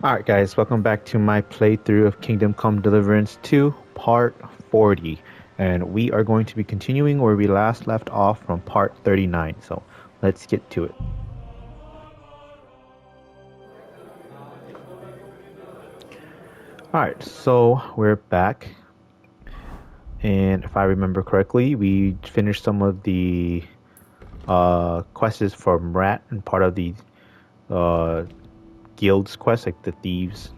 Alright guys, welcome back to my playthrough of Kingdom Come Deliverance 2, Part 40. And we are going to be continuing where we last left off from Part 39, so let's get to it. Alright, so we're back. And if I remember correctly, we finished some of the quests from Rat and part of the guild's quest, like the thieves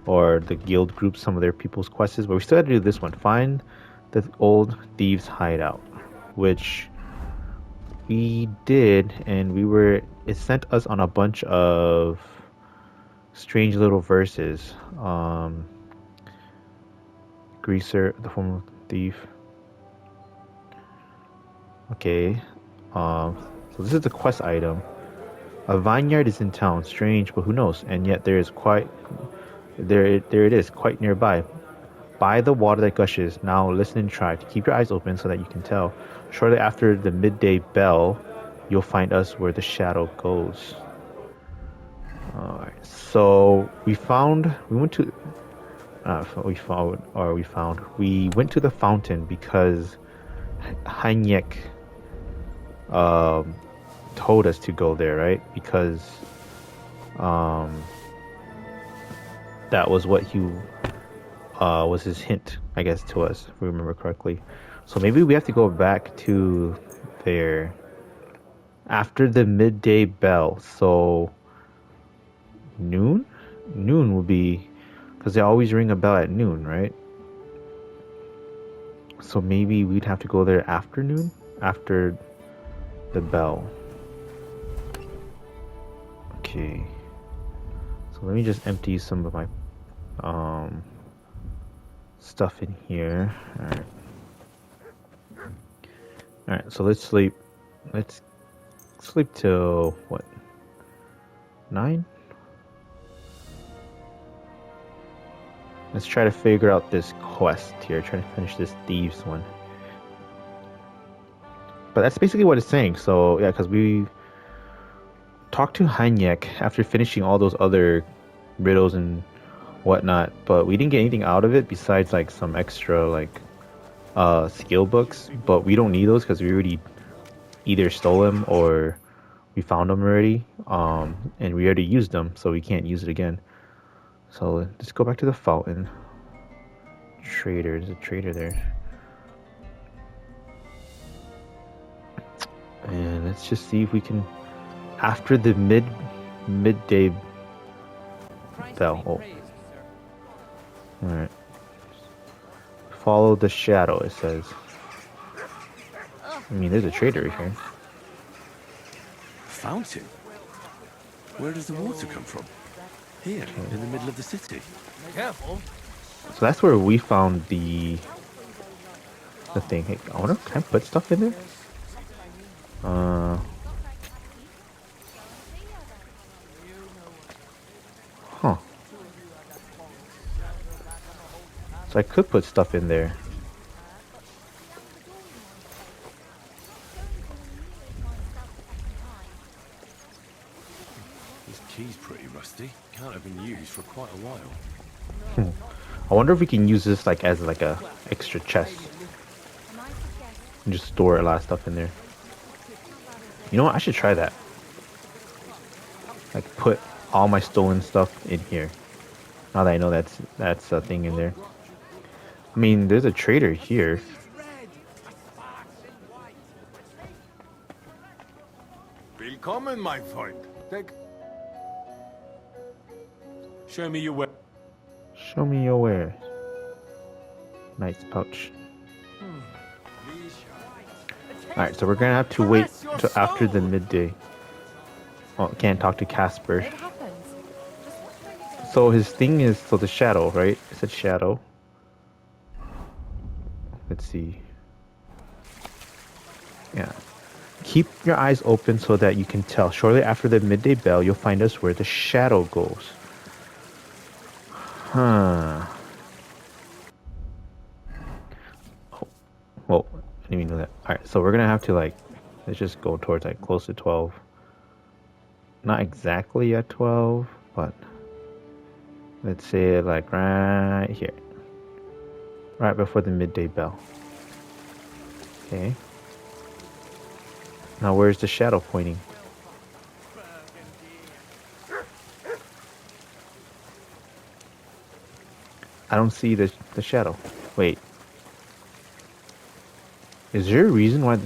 or the guild group, some of their people's quests, but we still had to do this one. Find the old thieves' hideout, which we did, and it sent us on a bunch of strange little verses. Greaser, the form of thief. Okay. So this is the quest item. A vineyard is in town. Strange, but who knows? And yet there it is, quite nearby. By the water that gushes. Now listen and try to keep your eyes open so that you can tell. Shortly after the midday bell, you'll find us where the shadow goes. Alright, so we went to the fountain because Hanyek told us to go there, right? Because that was what he was his hint, I guess, to us, if we remember correctly. So maybe we have to go back to there after the midday bell. So noon will be, because they always ring a bell at noon, right? So maybe we'd have to go there afternoon, after the bell. Okay. So let me just empty some of my stuff in here. Alright, so let's sleep. Let's sleep till what? 9? Let's try to figure out this quest here. Try to finish this thieves one. But that's basically what it's saying. So yeah, because we talked to Hanyek after finishing all those other riddles and whatnot, but we didn't get anything out of it besides like some extra like skill books. But we don't need those because we already either stole them or we found them already, and we already used them, so we can't use it again. So let's go back to the fountain. Trader, there's a trader there. And let's just see if we can, after the midday bell. Oh. Alright. Follow the shadow, it says. I mean, there's a trader here. Fountain? Where does the water come from? Here, in the middle of the city. Careful. So that's where we found the thing. Hey, I wonder, can I put stuff in there? Huh. So I could put stuff in there. This key's pretty rusty. Can't have been used for quite a while. I wonder if we can use this like as like a extra chest. And just store a lot of stuff in there. You know what? I should try that. Like put all my stolen stuff in here. Now that I know that's a thing in there. I mean, there's a trader here. Willkommen, my friend. Take. Show me your way. Show me your wares. Nice pouch. Alright, so we're gonna have to wait till after the midday. Oh, can't talk to Casper. So his thing is, so the shadow, right? It said shadow. Let's see. Yeah. Keep your eyes open so that you can tell. Shortly after the midday bell, you'll find us where the shadow goes. Huh. Oh, well, I didn't even know that. Alright, so we're gonna have to like, let's just go towards like close to 12. Not exactly at 12, but Let's say it like right here. Right before the midday bell. Okay. Now where's the shadow pointing? I don't see the shadow. Wait. Is there a reason why...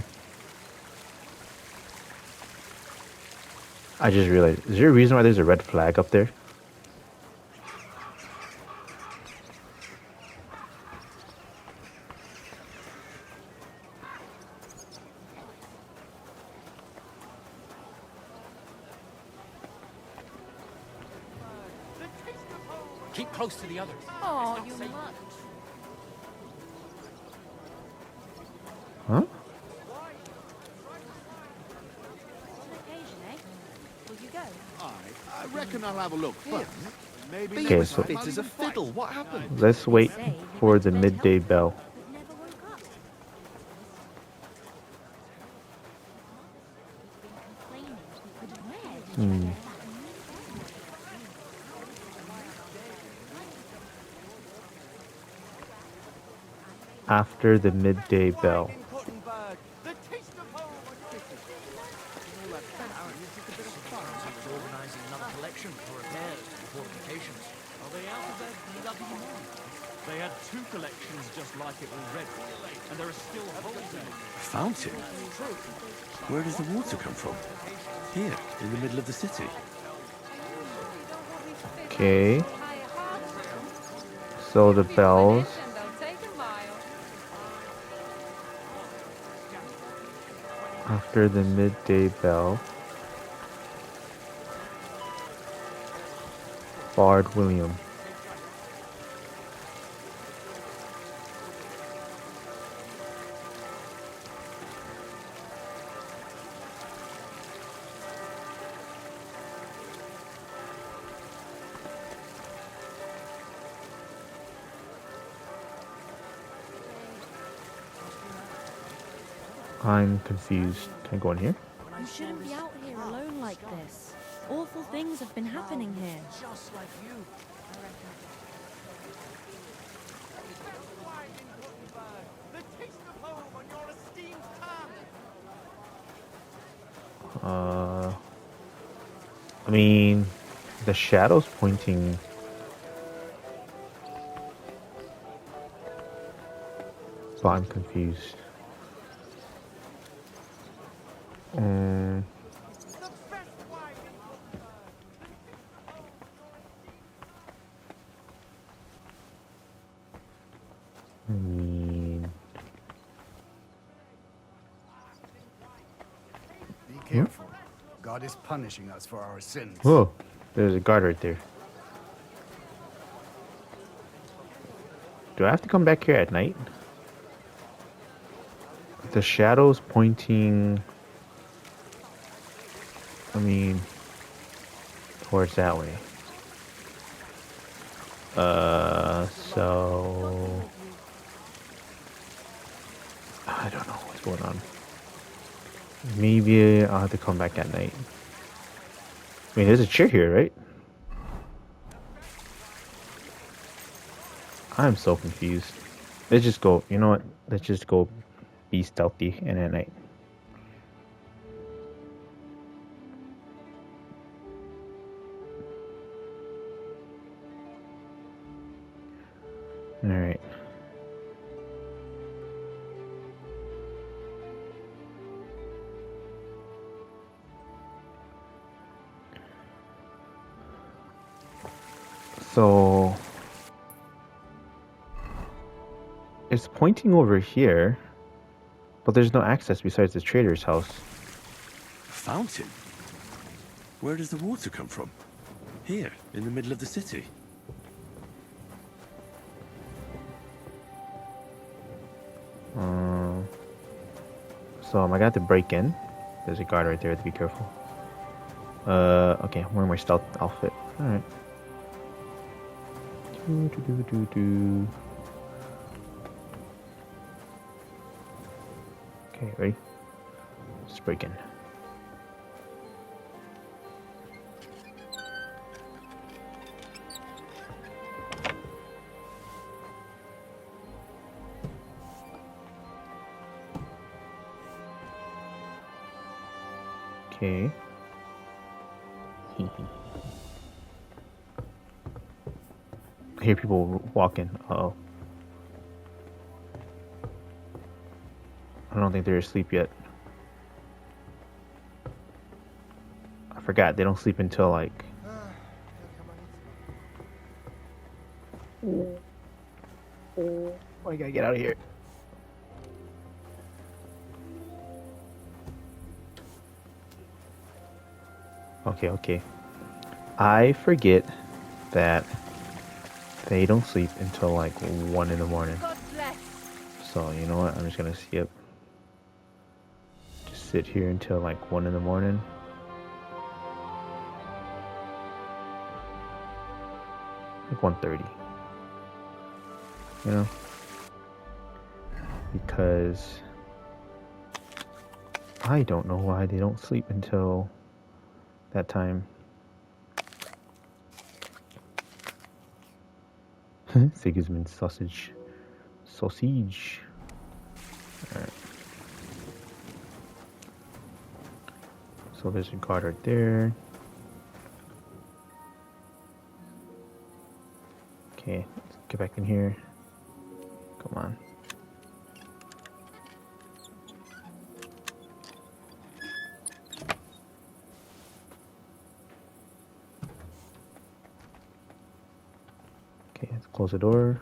I just realized. Is there a reason why there's a red flag up there? Keep close to the others. Oh, you much. Huh? Occasion, eh? Will you go? I reckon I'll have a look first. Maybe Okay, never so- fit as a fiddle. What happened? Let's wait Say he for went the to bed midday healthy, bell. but never woke up. He's been complaining he couldn't wear. Did you hear that? After the midday bell. Organising another collection for repairs and fortifications. Are they out of their bloody mind? They had 2 collections just like it already, and there are still holes in it. Fountain? Where does the water come from? Here, in the middle of the city. Okay. So the bells. After the midday bell. Bard William. I'm confused. Can I go in here? You shouldn't be out here alone like this. Awful things have been happening here. Just like you. I mean, the shadow's pointing. So I'm confused. I mean, Be careful. God is punishing us for our sins. whoa, there's a guard right there. Do I have to come back here at night? The shadow's pointing. I mean, towards that way. So I don't know what's going on. Maybe I'll have to come back at night. I mean, there's a chair here, right? I'm so confused. Let's just go. You know what? Let's just go be stealthy and at night. All right. So it's pointing over here, but there's no access besides the trader's house. Fountain? Where does the water come from? Here, in the middle of the city. So am I gonna have to break in? There's a guard right there. To be careful. Okay, I'm wearing my stealth outfit. All right. Okay, ready? Let's break in. Okay. I hear people walking. Uh-oh. I don't think they're asleep yet. I forgot, they don't sleep until like... I gotta get out of here. Okay. I forget that they don't sleep until like 1 in the morning. God bless. So, you know what? I'm just gonna skip. Just sit here until like 1 in the morning. Like 1:30. You know? Because I don't know why they don't sleep until that time. Sigismund sausage. Sausage. Alright. So there's a guard right there. Okay, let's get back in here. Come on. Okay, let's close the door.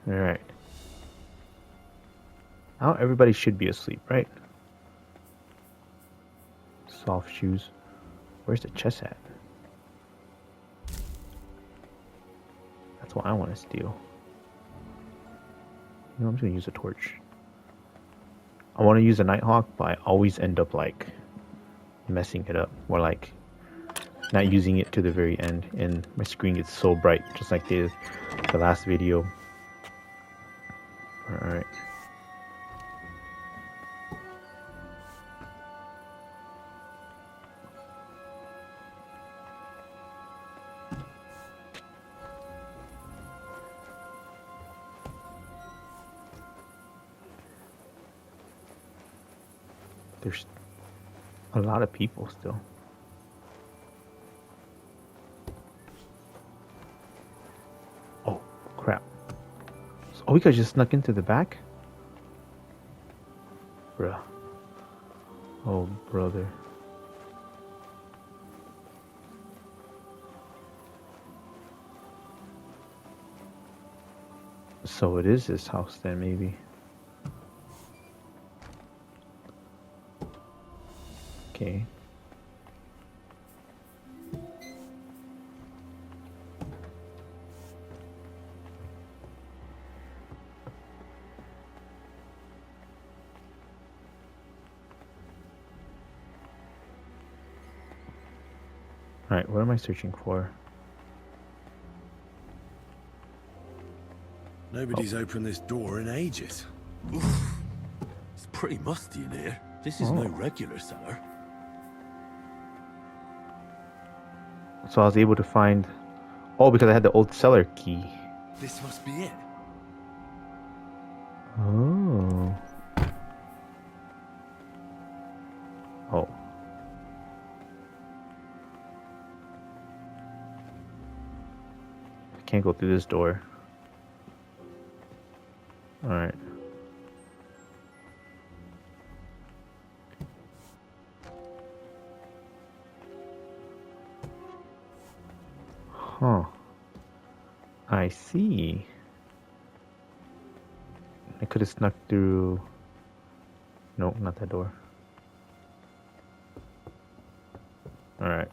Alright. Now everybody should be asleep, right? Soft shoes. Where's the chest at? That's what I want to steal. You know, I'm just gonna use a torch. I want to use a Nighthawk, but I always end up like messing it up, or like not using it to the very end, and my screen gets so bright, just like the last video. All right. There's a lot of people still. Oh, crap. Oh, we could just snuck into the back? Bruh. Oh, brother. So it is this house then, maybe. Okay. Alright, what am I searching for? Nobody's opened this door in ages. Oof. It's pretty musty in here. This is no regular cellar. So I was able to find... Oh, because I had the old cellar key. This must be it. Oh. Oh. I can't go through this door. Alright. Huh. I see. I could have snuck through... Nope, not that door. Alright.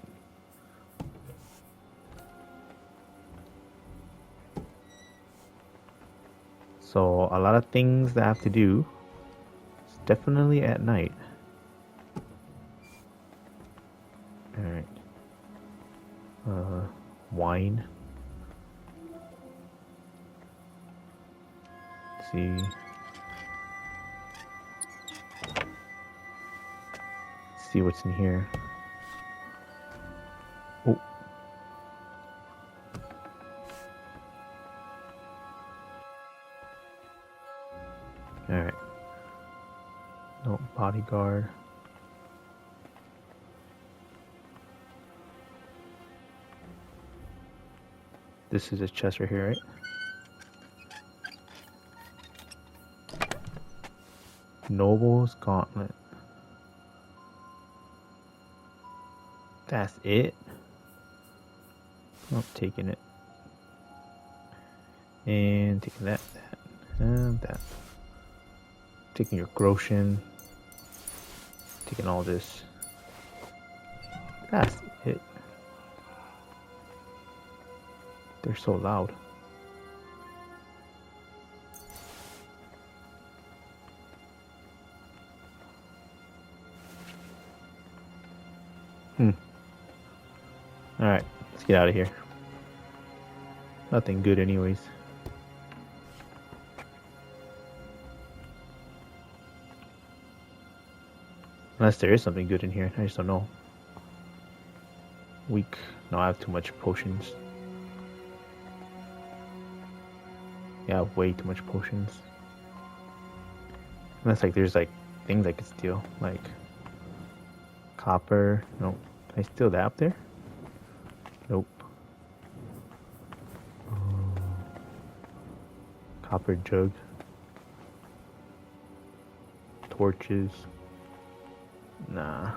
So, a lot of things that I have to do. It's definitely at night. Alright. Wine. Let's see. Let's see what's in here. Oh. Alright. No bodyguard. This is a chest right here, right? Noble's Gauntlet. That's it? I'm taking it. And taking that, and that. Taking your Groshen. Taking all this. That's it. They're so loud. Alright, let's get out of here. Nothing good anyways. Unless there is something good in here, I just don't know. Weak. No, I have too much potions. Yeah, way too much potions. Unless like there's like things I could steal, like copper. No, can I steal that up there? Nope. Copper jug. Torches. Nah.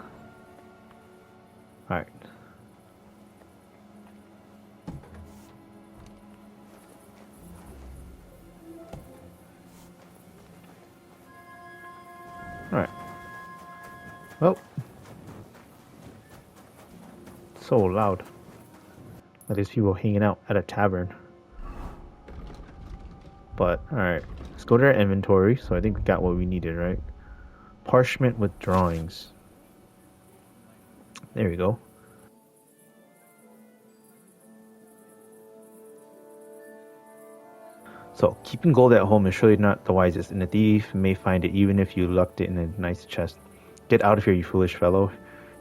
Alright. Alright. Well. So loud. Like there's people hanging out at a tavern. But, alright. Let's go to our inventory. So I think we got what we needed, right? Parchment with drawings. There we go. So, keeping gold at home is surely not the wisest, and the thief may find it even if you lucked it in a nice chest. Get out of here, you foolish fellow.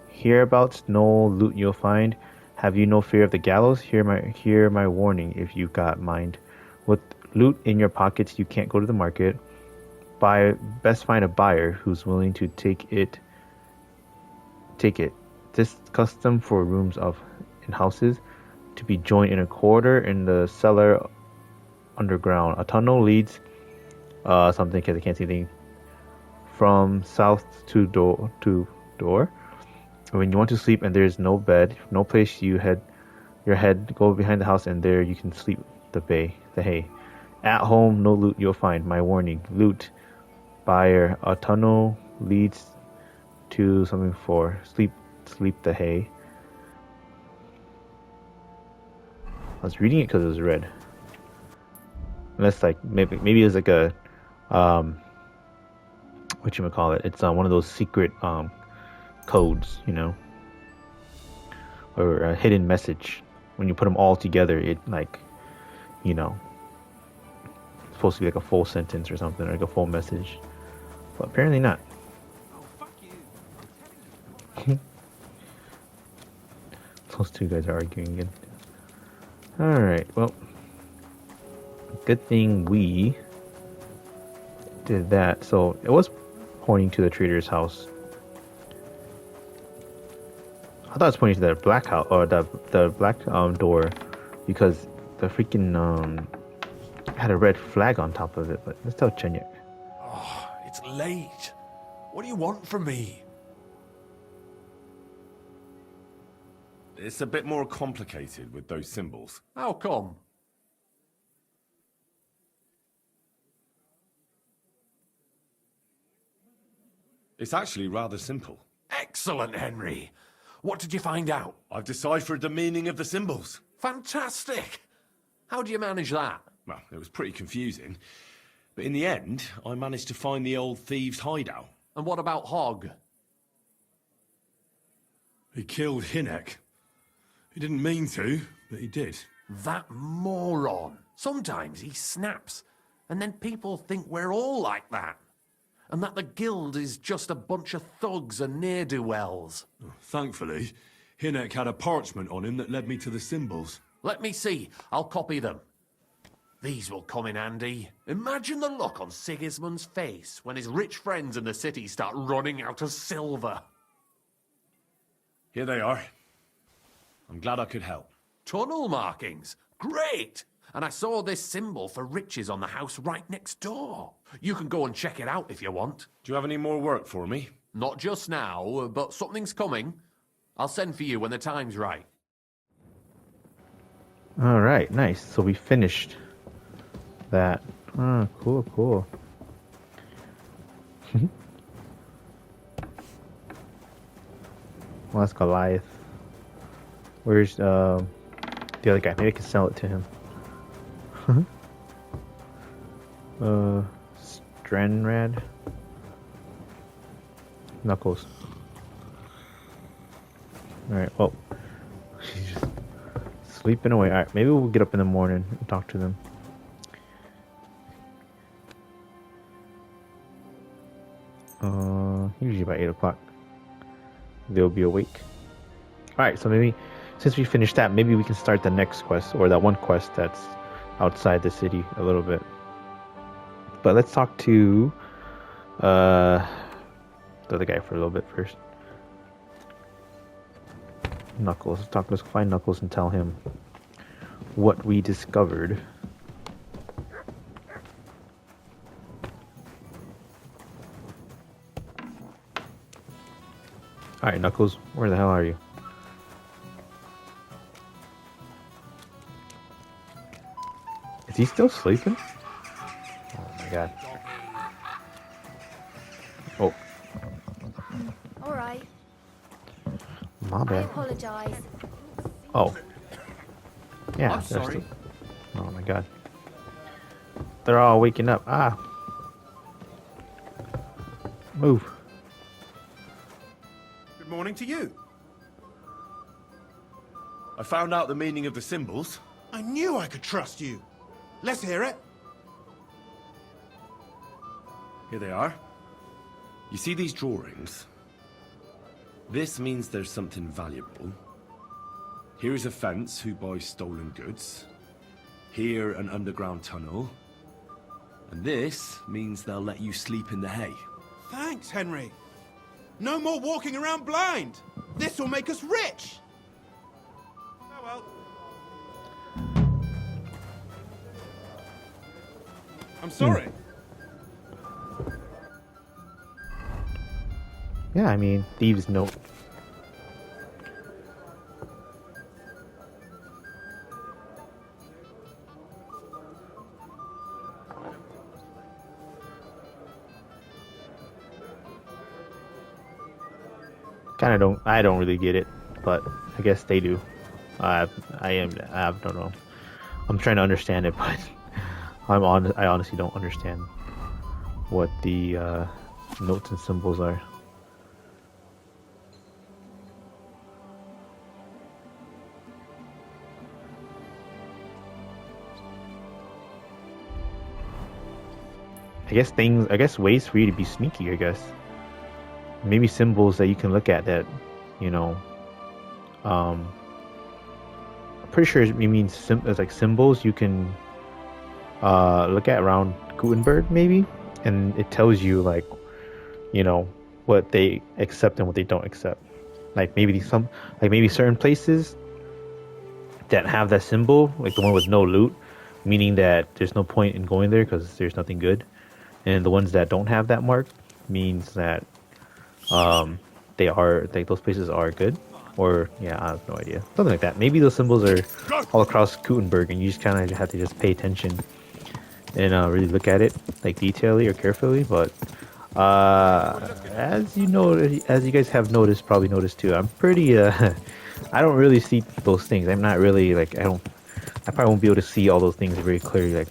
Hereabouts no loot you'll find. Have you no fear of the gallows? Hear my warning if you got mind. With loot in your pockets, you can't go to the market. Best find a buyer who's willing to take it. This custom for rooms in houses to be joined in a corridor in the cellar underground. A tunnel leads something because I can't see anything from south to door. When you want to sleep and there's no bed, no place your head, go behind the house and there you can sleep the hay. At home, no loot you'll find. My warning, loot buyer. A tunnel leads to something for sleep the hay. I was reading it because it was red. Unless like maybe it was like a whatchamacallit. It's one of those secret codes, you know, or a hidden message. When you put them all together, it like, you know, it's supposed to be like a full sentence or something, or like a full message, but apparently not. Oh, fuck you. Those two guys are arguing again. Alright, well, good thing we did that. So it was pointing to the trader's house. I thought it was pointing to the black house, or the black door, because the freaking had a red flag on top of it. But let's tell Chenyek. Oh, it's late. What do you want from me? It's a bit more complicated with those symbols. How come? It's actually rather simple. Excellent, Henry. What did you find out? I've deciphered the meaning of the symbols. Fantastic. How do you manage that? Well, it was pretty confusing. But in the end, I managed to find the old thieves' hideout. And what about Hogg? He killed Hinek. He didn't mean to, but he did. That moron. Sometimes he snaps, and then people think we're all like that. And that the guild is just a bunch of thugs and ne'er-do-wells. Thankfully, Hinek had a parchment on him that led me to the symbols. Let me see. I'll copy them. These will come in handy. Imagine the look on Sigismund's face when his rich friends in the city start running out of silver. Here they are. I'm glad I could help. Tunnel markings. Great! And I saw this symbol for riches on the house right next door. You can go and check it out if you want. Do you have any more work for me? Not just now, but something's coming. I'll send for you when the time's right. All right, nice. So we finished that. Oh, cool, cool. Well, that's Goliath. Where's the other guy? Maybe I can sell it to him. Stranrad. Knuckles. Alright, well. She's just sleeping away. Alright, maybe we'll get up in the morning and talk to them. Usually about 8 o'clock. They'll be awake. Alright, so maybe since we finished that, maybe we can start the next quest, or that one quest that's outside the city a little bit. But let's talk to the other guy for a little bit first. Knuckles. Let's find Knuckles and tell him what we discovered. Alright, Knuckles, where the hell are you? Is he still sleeping? Oh my god. Oh, All right. my I bad. apologize. Oh. Yeah. I'm they're sorry. Oh my god. They're all waking up. Ah. Move. Good morning to you. I found out the meaning of the symbols. I knew I could trust you. Let's hear it. Here they are. You see these drawings? This means there's something valuable. Here is a fence who buys stolen goods. Here, an underground tunnel. And this means they'll let you sleep in the hay. Thanks, Henry. No more walking around blind. This will make us rich. Oh well. I'm sorry. Yeah, I mean, thieves' note. I don't really get it, but I guess they do. I don't know. I'm trying to understand it, but I honestly don't understand what the notes and symbols are. I guess ways for you to be sneaky, I guess. Maybe symbols that you can look at that, you know, I'm pretty sure it means it's like symbols you can look at around Gutenberg maybe, and it tells you like, you know, what they accept and what they don't accept. Like maybe certain places that have that symbol, like the one with no loot, meaning that there's no point in going there because there's nothing good. And the ones that don't have that mark means that those places are good. Or yeah, I have no idea. Something like that. Maybe those symbols are all across Gutenberg and you just kind of have to just pay attention and really look at it like detailedly or carefully. But as you guys have probably noticed too, I'm pretty I don't really see those things. I'm not really like I probably won't be able to see all those things very clearly, like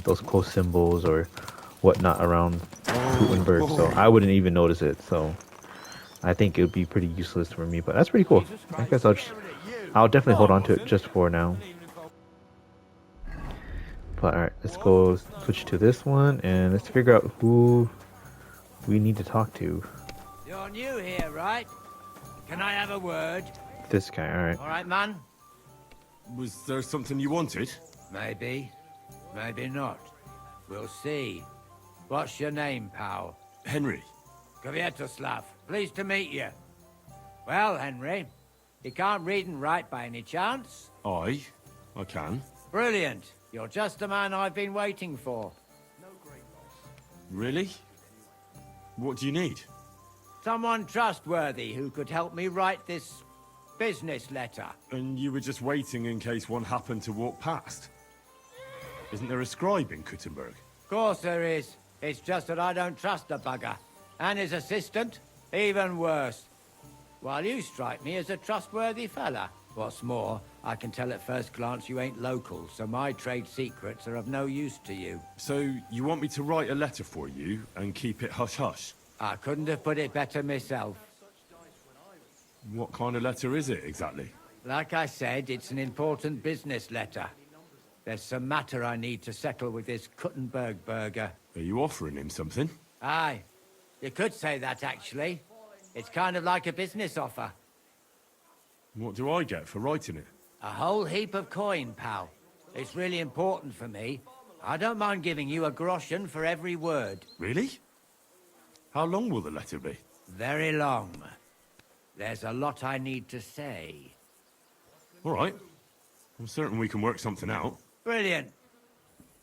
those close symbols or whatnot around Gutenberg, so I wouldn't even notice it. So I think it would be pretty useless for me, but that's pretty cool. I guess I'll definitely hold on to it just for now. But alright, let's go switch to this one and let's figure out who we need to talk to. You're new here, right? Can I have a word? This guy, alright. All right, man? Was there something you wanted? Maybe. Maybe not. We'll see. What's your name, pal? Henry. Kvietoslav. Pleased to meet you. Well, Henry, you can't read and write by any chance? I? I can. Brilliant. You're just the man I've been waiting for. Really? What do you need? Someone trustworthy who could help me write this business letter. And you were just waiting in case one happened to walk past? Isn't there a scribe in Kuttenberg? Of course there is. It's just that I don't trust the bugger. And his assistant, even worse. While you strike me as a trustworthy fella. What's more, I can tell at first glance you ain't local, so my trade secrets are of no use to you. So, you want me to write a letter for you and keep it hush-hush? I couldn't have put it better myself. What kind of letter is it, exactly? Like I said, it's an important business letter. There's some matter I need to settle with this Kuttenberg burger. Are you offering him something? Aye. You could say that, actually. It's kind of like a business offer. What do I get for writing it? A whole heap of coin, pal. It's really important for me. I don't mind giving you a groschen for every word. Really? How long will the letter be? Very long. There's a lot I need to say. All right. I'm certain we can work something out. Brilliant.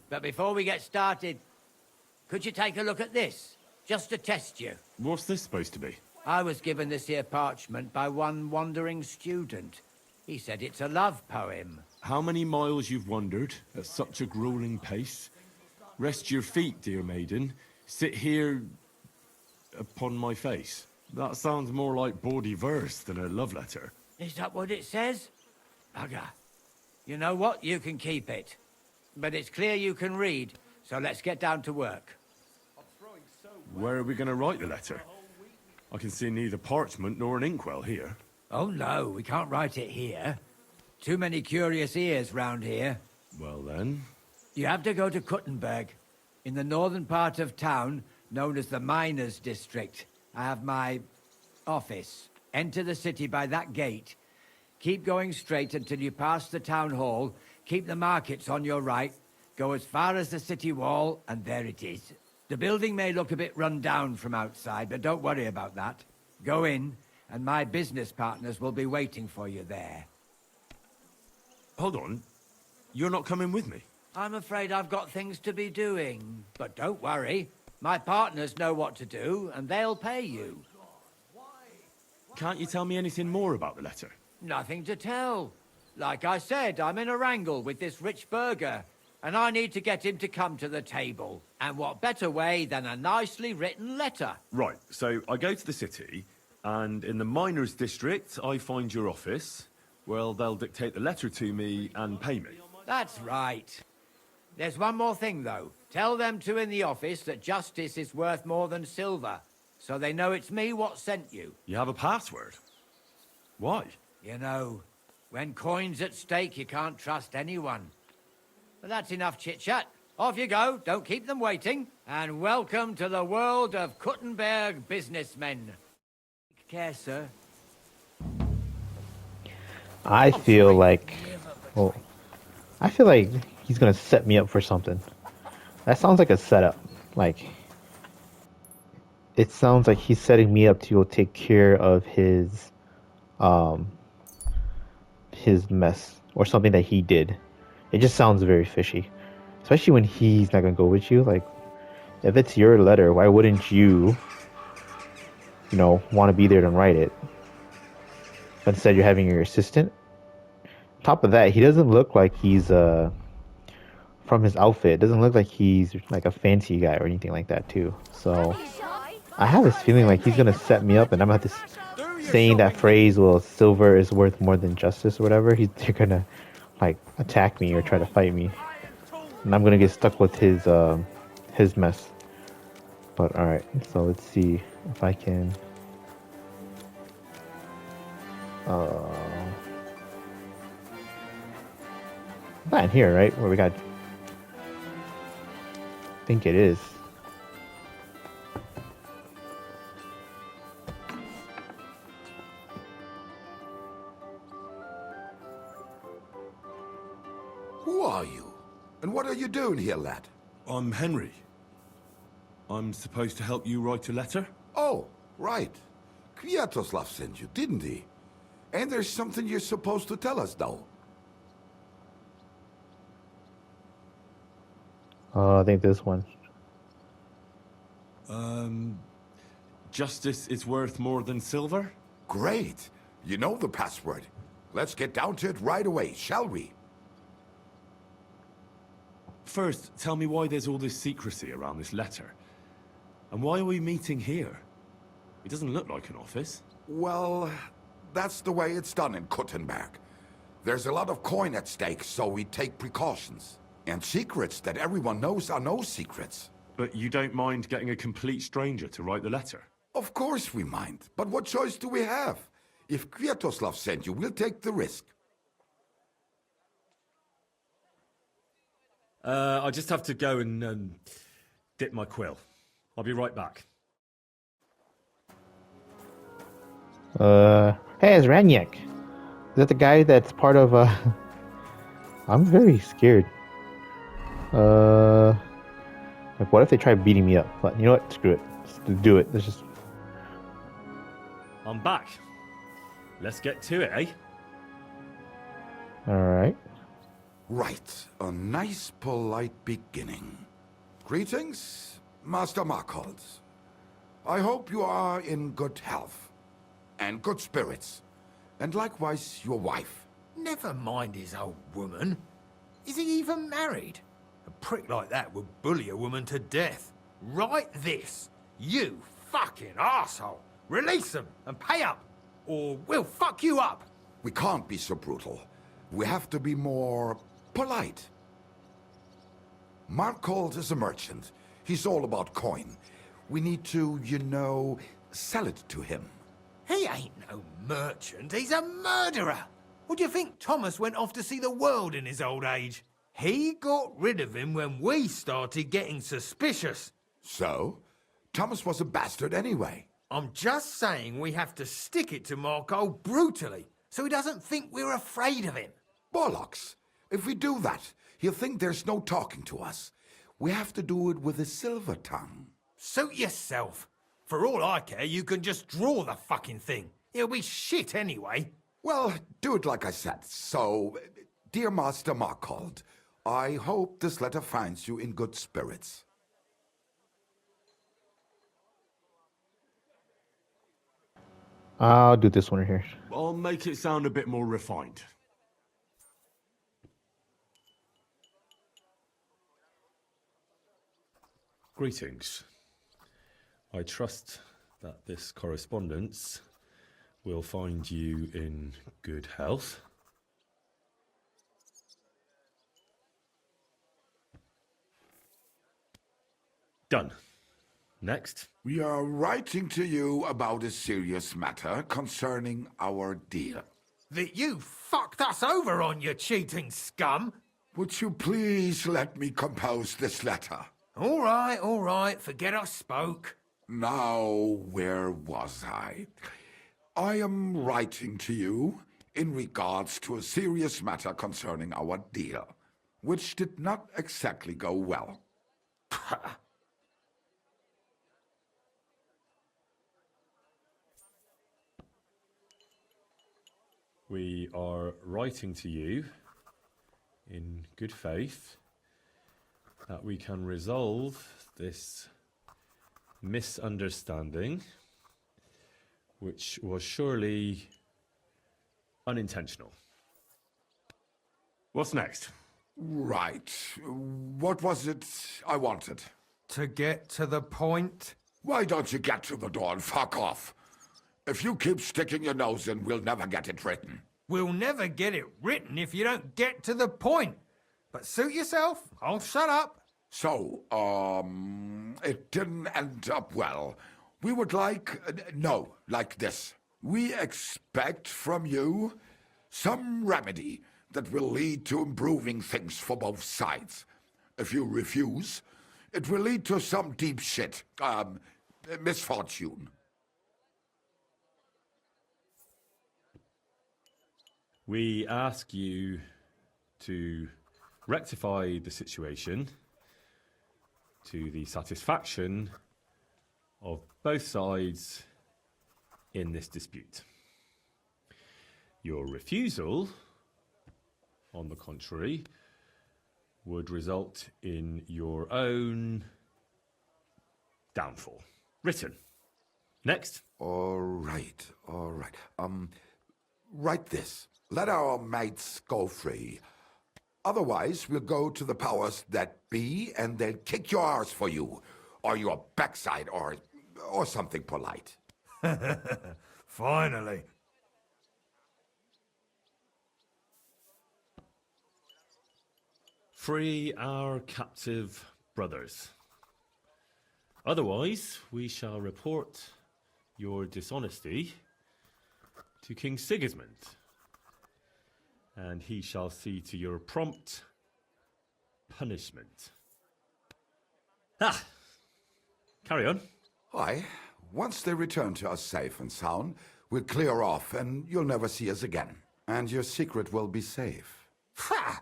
But before we get started, could you take a look at this? Just to test you. What's this supposed to be? I was given this here parchment by one wandering student. He said it's a love poem. How many miles you've wandered at such a grueling pace? Rest your feet, dear maiden. Sit here upon my face. That sounds more like bawdy verse than a love letter. Is that what it says? Bugger. You know what? You can keep it. But it's clear you can read, so let's get down to work. Where are we going to write the letter? I can see neither parchment nor an inkwell here. Oh no, we can't write it here. Too many curious ears round here. Well then... You have to go to Kuttenberg, in the northern part of town, known as the Miners' District. I have my office. Enter the city by that gate. Keep going straight until you pass the town hall. Keep the markets on your right. Go as far as the city wall, and there it is. The building may look a bit run down from outside, but don't worry about that. Go in, and my business partners will be waiting for you there. Hold on. You're not coming with me? I'm afraid I've got things to be doing. But don't worry. My partners know what to do, and they'll pay you. Can't you tell me anything more about the letter? Nothing to tell. Like I said, I'm in a wrangle with this rich burger, and I need to get him to come to the table. And what better way than a nicely written letter? Right, so I go to the city, and in the miners' district, I find your office. Well, they'll dictate the letter to me and pay me. That's right. There's one more thing, though. Tell them two in the office that justice is worth more than silver, so they know it's me what sent you. You have a password? Why? You know, when coin's at stake, you can't trust anyone. But that's enough chit-chat. Off you go, don't keep them waiting. And welcome to the world of Kuttenberg businessmen. Take care, sir. I feel like... Well, I feel like he's gonna set me up for something. That sounds like a setup. Like... It sounds like he's setting me up to go take care of his mess. Or something that he did. It just sounds very fishy. Especially when he's not gonna go with you. Like, if it's your letter, why wouldn't you, you know, want to be there to write it? But instead you're having your assistant. On top of that, he doesn't look like he's, from his outfit, it doesn't look like he's like a fancy guy or anything like that too. So, I have this feeling like he's gonna set me up and I'm gonna have to saying that phrase, well, silver is worth more than justice or whatever. They're gonna, like, attack me or try to fight me. And I'm gonna get stuck with his mess. But alright, so let's see if I can not in here, right? Where we got, I think it is. Who are you? And what are you doing here, lad? I'm Henry. I'm supposed to help you write a letter? Oh, right. Kwiatoslav sent you, didn't he? And there's something you're supposed to tell us, though. Oh, I think this one. Justice is worth more than silver? Great. You know the password. Let's get down to it right away, shall we? First, tell me why there's all this secrecy around this letter. And why are we meeting here? It doesn't look like an office. Well, that's the way it's done in Kuttenberg. There's a lot of coin at stake, so we take precautions. And secrets that everyone knows are no secrets. But you don't mind getting a complete stranger to write the letter? Of course we mind, but what choice do we have? If Kviatoslav sent you, we'll take the risk. I just have to go and dip my quill. I'll be right back. Hey, it's Raniak. Is that the guy that's part of, I'm very scared. Like, what if they try beating me up? But you know what? Screw it. Let's do it. Let's just... I'm back. Let's get to it, eh? Alright. Right. A nice, polite beginning. Greetings, Master Markhold. I hope you are in good health. And good spirits. And likewise, your wife. Never mind his old woman. Is he even married? A prick like that would bully a woman to death. Write this. You fucking arsehole. Release them and pay up, or we'll fuck you up. We can't be so brutal. We have to be more polite. Markhold is a merchant. He's all about coin. We need to, you know, sell it to him. He ain't no merchant, he's a murderer. What do you think Thomas went off to see the world in his old age? He got rid of him when we started getting suspicious. So? Thomas was a bastard anyway. I'm just saying we have to stick it to Marco brutally, so he doesn't think we're afraid of him. Bollocks! If we do that, he'll think there's no talking to us. We have to do it with a silver tongue. Suit yourself. For all I care, you can just draw the fucking thing. It'll be shit anyway. Well, do it like I said. So, dear Master Markhold, I hope this letter finds you in good spirits. I'll do this one here. I'll make it sound a bit more refined. Greetings. I trust that this correspondence will find you in good health. Done. Next. We are writing to you about a serious matter concerning our deal. That you fucked us over on, you cheating scum. Would you please let me compose this letter? All right, forget I spoke. Now, where was I? I am writing to you in regards to a serious matter concerning our deal, which did not exactly go well. We are writing to you in good faith that we can resolve this misunderstanding, which was surely unintentional. What's next? Right. What was it I wanted? To get to the point? Why don't you get to the door and fuck off? If you keep sticking your nose in, we'll never get it written. We'll never get it written if you don't get to the point. But suit yourself, I'll shut up. So, it didn't end up well. We would like, like this. We expect from you some remedy that will lead to improving things for both sides. If you refuse, it will lead to some deep shit, misfortune. We ask you to rectify the situation to the satisfaction of both sides in this dispute. Your refusal, on the contrary, would result in your own downfall. Written. Next. All right. Write this. Let our mates go free. Otherwise, we'll go to the powers that be, and they'll kick your arse for you, or your backside, or something polite. Finally. Free our captive brothers. Otherwise, we shall report your dishonesty to King Sigismund, and he shall see to your prompt punishment. Carry on. Aye. Once they return to us safe and sound, we'll clear off, and you'll never see us again. And your secret will be safe. Ha!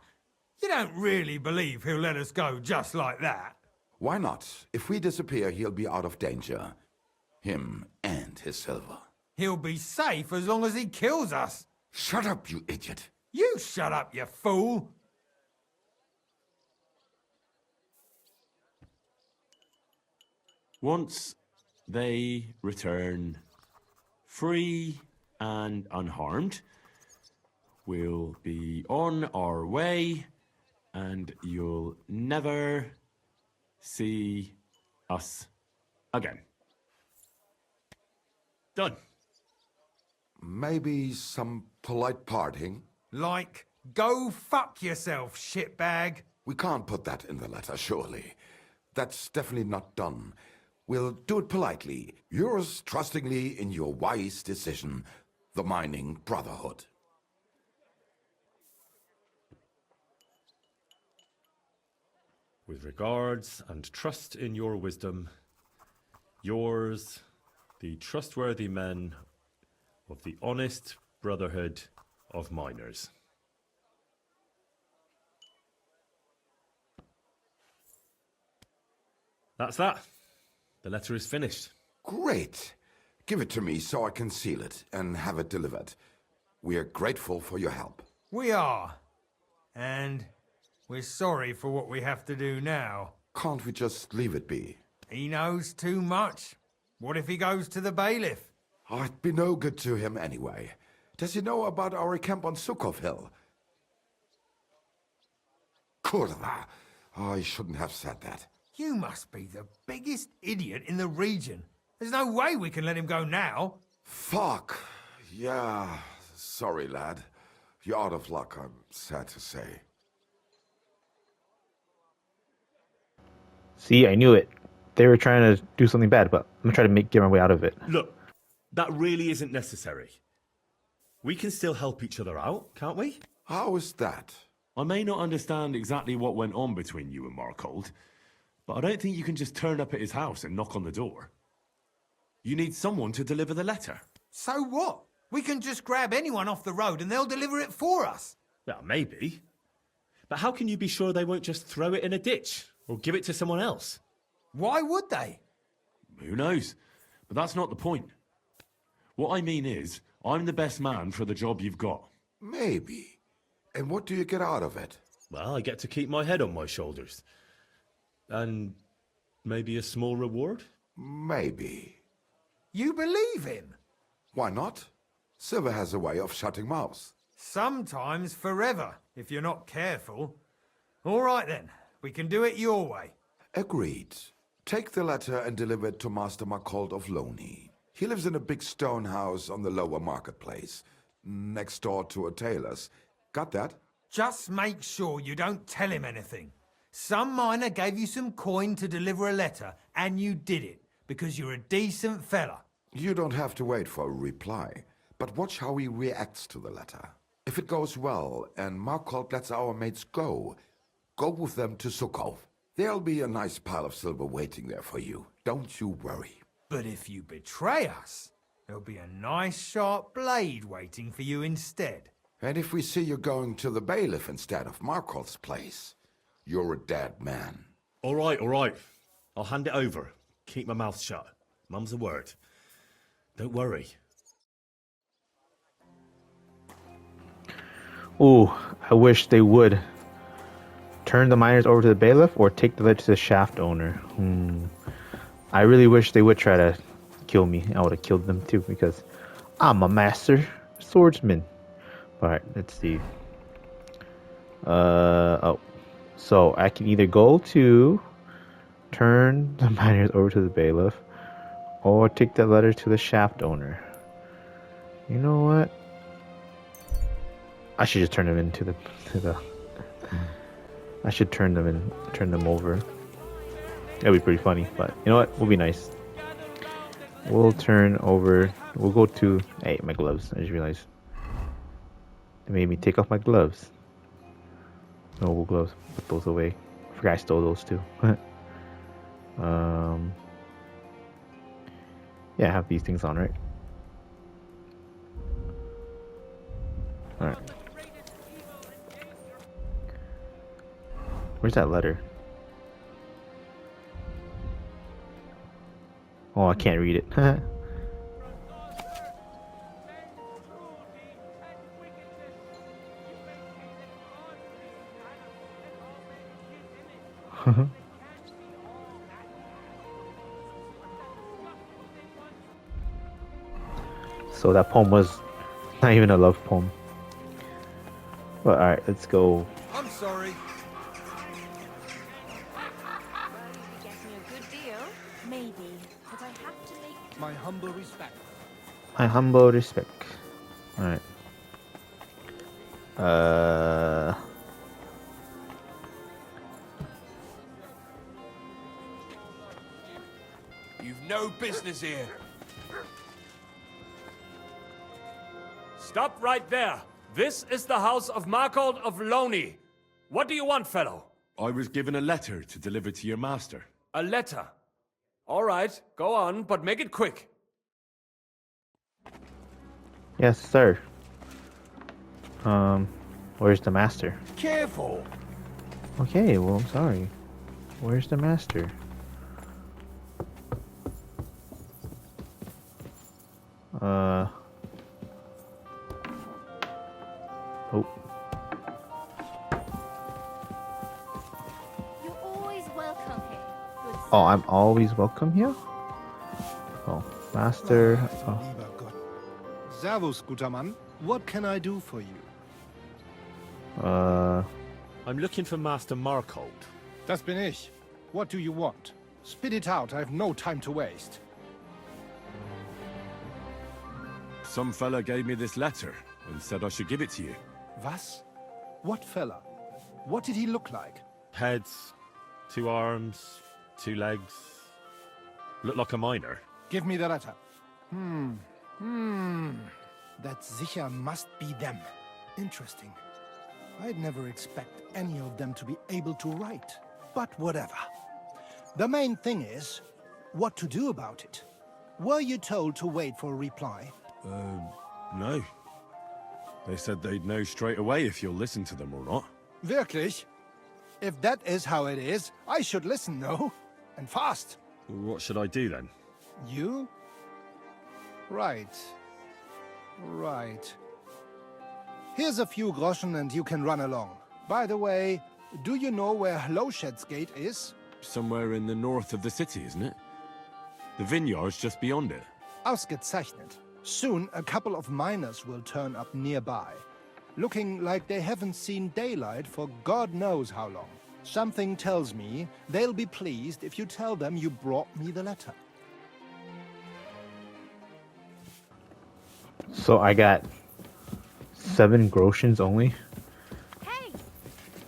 You don't really believe he'll let us go just like that? Why not? If we disappear, he'll be out of danger. Him and his silver. He'll be safe as long as he kills us. Shut up, you idiot. You shut up, you fool! Once they return free and unharmed, we'll be on our way, and you'll never see us again. Done. Maybe some polite parting? Like, go fuck yourself, shitbag. We can't put that in the letter, surely. That's definitely not done. We'll do it politely. Yours trustingly in your wise decision, the Mining Brotherhood. With regards and trust in your wisdom, yours, the trustworthy men of the honest Brotherhood of Miners. That's that. The letter is finished. Great. Give it to me so I can seal it and have it delivered. We're grateful for your help. We are. And we're sorry for what we have to do now. Can't we just leave it be? He knows too much. What if he goes to the bailiff? I'd be no good to him anyway. Does he know about our camp on Sukov Hill? Kurva. I shouldn't have said that. You must be the biggest idiot in the region. There's no way we can let him go now. Fuck. Yeah. Sorry, lad. You're out of luck, I'm sad to say. See, I knew it. They were trying to do something bad, but I'm gonna try to get my way out of it. Look, that really isn't necessary. We can still help each other out, can't we? How is that? I may not understand exactly what went on between you and Markold, but I don't think you can just turn up at his house and knock on the door. You need someone to deliver the letter. So what? We can just grab anyone off the road and they'll deliver it for us. Yeah, maybe. But how can you be sure they won't just throw it in a ditch or give it to someone else? Why would they? Who knows? But that's not the point. What I mean is, I'm the best man for the job you've got. Maybe. And what do you get out of it? Well, I get to keep my head on my shoulders. And maybe a small reward? Maybe. You believe him? Why not? Silver has a way of shutting mouths. Sometimes forever, if you're not careful. All right then, we can do it your way. Agreed. Take the letter and deliver it to Master Markold of Loney. He lives in a big stone house on the lower marketplace, next door to a tailor's. Got that? Just make sure you don't tell him anything. Some miner gave you some coin to deliver a letter, and you did it, because you're a decent fella. You don't have to wait for a reply, but watch how he reacts to the letter. If it goes well, and Markold lets our mates go with them to Sukov. There'll be a nice pile of silver waiting there for you. Don't you worry. But if you betray us, there'll be a nice sharp blade waiting for you instead. And if we see you going to the bailiff instead of Markold's place, you're a dead man. All right, all right. I'll hand it over. Keep my mouth shut. Mum's a word. Don't worry. Ooh, I wish they would turn the miners over to the bailiff or take the letter to the shaft owner. I really wish they would try to kill me. I would have killed them too because I'm a master swordsman. Alright, let's see. Oh. So I can either go to turn the miners over to the bailiff or take the letter to the shaft owner. You know what? I should just turn them into the I should turn them over. That'd be pretty funny, but you know what? We'll be nice. We'll go to hey, my gloves. I just realized they made me take off my gloves. Noble gloves. Put those away. I forgot I stole those too. Yeah, I have these things on, right? Alright. Where's that letter? Oh, I can't read it. So that poem was not even a love poem. But alright, let's go. I'm sorry. Maybe, but I have to make My humble respect. My humble respect. Alright. You've no business here. Stop right there. This is the house of Markold of Loni. What do you want, fellow? I was given a letter to deliver to your master. A letter. All right, go on, but make it quick. Yes, sir. Where's the master? Careful. Okay, well, I'm sorry. Where's the master? Oh. You're always welcome here. Good Oh, I'm always welcome here? Oh, master. Oh. Lieber Gott. Servus, guter Mann. What can I do for you? I'm looking for Master Markold. Das bin ich. What do you want? Spit it out. I have no time to waste. Some fella gave me this letter and said I should give it to you. Was? What fella? What did he look like? Heads, 2 arms, 2 legs. Looked like a miner. Give me the letter. That sicher must be them. Interesting. I'd never expect any of them to be able to write. But whatever. The main thing is, what to do about it. Were you told to wait for a reply? No. They said they'd know straight away if you'll listen to them or not. Wirklich? If that is how it is, I should listen, no? And fast. What should I do then? You? Right. Right. Here's a few groschen and you can run along. By the way, do you know where Hlowshed's gate is? Somewhere in the north of the city, isn't it? The vineyard's just beyond it. Ausgezeichnet. Soon a couple of miners will turn up nearby, looking like they haven't seen daylight for God knows how long. Something tells me they'll be pleased if you tell them you brought me the letter. So I got 7 groshens only. Hey!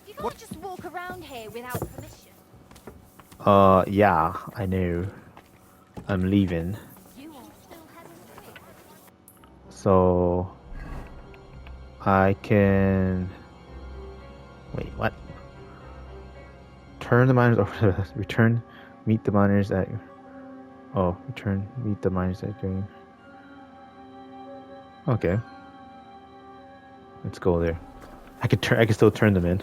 You can't just walk around here without permission. Yeah, I know. I'm leaving. You are still hesitant. So I can wait, what? Turn the miners over to return, meet the miners at return, meet the miners at green. Okay. Let's go there. I can still turn them in.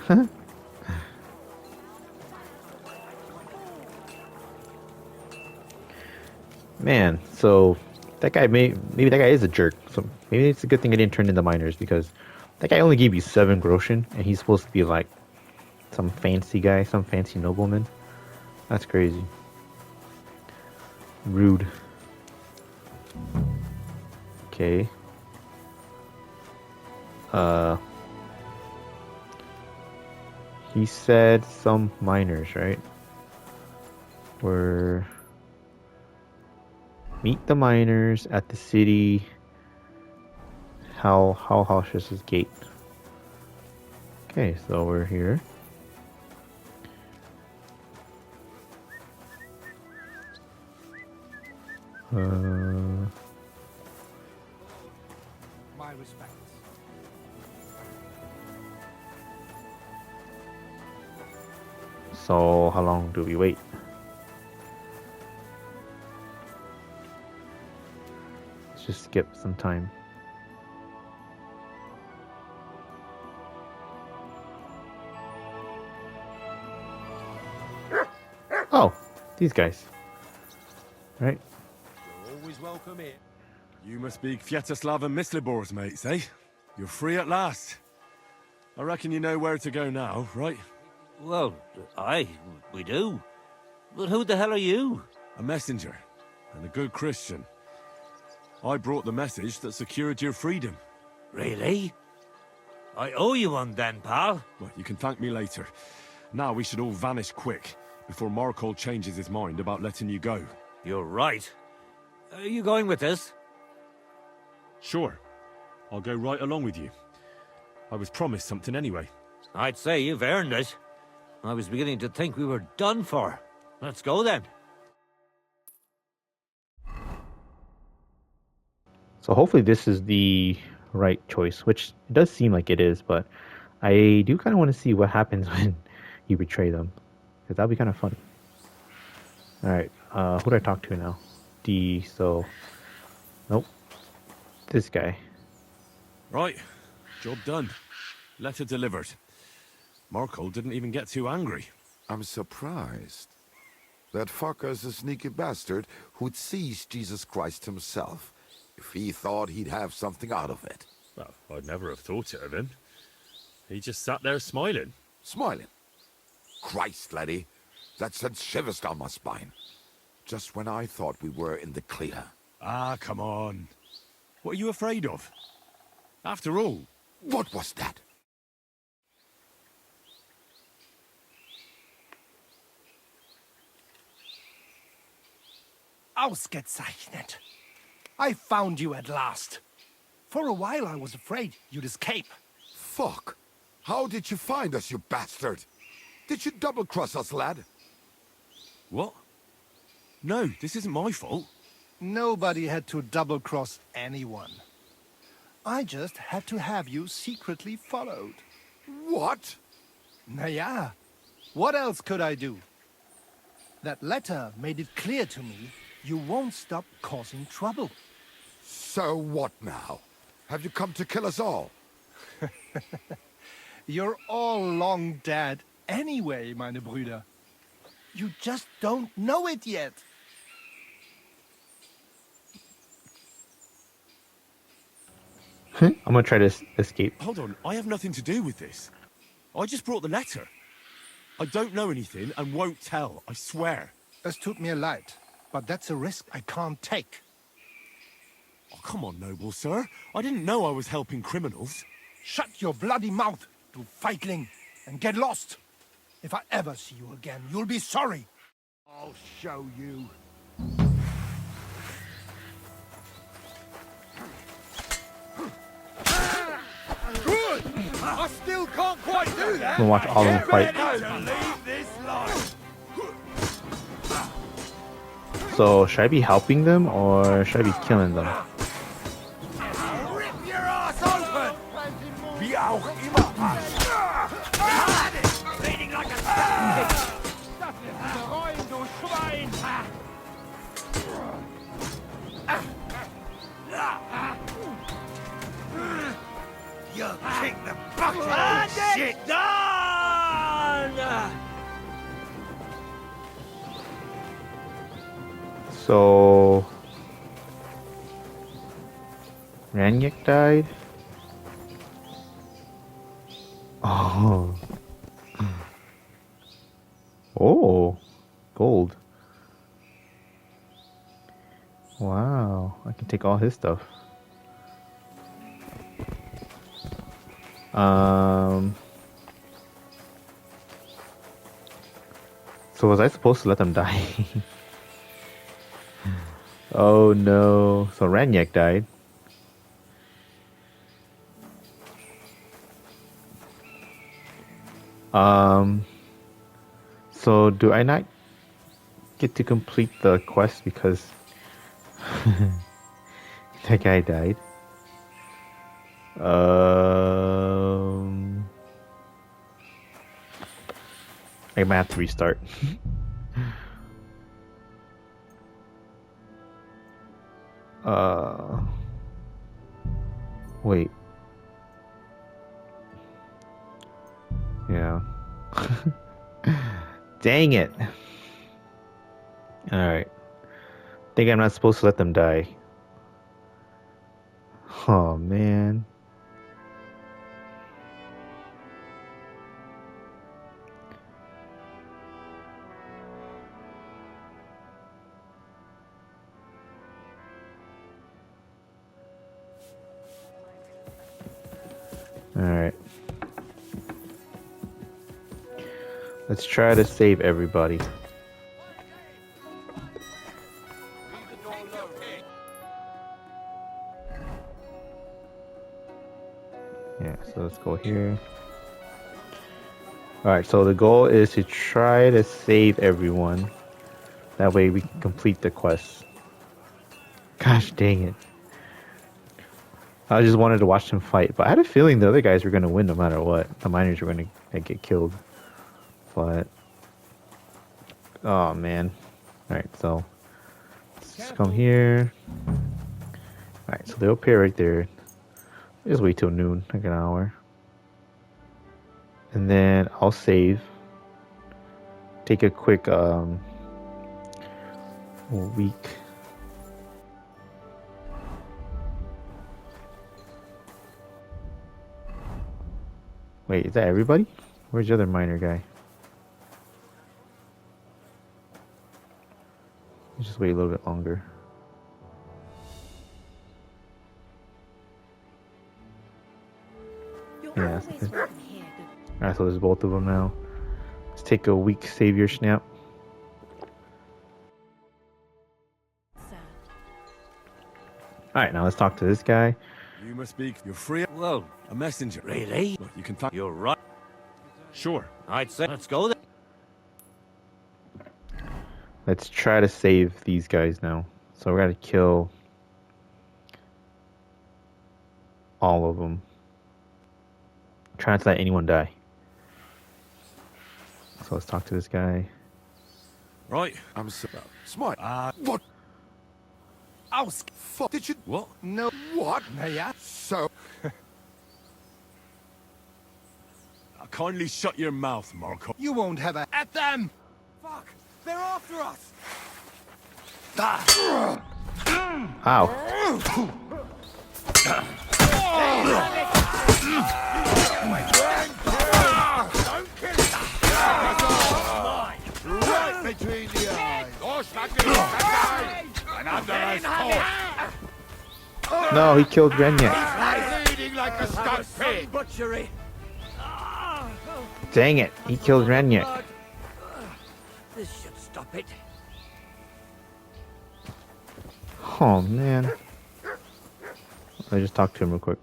Man, so that guy maybe that guy is a jerk. So maybe it's a good thing I didn't turn in the miners because that guy only gave you 7 groschen and he's supposed to be like Some fancy guy, some fancy nobleman. That's crazy. Rude. Okay. He said some miners, right? Were meet the miners at the city. How House's gate. Okay, so we're here. My respects. So how long do we wait? Let's just skip some time. Oh, these guys. Right? You're always welcome here. You must be Kviatoslav and Myslibor's mates, eh? You're free at last. I reckon you know where to go now, right? Well, we do. But who the hell are you? A messenger, and a good Christian. I brought the message that secured your freedom. Really? I owe you one then, pal. Well, you can thank me later. Now we should all vanish quick, before Markol changes his mind about letting you go. You're right. Are you going with us? Sure. I'll go right along with you. I was promised something anyway. I'd say you've earned it. I was beginning to think we were done for. Let's go then. So hopefully this is the right choice, which it does seem like it is, but I do kind of want to see what happens when you betray them, because that'll be kind of funny. Alright, who do I talk to now? Nope. This guy. Right. Job done. Letter delivered. Markol didn't even get too angry. I'm surprised. That fucker's a sneaky bastard who'd seize Jesus Christ himself if he thought he'd have something out of it. Well, I'd never have thought it of him. He just sat there smiling. Smiling? Christ, laddie. That sent shivers down my spine. Just when I thought we were in the clear. Ah, come on. What are you afraid of? After all... What was that? Ausgezeichnet. I found you at last. For a while I was afraid you'd escape. Fuck. How did you find us, you bastard? Did you double-cross us, lad? What? No, this isn't my fault. Nobody had to double-cross anyone. I just had to have you secretly followed. What? Naja, what else could I do? That letter made it clear to me you won't stop causing trouble. So what now? Have you come to kill us all? You're all long dead anyway, meine Brüder. You just don't know it yet. I'm gonna try to escape. Hold on, I have nothing to do with this. I just brought the letter. I don't know anything and won't tell, I swear. Es tut mir leid, but that's a risk I can't take. Oh, come on, noble sir. I didn't know I was helping criminals. Shut your bloody mouth, du feigling, and get lost. If I ever see you again, you'll be sorry. I'll show you. Good! I still can't quite do that. I'm gonna watch all of them fight. So should I be helping them or should I be killing them? Rip your ass open! Wie auch immer. Bleeding like a Das ist bereuen, du Schwein! You'll kick the bucket of shit! Done! So Ranyek died. Oh, Oh, gold. Wow, I can take all his stuff. So was I supposed to let them die? Oh no. So Ranyak died. So do I not get to complete the quest because that guy died? I might have to restart. Wait. Yeah. Dang it. Alright. Think I'm not supposed to let them die. Oh man. Alright. Let's try to save everybody. Yeah, so let's go here. Alright, so the goal is to try to save everyone. That way we can complete the quest. Gosh dang it. I just wanted to watch them fight, but I had a feeling the other guys were going to win no matter what. The miners were going to get killed. But... oh man. Alright, so... let's just come here. Alright, so they'll appear right there. Just wait till noon, like an hour. And then I'll save. Take a quick week. Wait, is that everybody? Where's the other miner guy? Let's just wait a little bit longer. Yeah. Alright, so there's both of them now. Let's take a weak savior snap. Alright, now let's talk to this guy. You must be... you're free... Whoa, a messenger. Really? Look, you can find... You're right. Sure. I'd say let's go then. Let's try to save these guys now. So we're gonna kill all of them. Try not to let anyone die. So let's talk to this guy. Right. I'm so... smart. What? Ask. Did you... What? No. What? Yeah. So... kindly shut your mouth, Marco. You won't have a... at them! Fuck! They're after us! Ow. Right between the eyes. And under his No, he killed Renyak. bleeding like a stuck pig. Butchery. Dang it, he killed Renyak. This should stop it. Oh man. I just talked to him real quick.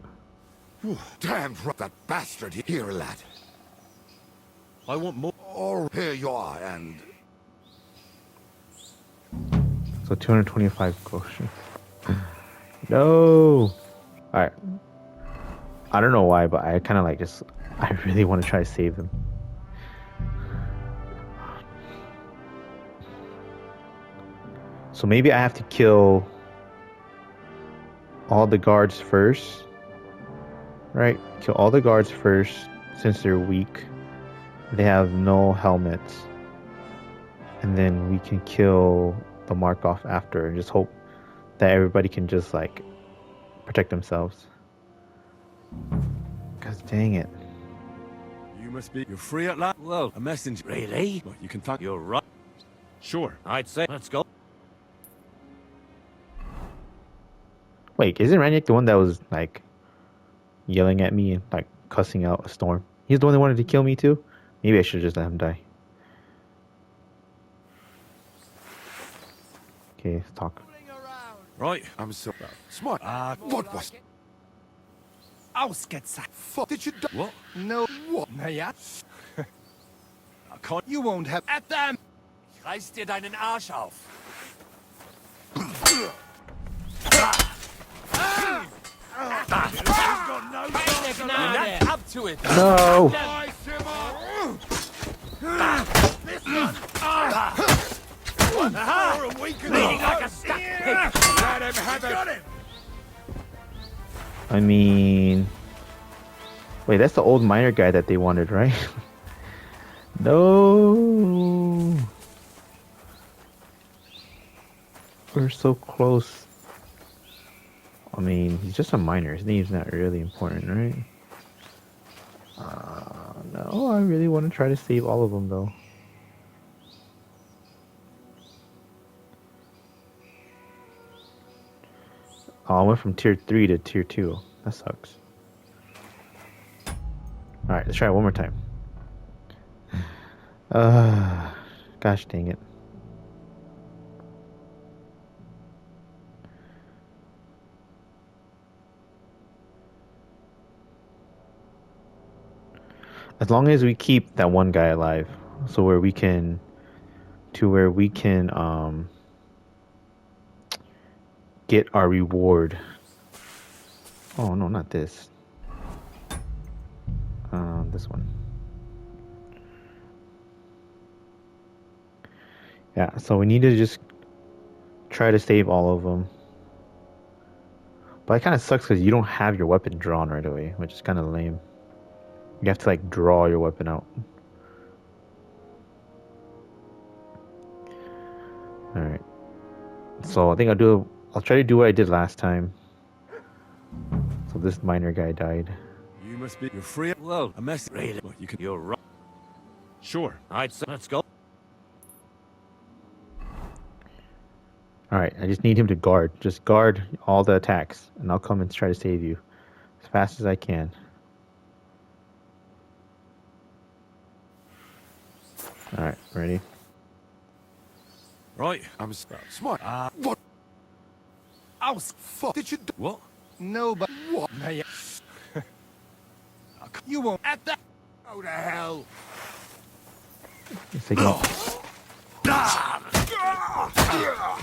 Damn that bastard here, lad. I want more. Oh, here you are, and... So 225 quotient. No. Alright. I don't know why, but I kind of like just... I really want to try to save them. So maybe I have to kill all the guards first. Right? Kill all the guards first, since they're weak. They have no helmets. And then we can kill the Markov after and just hope that everybody can just like protect themselves. Cause dang it. You You must be... You're free at last? Well, A messenger. really? Well, you can thank... You're right. Sure. I'd say let's go. Wait, isn't Ranyak the one that was like yelling at me and like cussing out a storm? He's the one that wanted to kill me too? Maybe I should just let him die. Okay, let's talk. Right. I'm so smart. What was... Ausgezeigt. Fuck, did you do... What? No. What? Naja. I can't... You won't have... At them! Reiß dir deinen Arsch auf. Up to it. No! I mean... Wait, that's the old miner guy that they wanted, right? No! We're so close. I mean, he's just a miner. His name's not really important, right? No, I really want to try to save all of them, though. Oh, I went from tier 3 to tier 2. That sucks. Alright, let's try it one more time. Gosh dang it. As long as we keep that one guy alive, so where we can get our reward. Oh no, not this. This one. Yeah, so we need to just try to save all of them. But it kind of sucks because you don't have your weapon drawn right away, which is kind of lame. You have to like draw your weapon out. Alright. So I think I'll try to do what I did last time. So this miner guy died. You must be... You're free... Well, A message. really? Well, you can... You're right. Sure. I'd say let's go. Alright, I just need him to guard. Just guard all the attacks, and I'll come and try to save you as fast as I can. Alright, ready? Right. I'm smart. What? Aus. Fuck, did you do... What? No, but... What? Naja. You won't... At that... Go to hell. Let's take him.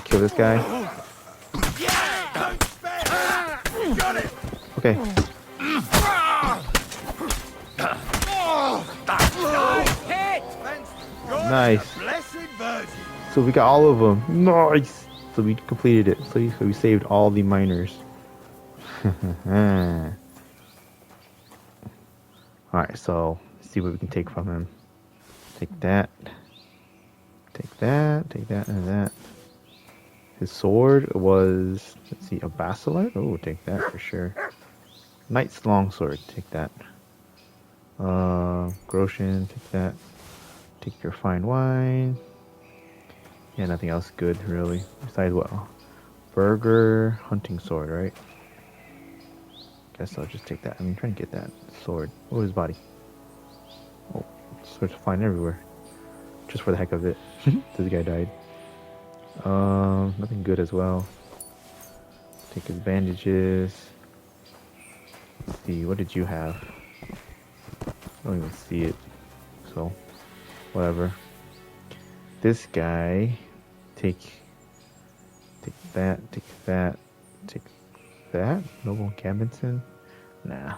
Kill this guy. Got it. Okay. Nice. So we got all of them. Nice. So we completed it. So we saved all the miners. Alright, so let's see what we can take from him. Take that. Take that. Take that and that. His sword was, let's see, a basilar? Oh, take that for sure. Knight's longsword. Take that. Groshin, take that. Take your fine wine. Yeah, nothing else good, really. Besides what? Burger, hunting sword, right? Guess I'll just take that. I'm trying to get that sword. Oh, his body. Oh, swords flying everywhere. Just for the heck of it. This guy died. Nothing good as well. Take his bandages. Let's see, what did you have? I don't even see it. So, whatever. This guy, take that, take that, take that. Noble Gambinson? Nah.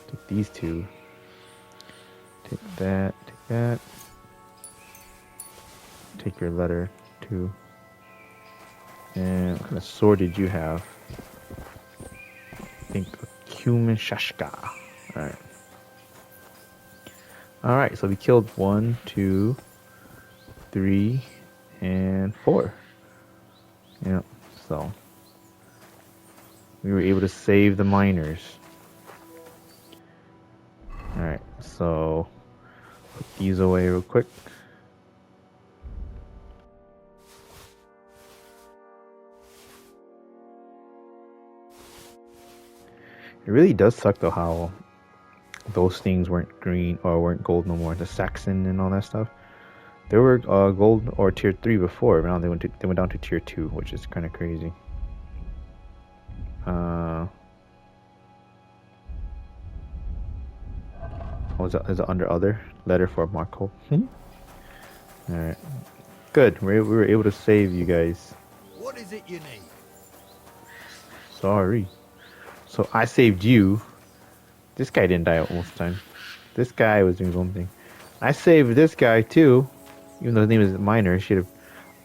Take these two. Take that, take that. Take your letter too. And what kind of sword did you have? I think a Cumin Shashka. Alright. Alright, so we killed 1, 2, 3, and 4. Yeah, so we were able to save the miners. Alright, So put these away real quick. It really does suck though how those things weren't green or weren't gold no more. The Saxon and all that stuff. They were gold or tier 3 before, but now they went down to tier 2, which is kind of crazy. Is it under other letter for Marco? All right, good. We were able to save you guys. What is it you need? Sorry. So I saved you. This guy didn't die most of the time. This guy was doing his own thing. I saved this guy too, even though his name is Minor. I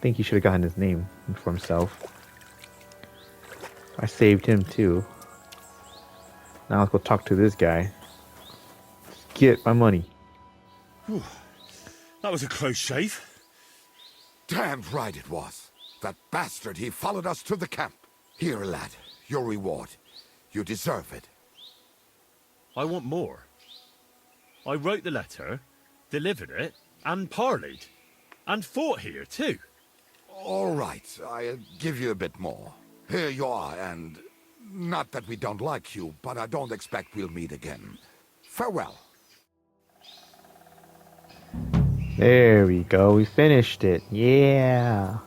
think he should have gotten his name for himself. I saved him too. Now let's go talk to this guy. Get my money. Whew. That was a close shave. Damned right it was. That bastard, he followed us to the camp. Here, lad, your reward. You deserve it. I want more. I wrote the letter, delivered it, and parleyed. And fought here, too. All right, I'll give you a bit more. Here you are, and not that we don't like you, but I don't expect we'll meet again. Farewell. There we go. We finished it. Yeah.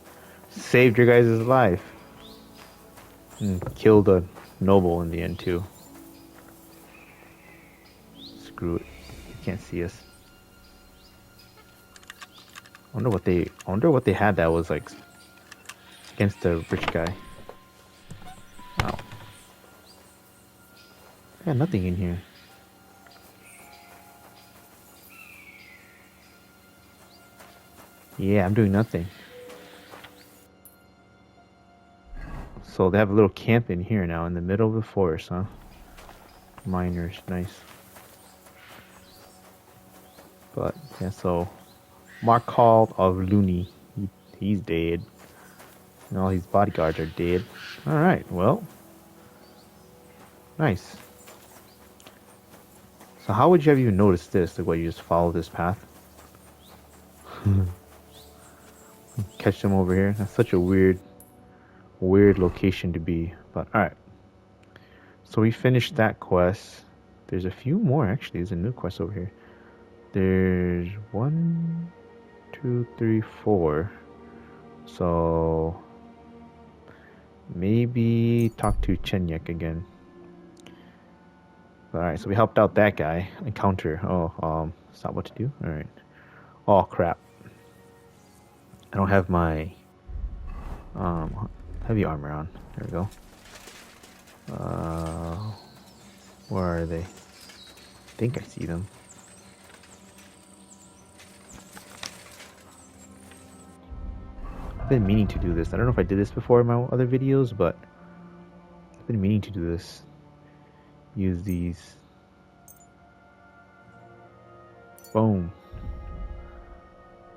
Saved your guys' life. And killed a noble in the end too. Screw it. You can't see us. I wonder what they had that was like against the rich guy. Wow. I got nothing in here. Yeah, I'm doing nothing. So they have a little camp in here now in the middle of the forest, huh? Miners, nice. But yeah, so Markov of Looney, he's dead. And all his bodyguards are dead. Alright, well. Nice. So how would you have even noticed this? Like what, you just follow this path? Catch them over here. That's such a weird location to be. But alright. So we finished that quest. There's a few more actually. There's a new quest over here. There's 1, 2, 3, 4. So maybe talk to Chenyek again. Alright, so we helped out that guy. Encounter. Oh, it's not what to do? Alright. Oh crap. I don't have my heavy armor on. There we go. Where are they? I think I see them. I've been meaning to do this. I don't know if I did this before in my other videos, but I've been meaning to do this. Use these. Boom.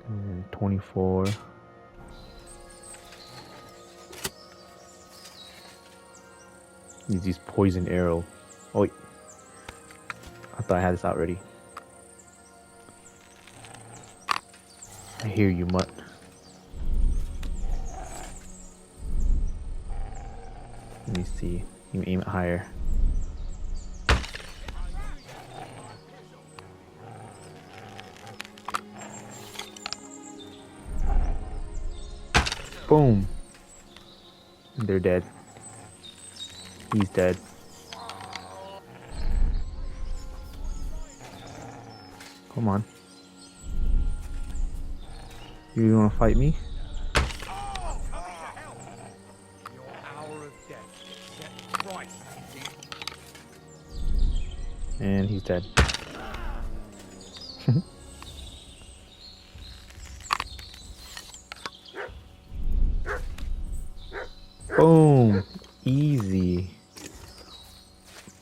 And 24. Use these poison arrow. Oh wait. I thought I had this out already. I hear you, mutt. Let me see. You aim it higher. Boom. They're dead. He's dead. Come on. You really want to fight me? And he's dead. Boom. Easy.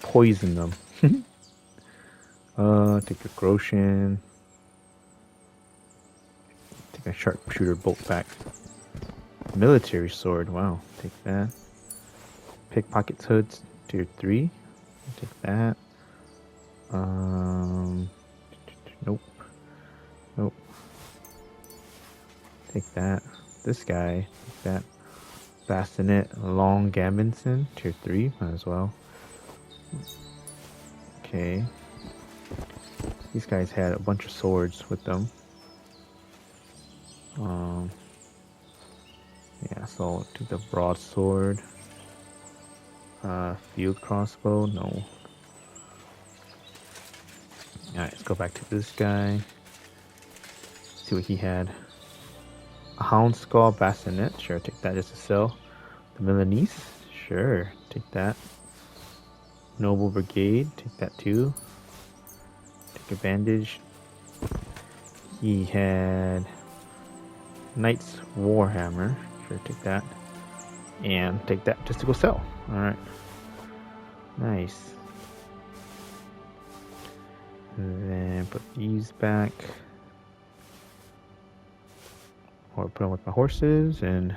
Poison them. Take a Groshin. Take a sharpshooter bolt back. Military sword. Wow. Take that. Pickpocket's hoods. Tier 3. Take that. Nope. Take that. This guy. Take that. Bassinet Long Gambinson. Tier 3. Might as well. Okay. These guys had a bunch of swords with them. Yeah, so take the broadsword. Field crossbow, no. Alright, let's go back to this guy. See what he had. A hound skull bassinet, sure, take that just to sell. The Milanese, sure, take that. Noble brigade, take that too. Take a bandage. He had Knight's Warhammer, sure, take that. And take that just to go sell. Alright. Nice. And then put these back. Or put them with my horses and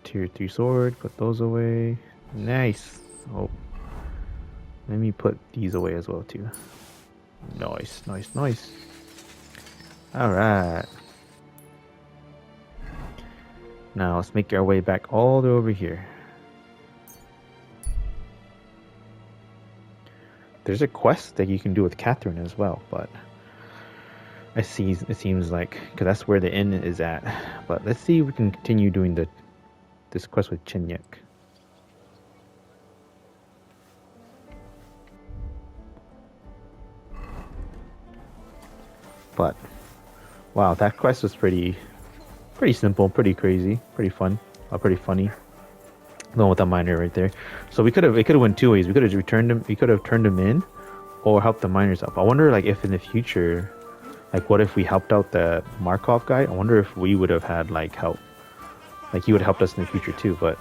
tier 3 sword. Put those away. Nice. Oh. Let me put these away as well too. Nice, nice, nice. Alright. Now let's make our way back all the way over here. There's a quest that you can do with Catherine as well, but it seems like, because that's where the inn is at. But let's see if we can continue doing this quest with Chenyek. But wow, that quest was pretty simple, pretty crazy, pretty fun, pretty funny. The one with that miner right there. So it could have went two ways. We could have returned him. We could have turned him in, or helped the miners up. I wonder, like, if in the future, like, what if we helped out the Markov guy? I wonder if we would have had like help. Like, he would have helped us in the future too. But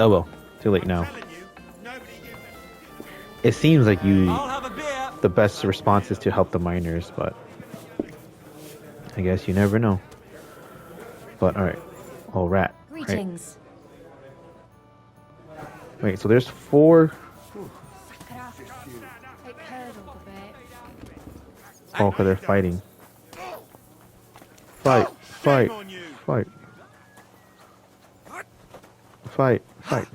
oh well, too late now. It seems like the best response is to help the miners, but I guess you never know. But alright. Oh, rat. Greetings. Right. Wait, so there's 4. Oh, because they're fighting. Fight, fight, fight. Fight, fight.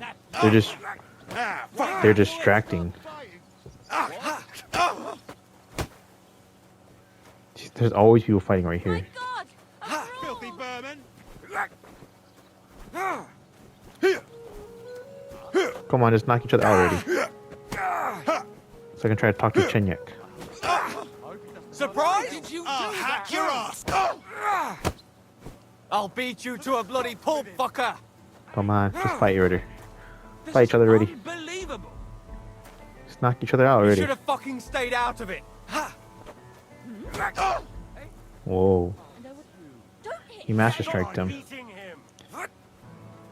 They're distracting. There's always people fighting right here. Filthy vermin! Come on, just knock each other out already. So I can try to talk to Chenyek. Surprise! Did you hack your ass! I'll beat you to a bloody pulp, fucker! Come on, just fight already. Fight each other already. Unbelievable! Just knock each other out You already. should have fucking stayed out of it. Whoa. He master striked him.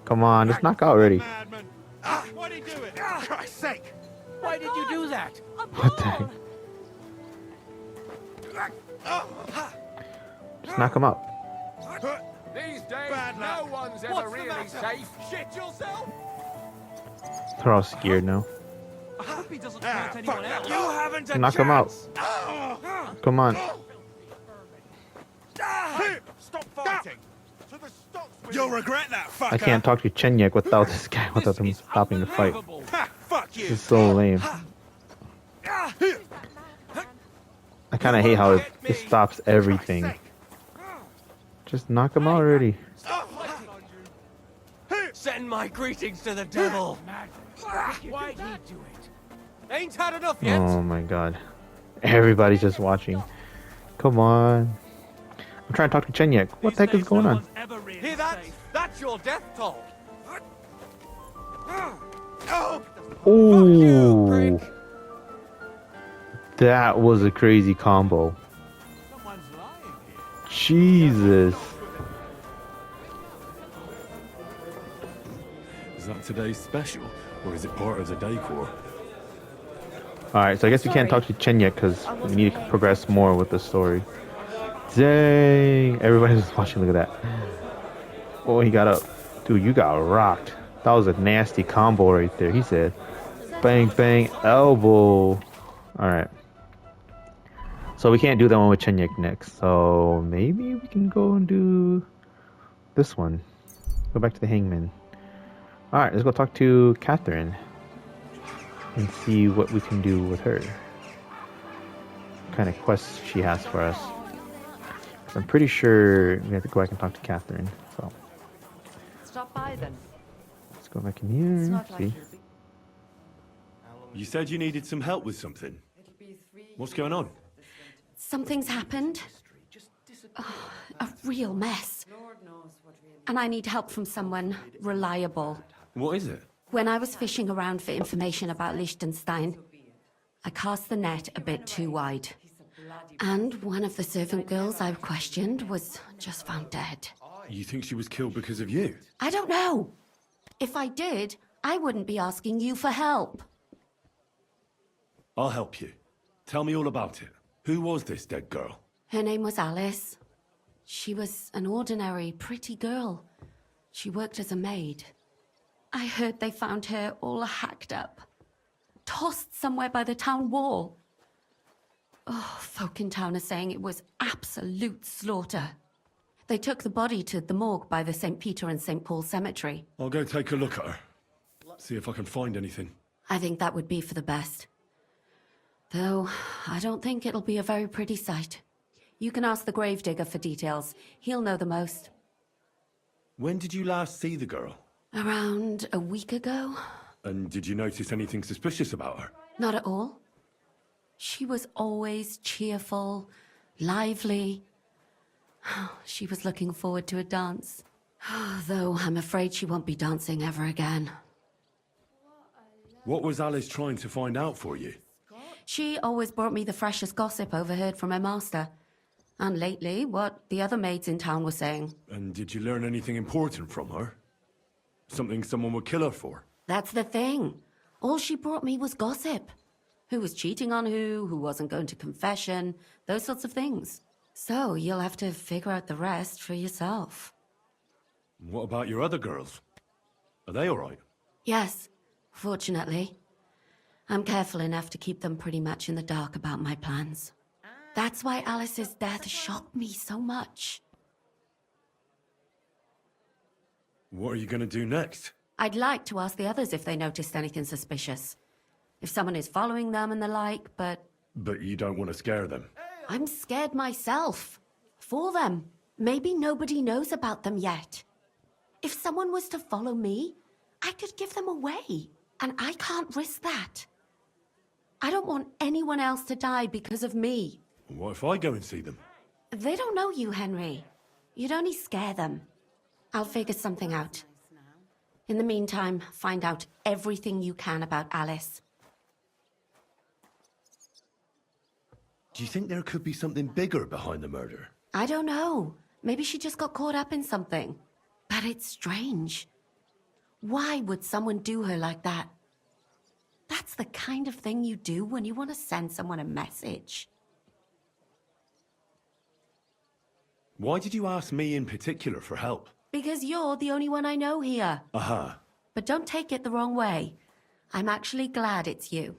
Come on, just knock out already. Why'd he do it? For Christ's sake! Why did you do that? What the heck? Just knock him out. These days, no one's ever really safe. Shit yourself? They're all scared now. I hope he doesn't hurt anyone else. You haven't a Knock him out. Come on. Stop fighting. You'll regret that, fucker. I can't talk to Chenyek without this guy, without him stopping the fight. Fuck you. This is so lame. I kind of hate how it stops everything. Just knock him out already. Send my greetings to the devil. Why'd he do it? Ain't had enough yet. Oh my god. Everybody's just watching. Come on. I'm trying to talk to Chenyek. What the heck is going on? Hear that? That's your death toll. Ooh. That was a crazy combo. Jesus. Is that today's special, or is it part of the decor? Alright, so I guess we can't talk to Chenyek because we need to progress more with the story. Dang. Everybody's just watching. Look at that. Oh, he got up. Dude, you got rocked. That was a nasty combo right there. He said, bang, bang, elbow. Alright. So we can't do that one with Chenyek next. So maybe we can go and do this one. Go back to the Hangman. Alright, let's go talk to Catherine and see what we can do with her. What kind of quests she has for us. I'm pretty sure we have to go back and talk to Catherine. So Stop by then. let's go back in here. It's not See. like You said you needed some help with something. What's going on? something's happened. Oh, a real mess. And I need help from someone reliable. What is it? When I was fishing around for information about Liechtenstein, I cast the net a bit too wide. And one of the servant girls I questioned was just found dead. You think she was killed because of you? I don't know. If I did, I wouldn't be asking you for help. I'll help you. Tell me all about it. Who was this dead girl? Her name was Alice. She was an ordinary, pretty girl. She worked as a maid. I heard they found her all hacked up, tossed somewhere by the town wall. Oh, folk in town are saying it was absolute slaughter. They took the body to the morgue by the St. Peter and St. Paul cemetery. I'll go take a look at her. See if I can find anything. I think that would be for the best. Though, I don't think it'll be a very pretty sight. You can ask the gravedigger for details. He'll know the most. When did you last see the girl? Around a week ago? And did you notice anything suspicious about her? Not at all. She was always cheerful, lively. She was looking forward to a dance. Though I'm afraid she won't be dancing ever again. What was Alice trying to find out for you? She always brought me the freshest gossip overheard from her master. And lately, what the other maids in town were saying. And did you learn anything important from her? Something someone would kill her for? That's the thing. All she brought me was gossip. Who was cheating on who wasn't going to confession, those sorts of things. So you'll have to figure out the rest for yourself. What about your other girls? Are they all right? Yes, fortunately. I'm careful enough to keep them pretty much in the dark about my plans. That's why Alice's death shocked me so much. What are you going to do next? I'd like to ask the others if they noticed anything suspicious. If someone is following them and the like, but... But you don't want to scare them. I'm scared myself. For them. Maybe nobody knows about them yet. If someone was to follow me, I could give them away. And I can't risk that. I don't want anyone else to die because of me. What if I go and see them? They don't know you, Henry. You'd only scare them. I'll figure something out. In the meantime, find out everything you can about Alice. Do you think there could be something bigger behind the murder? I don't know. Maybe she just got caught up in something. But it's strange. Why would someone do her like that? That's the kind of thing you do when you want to send someone a message. Why did you ask me in particular for help? Because you're the only one I know here. Aha. But don't take it the wrong way. I'm actually glad it's you.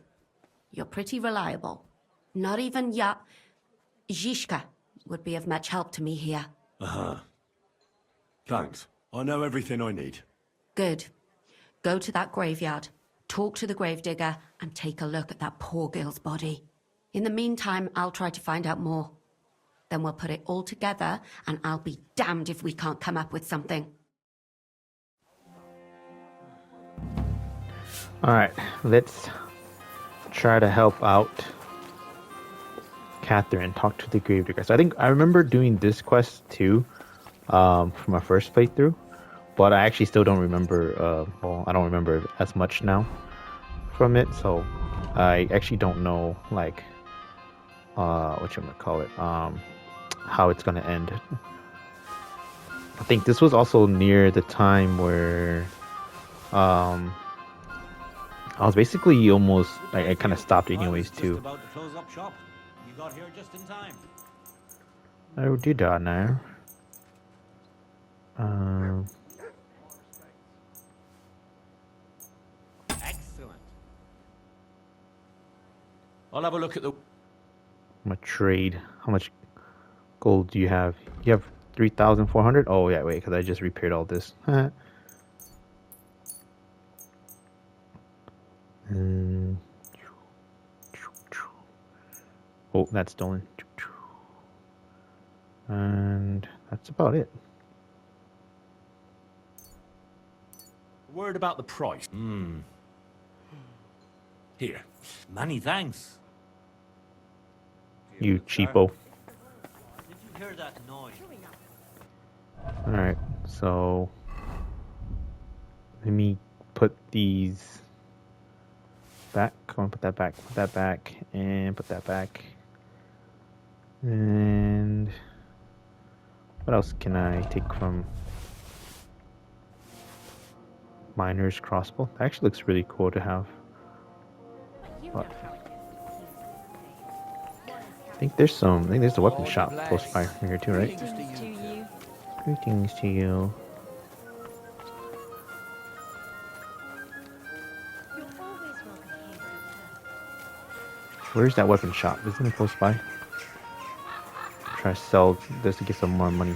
You're pretty reliable. Not even Zhishka would be of much help to me here. Aha. Thanks. I know everything I need. Good. Go to that graveyard, talk to the gravedigger, and take a look at that poor girl's body. In the meantime, I'll try to find out more. Then we'll put it all together, and I'll be damned if we can't come up with something. Alright, let's try to help out Catherine, talk to the gravedigger. So I think I remember doing this quest too, from my first playthrough, but I actually still don't remember, well, I don't remember as much now from it, so I actually don't know, like, what you gonna call it, how it's gonna end. I think this was also near the time where, I was basically almost, I kind of stopped anyways too. About to close up shop. You got here just in time. Oh, did I now? Excellent. I'll have a look at the... I'm gonna trade. How much gold do you have? You have 3,400? Oh, yeah, wait, because I just repaired all this. Oh, that's stolen. And that's about it. Word about the price. Here. Many thanks. You cheapo. Did you hear that noise? Alright, so let me put these back. Come on, put that back, and put that back. And what else can I take from Miner's crossbow? That actually looks really cool to have. But I think there's a weapon shop close by here too, right? Greetings to you. Greetings to you. You're always welcome here. Where's that weapon shop? Isn't it close by? Try to sell this to get some more money.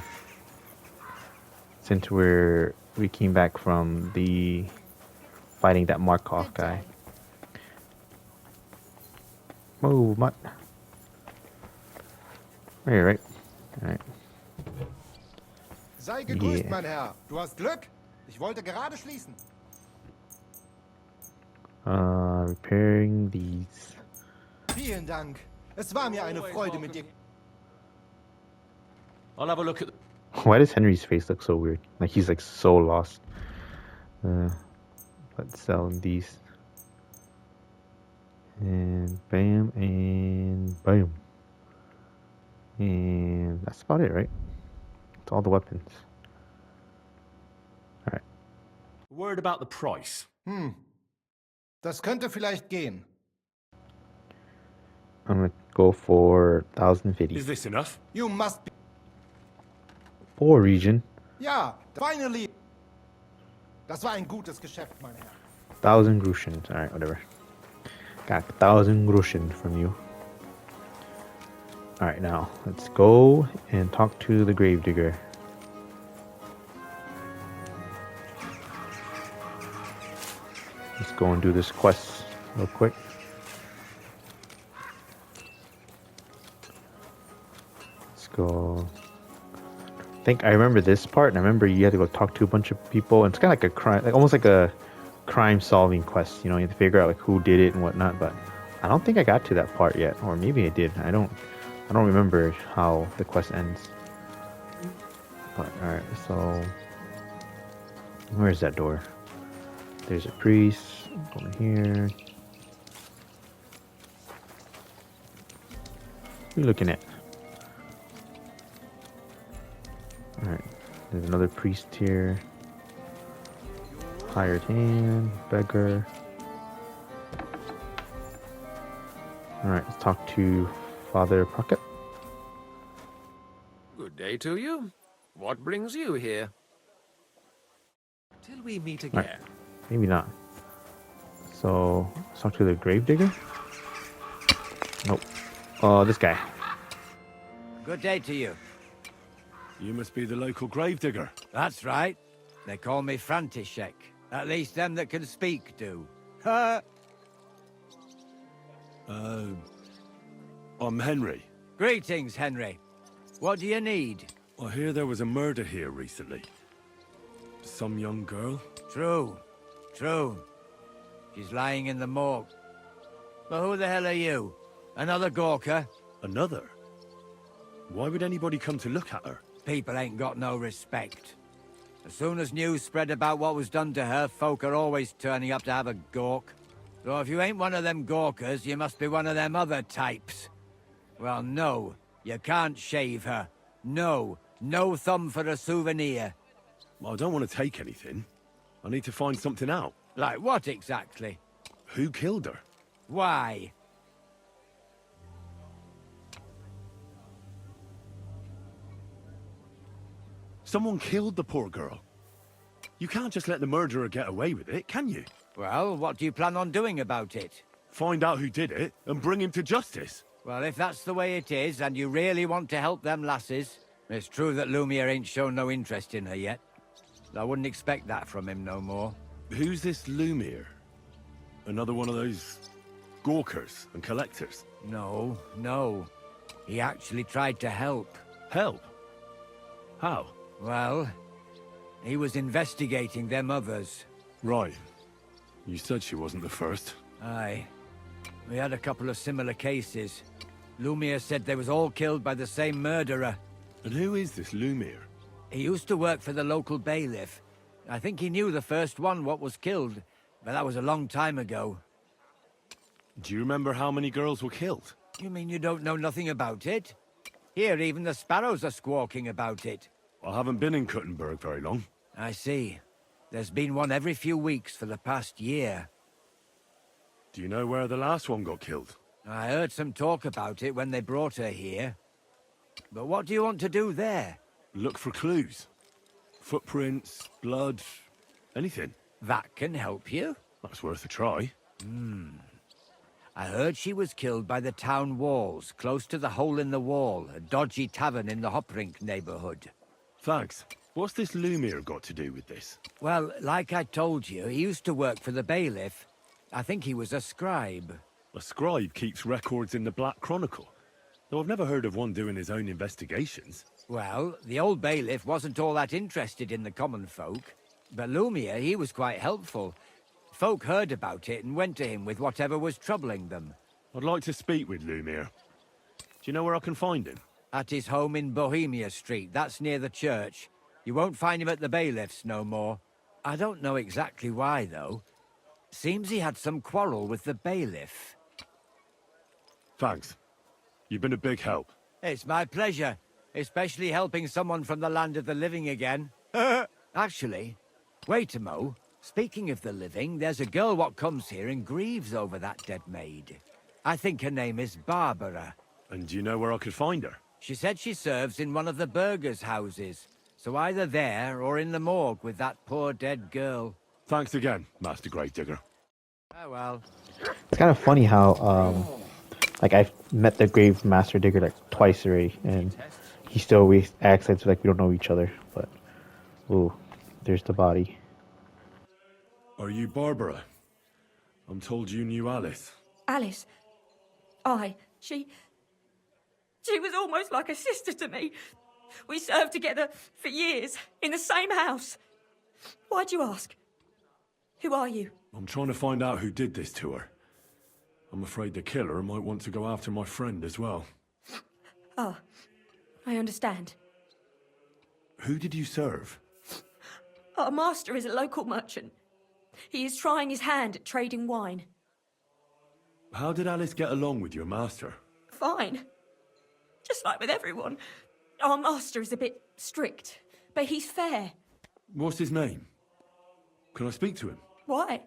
Since we came back from the fighting that Markov guy. Move, mutt. Right, right. Alright. Sei gegrüßt, mein Herr. Du hast Glück. Ich wollte gerade schließen. Repairing these. Vielen Dank. Es war mir eine Freude mit dir. I'll have a look at... Why does Henry's face look so weird? Like he's like so lost. Let's sell these. And bam, and bam. And that's about it, right? It's all the weapons. Alright. Word about the price. Das könnte vielleicht gehen. I'm gonna go for 1,050. Is this enough? You must be... For region. Ja, finally. Das war ein gutes Geschäft, mein Herr. 1,000 Grushians. Alright, whatever. Got 1,000 Grushian from you. Alright, now let's go and talk to the gravedigger. Let's go and do this quest real quick. Let's go. I think I remember this part, and I remember you had to go talk to a bunch of people, and it's kind of like a crime, like almost like a crime-solving quest. You know, you have to figure out like who did it and whatnot. But I don't think I got to that part yet, or maybe I did. I don't remember how the quest ends. But alright, so where's that door? There's a priest over here. What are you looking at? Alright, there's another priest here. Hired hand, beggar. Alright, let's talk to Father Pocket. Good day to you. What brings you here? Till we meet again. Right. Maybe not. So, let's talk to the gravedigger. Nope. Oh, this guy. Good day to you. You must be the local gravedigger. That's right. They call me František. At least them that can speak do. I'm Henry. Greetings, Henry. What do you need? I hear there was a murder here recently. Some young girl? True. She's lying in the morgue. But who the hell are you? Another Gawker? Another? Why would anybody come to look at her? People ain't got no respect. As soon as news spread about what was done to her, folk are always turning up to have a gawk. So if you ain't one of them Gawkers, you must be one of them other types. Well, no, you can't shave her. No thumb for a souvenir. I don't want to take anything. I need to find something out. Like what exactly? Who killed her? Why? Someone killed the poor girl. You can't just let the murderer get away with it, can you? Well, what do you plan on doing about it? Find out who did it and bring him to justice. Well, if that's the way it is, and you really want to help them lasses, it's true that Lumiere ain't shown no interest in her yet. I wouldn't expect that from him no more. Who's this Lumiere? Another one of those gawkers and collectors? No, no. He actually tried to help. Help? How? Well, he was investigating them others. Right. You said she wasn't the first. Aye. We had a couple of similar cases. Lumiere said they was all killed by the same murderer. And who is this Lumiere? He used to work for the local bailiff. I think he knew the first one what was killed, but that was a long time ago. Do you remember how many girls were killed? You mean you don't know nothing about it? Here, even the sparrows are squawking about it. I haven't been in Kuttenberg very long. I see. There's been one every few weeks for the past year. Do you know where the last one got killed? I heard some talk about it when they brought her here. But what do you want to do there? Look for clues. Footprints, blood, anything. That can help you? That's worth a try. I heard she was killed by the town walls, close to the Hole in the Wall, a dodgy tavern in the Hoprink neighborhood. Thanks. What's this Lumiere got to do with this? Well, like I told you, he used to work for the bailiff. I think he was a scribe. A scribe keeps records in the Black Chronicle. Though I've never heard of one doing his own investigations. Well, the old bailiff wasn't all that interested in the common folk. But Lumiere, he was quite helpful. Folk heard about it and went to him with whatever was troubling them. I'd like to speak with Lumiere. Do you know where I can find him? At his home in Bohemia Street, that's near the church. You won't find him at the bailiff's no more. I don't know exactly why, though. Seems he had some quarrel with the bailiff. Thanks. You've been a big help. It's my pleasure, especially helping someone from the land of the living again. Actually, wait a mo. Speaking of the living, there's a girl what comes here and grieves over that dead maid. I think her name is Barbara. And do you know where I could find her? She said she serves in one of the burgers' houses. So either there or in the morgue with that poor dead girl. Thanks again, Master Gravedigger. Oh well. It's kind of funny how, like, I've met the Grave Master Digger like twice already, and he still always acts like we don't know each other. But, ooh, there's the body. Are you Barbara? I'm told you knew Alice. Alice? Aye, she was almost like a sister to me. We served together for years, in the same house. Why'd you ask? Who are you? I'm trying to find out who did this to her. I'm afraid the killer might want to go after my friend as well. Ah, I understand. Who did you serve? Our master is a local merchant. He is trying his hand at trading wine. How did Alice get along with your master? Fine. Just like with everyone. Our master is a bit strict, but he's fair. What's his name? Can I speak to him? Why?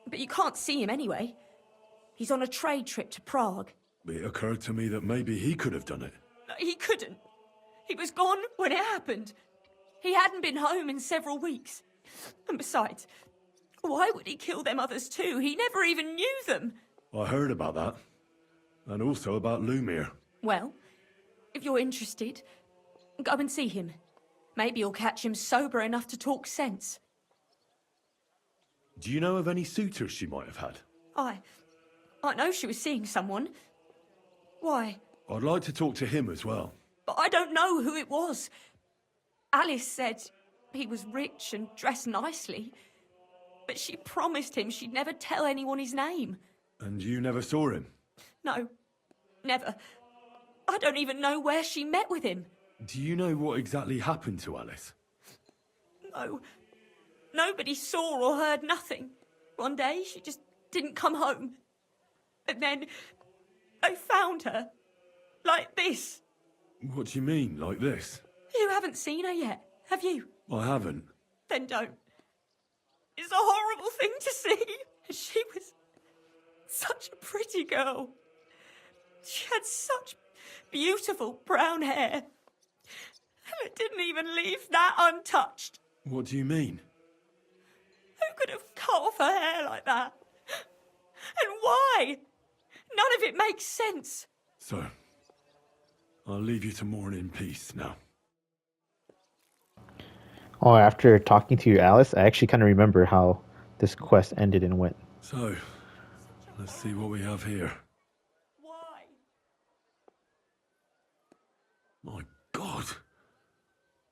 But you can't see him anyway. He's on a trade trip to Prague. It occurred to me that maybe he could have done it. He couldn't. He was gone when it happened. He hadn't been home in several weeks. And besides, why would he kill them others too? He never even knew them. I heard about that. And also about Lumiere. Well, if you're interested, go and see him. Maybe you'll catch him sober enough to talk sense. Do you know of any suitors she might have had? I know she was seeing someone. Why? I'd like to talk to him as well. But I don't know who it was. Alice said he was rich and dressed nicely. But she promised him she'd never tell anyone his name. And you never saw him? No, never. I don't even know where she met with him. Do you know what exactly happened to Alice? No. Nobody saw or heard nothing. One day, she just didn't come home. And then, I found her. Like this. What do you mean, like this? You haven't seen her yet, have you? I haven't. Then don't. It's a horrible thing to see. She was such a pretty girl. She had such beautiful brown hair. And it didn't even leave that untouched. What do you mean? Who could have cut off her hair like that? And why? None of it makes sense. So, I'll leave you to mourn in peace now. Oh, after talking to you, Alice, I actually kind of remember how this quest ended and went. So, let's see what we have here. My God!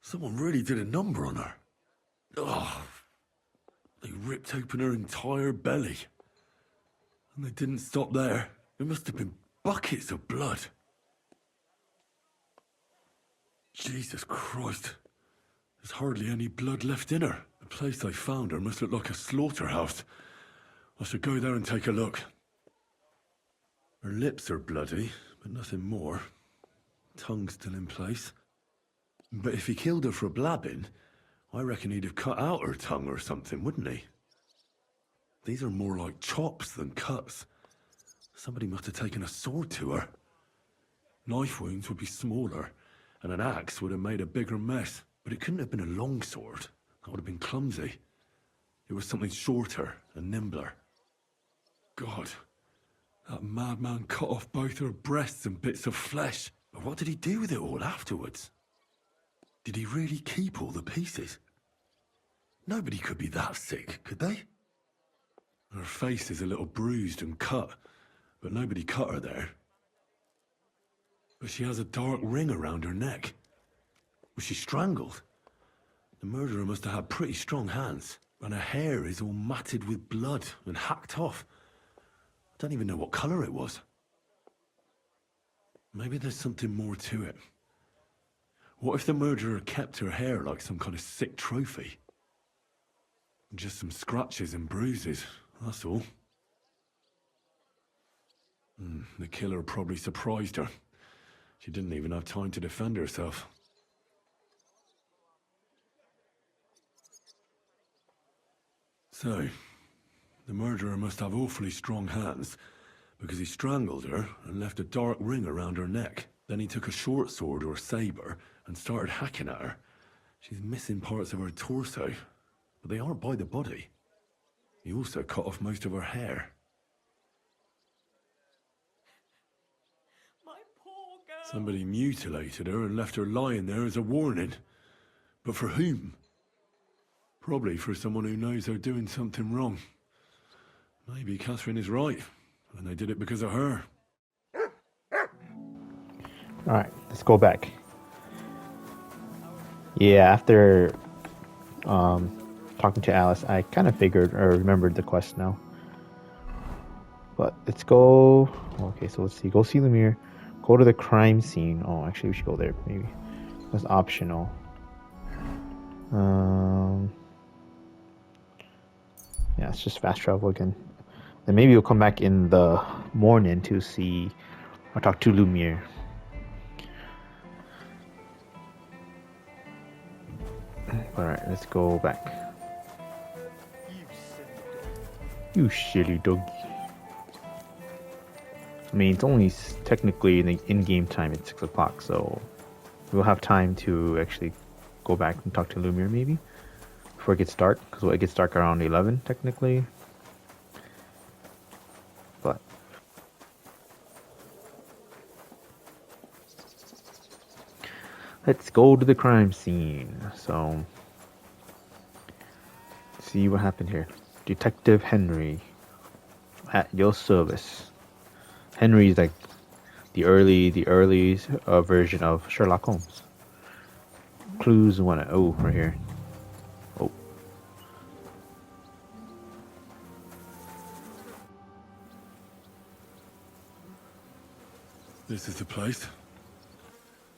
Someone really did a number on her. Oh, they ripped open her entire belly. And they didn't stop there. There must have been buckets of blood. Jesus Christ. There's hardly any blood left in her. The place I found her must look like a slaughterhouse. I should go there and take a look. Her lips are bloody, but nothing more. Tongue still in place. But if he killed her for blabbing, I reckon he'd have cut out her tongue or something, wouldn't he? These are more like chops than cuts. Somebody must have taken a sword to her. Knife wounds would be smaller, and an axe would have made a bigger mess. But it couldn't have been a long sword. That would have been clumsy. It was something shorter and nimbler. God, that madman cut off both her breasts and bits of flesh. But what did he do with it all afterwards? Did he really keep all the pieces? Nobody could be that sick, could they? Her face is a little bruised and cut, but nobody cut her there. But she has a dark ring around her neck. Was she strangled? The murderer must have had pretty strong hands, and her hair is all matted with blood and hacked off. I don't even know what colour it was. Maybe there's something more to it. What if the murderer kept her hair like some kind of sick trophy? Just some scratches and bruises, that's all. The killer probably surprised her. She didn't even have time to defend herself. So, the murderer must have awfully strong hands, because he strangled her and left a dark ring around her neck. Then he took a short sword or saber and started hacking at her. She's missing parts of her torso, but they aren't by the body. He also cut off most of her hair. Somebody mutilated her and left her lying there as a warning. But for whom? Probably for someone who knows they're doing something wrong. Maybe Catherine is right, and they did it because of her. Alright, let's go back. Yeah, after talking to Alice, I kind of figured or remembered the quest now. But let's go... Okay, so let's see. Go see Lemire. Go to the crime scene. Oh, actually, we should go there, maybe. That's optional. Yeah, it's just fast travel again. Then maybe we'll come back in the morning to see or talk to Lemire. Alright, let's go back. You silly doggy. I mean, it's only technically in the in-game time at 6 o'clock, so we'll have time to actually go back and talk to Lemire maybe before it gets dark, because it gets dark around 11 technically. But let's go to the crime scene. So see what happened here. Detective Henry at your service. Henry is like the early version of Sherlock Holmes. Clues and whatnot. Oh, right here. Oh. This is the place.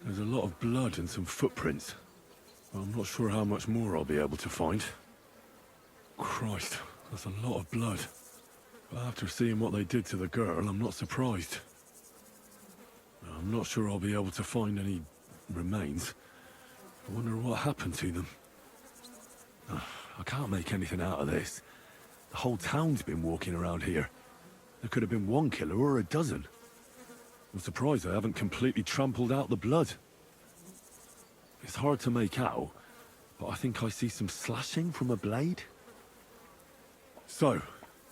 There's a lot of blood and some footprints. But I'm not sure how much more I'll be able to find. Christ, that's a lot of blood. But after seeing what they did to the girl, I'm not surprised. I'm not sure I'll be able to find any remains. I wonder what happened to them. I can't make anything out of this. The whole town's been walking around here. There could have been one killer or a dozen. I'm surprised I haven't completely trampled out the blood. It's hard to make out, but I think I see some slashing from a blade. So,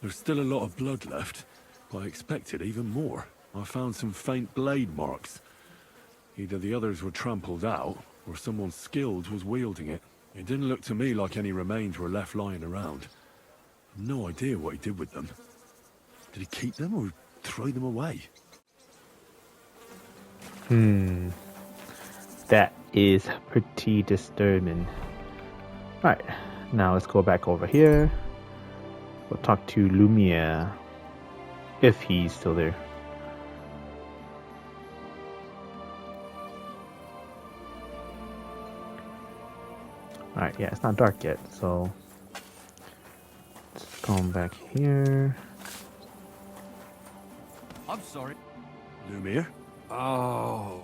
there's still a lot of blood left, but I expected even more. I found some faint blade marks. Either the others were trampled out, or someone skilled was wielding it. It didn't look to me like any remains were left lying around. I've no idea what he did with them. Did he keep them or throw them away? That is pretty disturbing. Alright, now let's go back over here. We'll talk to Lumiere. If he's still there. Alright, yeah, it's not dark yet, so let's go back here. I'm sorry. Lumiere? Oh.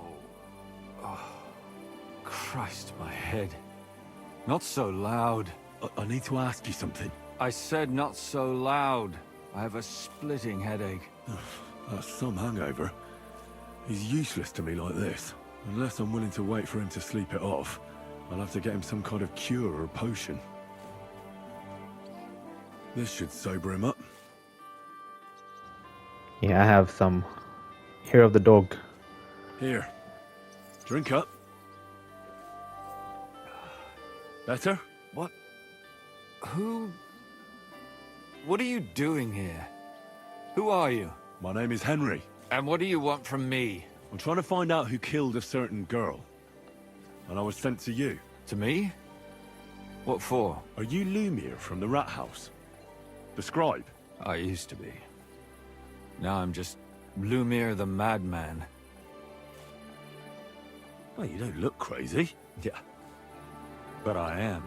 Christ, my head. Not so loud. I need to ask you something. I said not so loud. I have a splitting headache. That's some hangover. He's useless to me like this. Unless I'm willing to wait for him to sleep it off, I'll have to get him some kind of cure or potion. This should sober him up. Yeah, I have some hair of the dog. Here. Drink up. Better? What? Who? What are you doing here? Who are you? My name is Henry. And what do you want from me? I'm trying to find out who killed a certain girl. And I was sent to you. To me? What for? Are you Lumiere from the Rat House? The scribe? I used to be. Now I'm just Lumiere the Madman. Well, you don't look crazy. Yeah. But I am.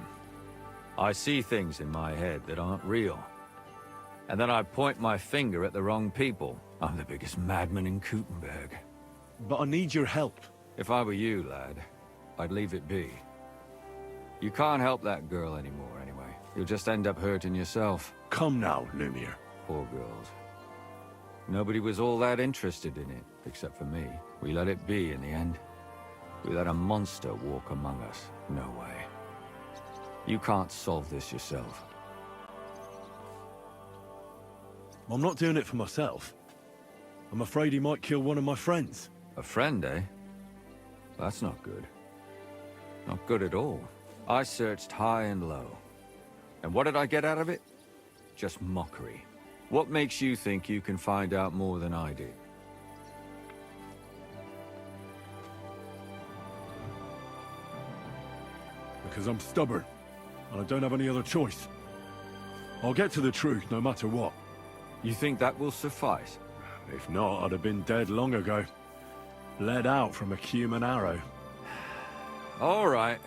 I see things in my head that aren't real. And then I point my finger at the wrong people. I'm the biggest madman in Kuttenberg. But I need your help. If I were you, lad, I'd leave it be. You can't help that girl anymore, anyway. You'll just end up hurting yourself. Come now, Lumiere. Poor girls. Nobody was all that interested in it, except for me. We let it be in the end. We let a monster walk among us. No way. You can't solve this yourself. I'm not doing it for myself. I'm afraid he might kill one of my friends. A friend, eh? That's not good. Not good at all. I searched high and low. And what did I get out of it? Just mockery. What makes you think you can find out more than I did? Because I'm stubborn, and I don't have any other choice. I'll get to the truth no matter what. You think that will suffice? If not, I'd have been dead long ago. Bled out from a human arrow. All right.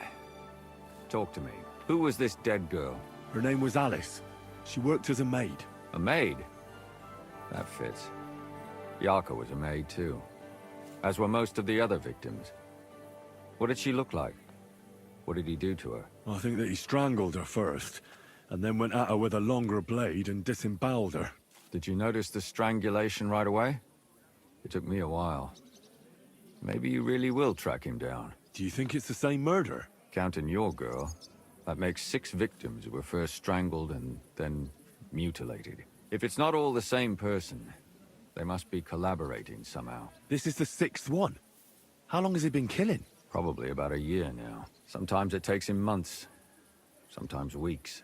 Talk to me. Who was this dead girl? Her name was Alice. She worked as a maid. A maid? That fits. Yarka was a maid too. As were most of the other victims. What did she look like? What did he do to her? I think that he strangled her first, and then went at her with a longer blade and disemboweled her. Did you notice the strangulation right away? It took me a while. Maybe you really will track him down. Do you think it's the same murder? Counting your girl, that makes 6 victims who were first strangled and then mutilated. If it's not all the same person, they must be collaborating somehow. This is the 6th one. How long has he been killing? Probably about a year now. Sometimes it takes him months, sometimes weeks.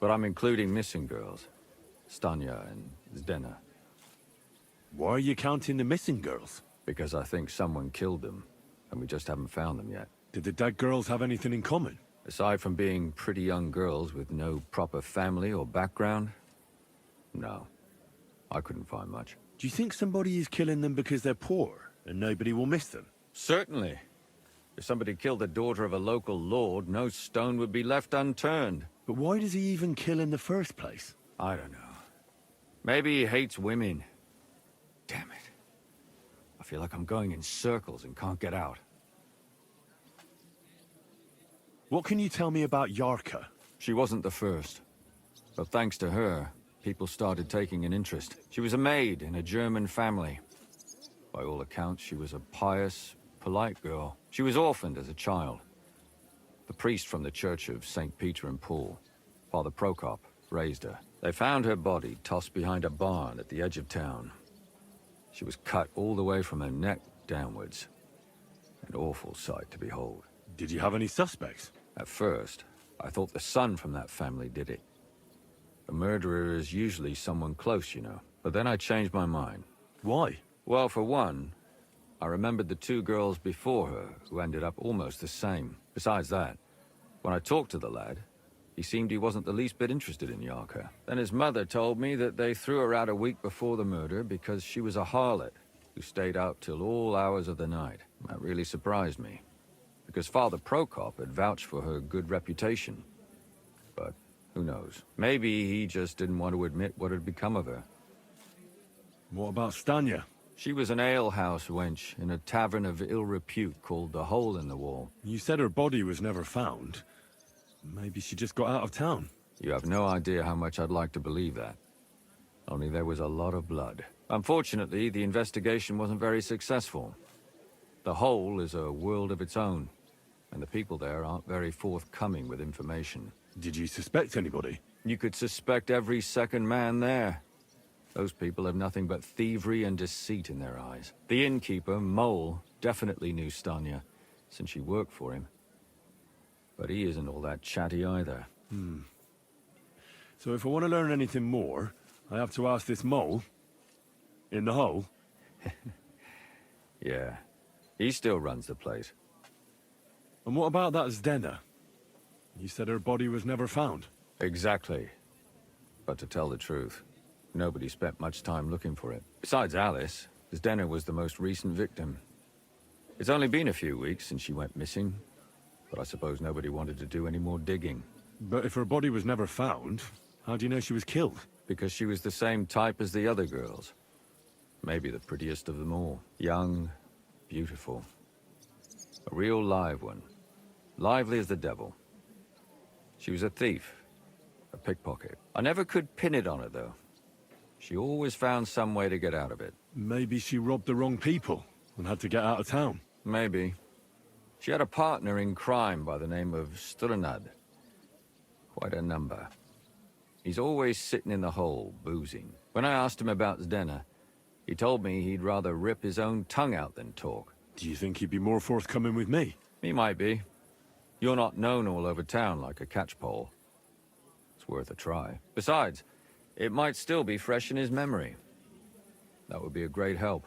But I'm including missing girls. Stanya and Zdena. Why are you counting the missing girls? Because I think someone killed them, and we just haven't found them yet. Did the dead girls have anything in common? Aside from being pretty young girls with no proper family or background, no. I couldn't find much. Do you think somebody is killing them because they're poor, and nobody will miss them? Certainly. If somebody killed the daughter of a local lord, no stone would be left unturned. But why does he even kill in the first place? I don't know. Maybe he hates women. Damn it. I feel like I'm going in circles and can't get out. What can you tell me about Yarka? She wasn't the first. But thanks to her, people started taking an interest. She was a maid in a German family. By all accounts, she was a pious, polite girl. She was orphaned as a child. The priest from the Church of St. Peter and Paul, Father Prokop, raised her. They found her body tossed behind a barn at the edge of town. She was cut all the way from her neck downwards. An awful sight to behold. Did you have any suspects? At first, I thought the son from that family did it. A murderer is usually someone close, you know. But then I changed my mind. Why? Well, for one, I remembered the two girls before her who ended up almost the same. Besides that, when I talked to the lad, he seemed he wasn't the least bit interested in Yarka. Then his mother told me that they threw her out a week before the murder because she was a harlot who stayed out till all hours of the night. That really surprised me, because Father Prokop had vouched for her good reputation. But who knows? Maybe he just didn't want to admit what had become of her. What about Stanya? She was an alehouse wench in a tavern of ill repute called the Hole in the Wall. You said her body was never found. Maybe she just got out of town. You have no idea how much I'd like to believe that. Only there was a lot of blood. Unfortunately, the investigation wasn't very successful. The Hole is a world of its own, and the people there aren't very forthcoming with information. Did you suspect anybody? You could suspect every second man there. Those people have nothing but thievery and deceit in their eyes. The innkeeper, Mole, definitely knew Stanya, since she worked for him. But he isn't all that chatty either. So if I want to learn anything more, I have to ask this Mole? In the hole? Yeah. He still runs the place. And what about that Zdena? You said her body was never found. Exactly. But to tell the truth, nobody spent much time looking for it. Besides Alice, Zdena was the most recent victim. It's only been a few weeks since she went missing, but I suppose nobody wanted to do any more digging. But if her body was never found, how do you know she was killed? Because she was the same type as the other girls. Maybe the prettiest of them all. Young, beautiful. A real live one. Lively as the devil. She was a thief. A pickpocket. I never could pin it on her, though. She always found some way to get out of it. Maybe she robbed the wrong people and had to get out of town. Maybe. She had a partner in crime by the name of Strunad. Quite a number. He's always sitting in the hole, boozing. When I asked him about Zdena, he told me he'd rather rip his own tongue out than talk. Do you think he'd be more forthcoming with me? He might be. You're not known all over town like a catchpole. It's worth a try. Besides, it might still be fresh in his memory. That would be a great help.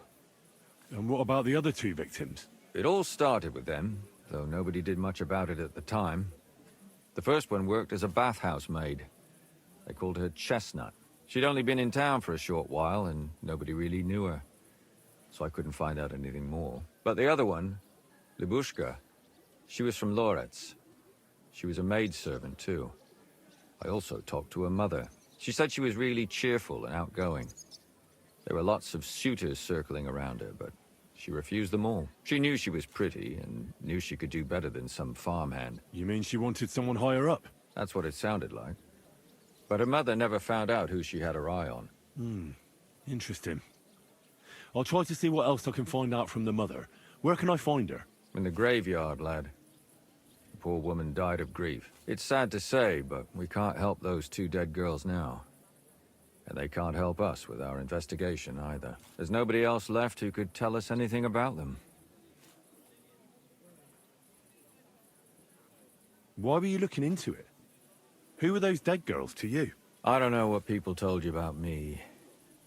And what about the other two victims? It all started with them, though nobody did much about it at the time. The first one worked as a bathhouse maid. They called her Chestnut. She'd only been in town for a short while, and nobody really knew her. So I couldn't find out anything more. But the other one, Libushka, she was from Loretz. She was a maidservant, too. I also talked to her mother. She said she was really cheerful and outgoing. There were lots of suitors circling around her, but she refused them all. She knew she was pretty and knew she could do better than some farmhand. You mean she wanted someone higher up? That's what it sounded like. But her mother never found out who she had her eye on. Interesting. I'll try to see what else I can find out from the mother. Where can I find her? In the graveyard, lad. The poor woman died of grief. It's sad to say, but we can't help those two dead girls now. And they can't help us with our investigation either. There's nobody else left who could tell us anything about them. Why were you looking into it? Who were those dead girls to you? I don't know what people told you about me,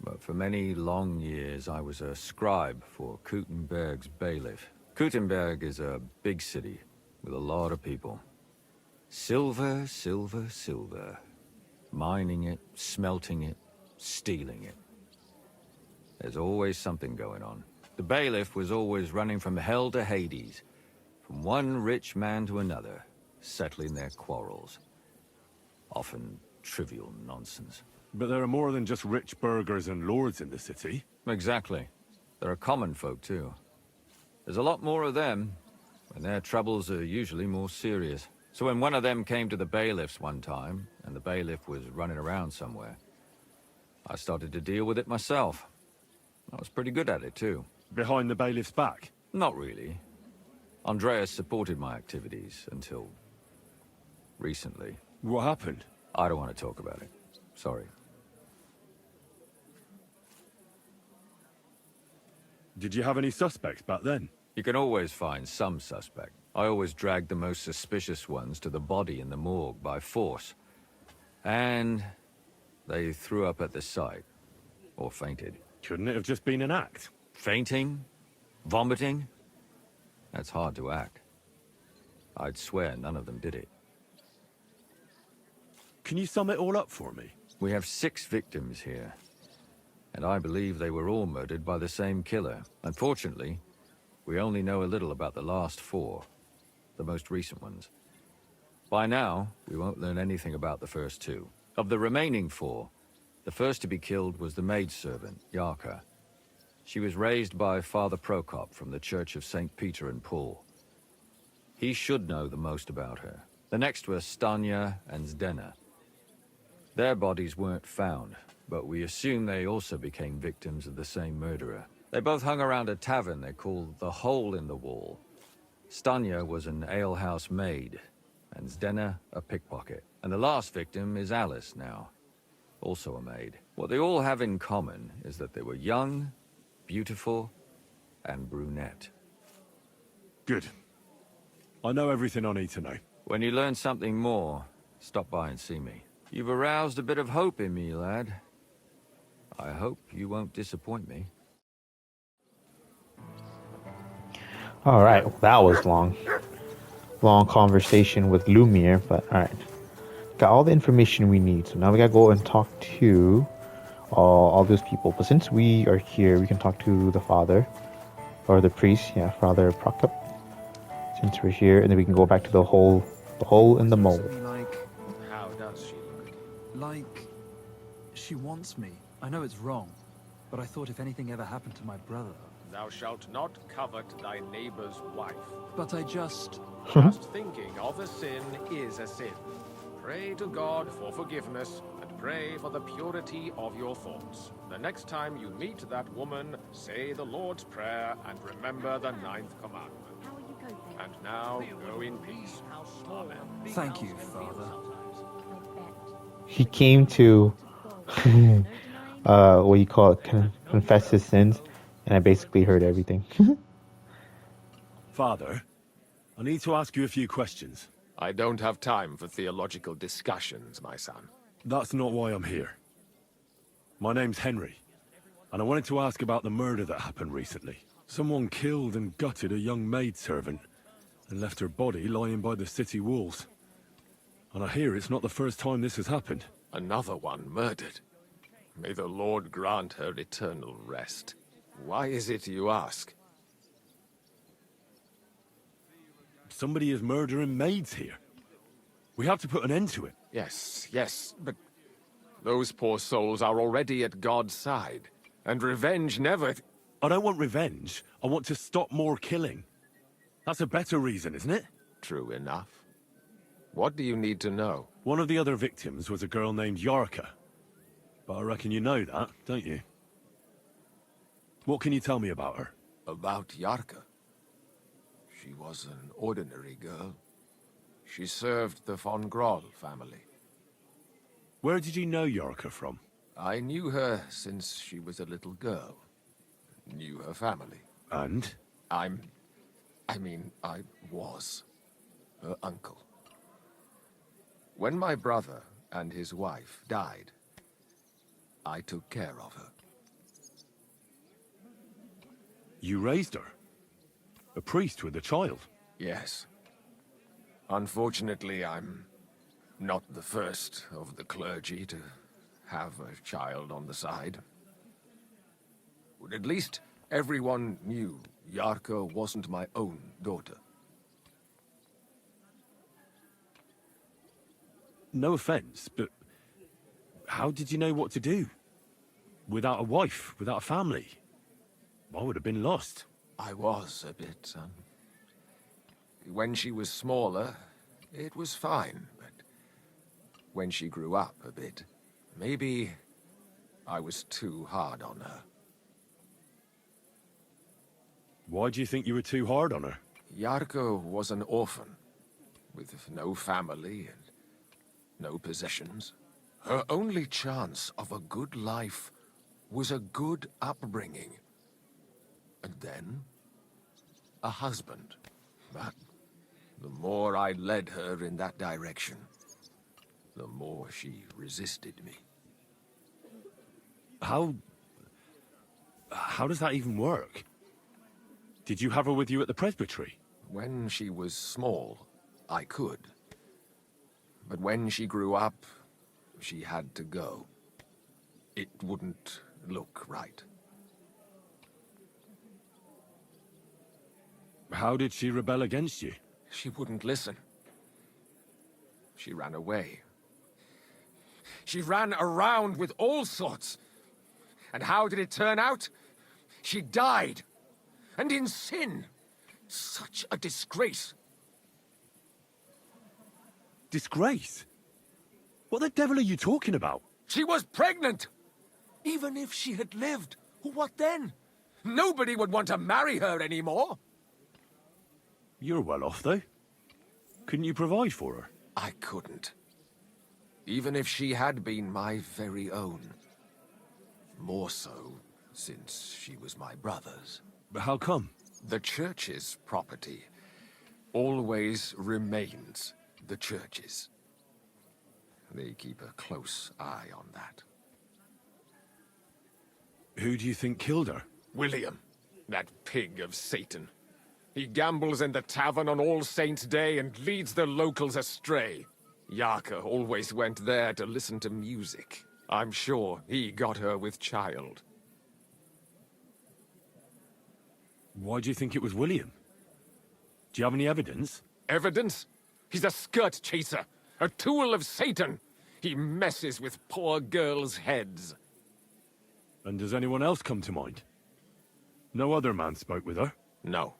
but for many long years I was a scribe for Kuttenberg's bailiff. Kuttenberg is a big city with a lot of people. Silver, silver, silver. Mining it, smelting it, stealing it. There's always something going on. The bailiff was always running from hell to Hades, from one rich man to another, settling their quarrels. Often trivial nonsense. But there are more than just rich burghers and lords in the city. Exactly. There are common folk, too. There's a lot more of them, and their troubles are usually more serious. So when one of them came to the bailiff's one time, and the bailiff was running around somewhere, I started to deal with it myself. I was pretty good at it, too. Behind the bailiff's back? Not really. Andreas supported my activities until recently. What happened? I don't want to talk about it. Sorry. Did you have any suspects back then? You can always find some suspect. I always dragged the most suspicious ones to the body in the morgue by force. And they threw up at the sight. Or fainted. Couldn't it have just been an act? Fainting? Vomiting? That's hard to act. I'd swear none of them did it. Can you sum it all up for me? We have 6 victims here. And I believe they were all murdered by the same killer. Unfortunately, we only know a little about the last 4. The most recent ones. By now, we won't learn anything about the first 2. Of the remaining 4, the first to be killed was the maidservant, Yarka. She was raised by Father Prokop from the Church of St. Peter and Paul. He should know the most about her. The next were Stanya and Zdena. Their bodies weren't found, but we assume they also became victims of the same murderer. They both hung around a tavern they called the Hole in the Wall. Stanya was an alehouse maid, and Zdena a pickpocket. And the last victim is Alice now. Also a maid. What they all have in common is that they were young, beautiful, and brunette. Good. I know everything I need to know. When you learn something more, stop by and see me. You've aroused a bit of hope in me, lad. I hope you won't disappoint me. All right, well, that was long conversation with Lumiere, but all right. Got all the information we need, so now we gotta go and talk to all those people. But since we are here, we can talk to the father, or the priest, yeah, Father Prokop. Since we're here, and then we can go back to the hole in the mold. How does she look? Like she wants me. I know it's wrong, but I thought if anything ever happened to my brother. Thou shalt not covet thy neighbor's wife. But I just Thinking of a sin is a sin. Pray to God for forgiveness, and pray for the purity of your thoughts. The next time you meet that woman, say the Lord's Prayer and remember the 9th commandment. And now, go in peace. Amen. Thank you, Father. He came to, what you call it, confess his sins, and I basically heard everything. Father, I need to ask you a few questions. I don't have time for theological discussions, my son. That's not why I'm here. My name's Henry, and I wanted to ask about the murder that happened recently. Someone killed and gutted a young maidservant and left her body lying by the city walls. And I hear it's not the first time this has happened. Another one murdered. May the Lord grant her eternal rest. Why is it you ask? Somebody is murdering maids here. We have to put an end to it. Yes, but those poor souls are already at God's side, and revenge never... I don't want revenge. I want to stop more killing. That's a better reason, isn't it? True enough. What do you need to know? One of the other victims was a girl named Yarka. But I reckon you know that, don't you? What can you tell me about her? About Yarka? She was an ordinary girl. She served the von Groll family. Where did you know Yarka from? I knew her since she was a little girl. Knew her family. And? I was her uncle. When my brother and his wife died, I took care of her. You raised her? A priest with a child? Yes. Unfortunately, I'm not the first of the clergy to have a child on the side. But at least everyone knew Yarka wasn't my own daughter. No offense, but how did you know what to do? Without a wife, without a family? I would have been lost. I was a bit, son. When she was smaller, it was fine, but when she grew up a bit, maybe I was too hard on her. Why do you think you were too hard on her? Yarko was an orphan, with no family and no possessions. Her only chance of a good life was a good upbringing. and then a husband. But the more I led her in that direction, the more she resisted me. How does that even work? Did you have her with you at the presbytery? When she was small, I could. But when she grew up, she had to go. It wouldn't look right. How did she rebel against you? She wouldn't listen. She ran away. She ran around with all sorts. And how did it turn out? She died. And in sin. Such a disgrace. Disgrace? What the devil are you talking about? She was pregnant! Even if she had lived, what then? Nobody would want to marry her anymore. You're well off, though. Couldn't you provide for her? I couldn't. Even if she had been my very own. More so, since she was my brother's. But how come? The church's property always remains the church's. They keep a close eye on that. Who do you think killed her? William, that pig of Satan. He gambles in the tavern on All Saints' Day and leads the locals astray. Yaka always went there to listen to music. I'm sure he got her with child. Why do you think it was William? Do you have any evidence? Evidence? He's a skirt chaser, a tool of Satan. He messes with poor girls' heads. And does anyone else come to mind? No other man spoke with her? No,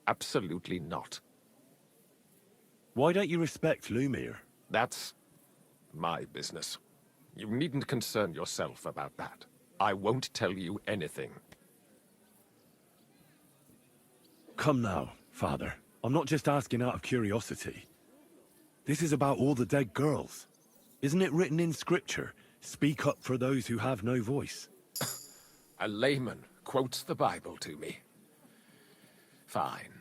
absolutely not. Why don't you respect Lumiere? That's my business. You needn't concern yourself about that. I won't tell you anything. Come now, Father. I'm not just asking out of curiosity. This is about all the dead girls. Isn't it written in Scripture, speak up for those who have no voice? A layman quotes the Bible to me. Fine.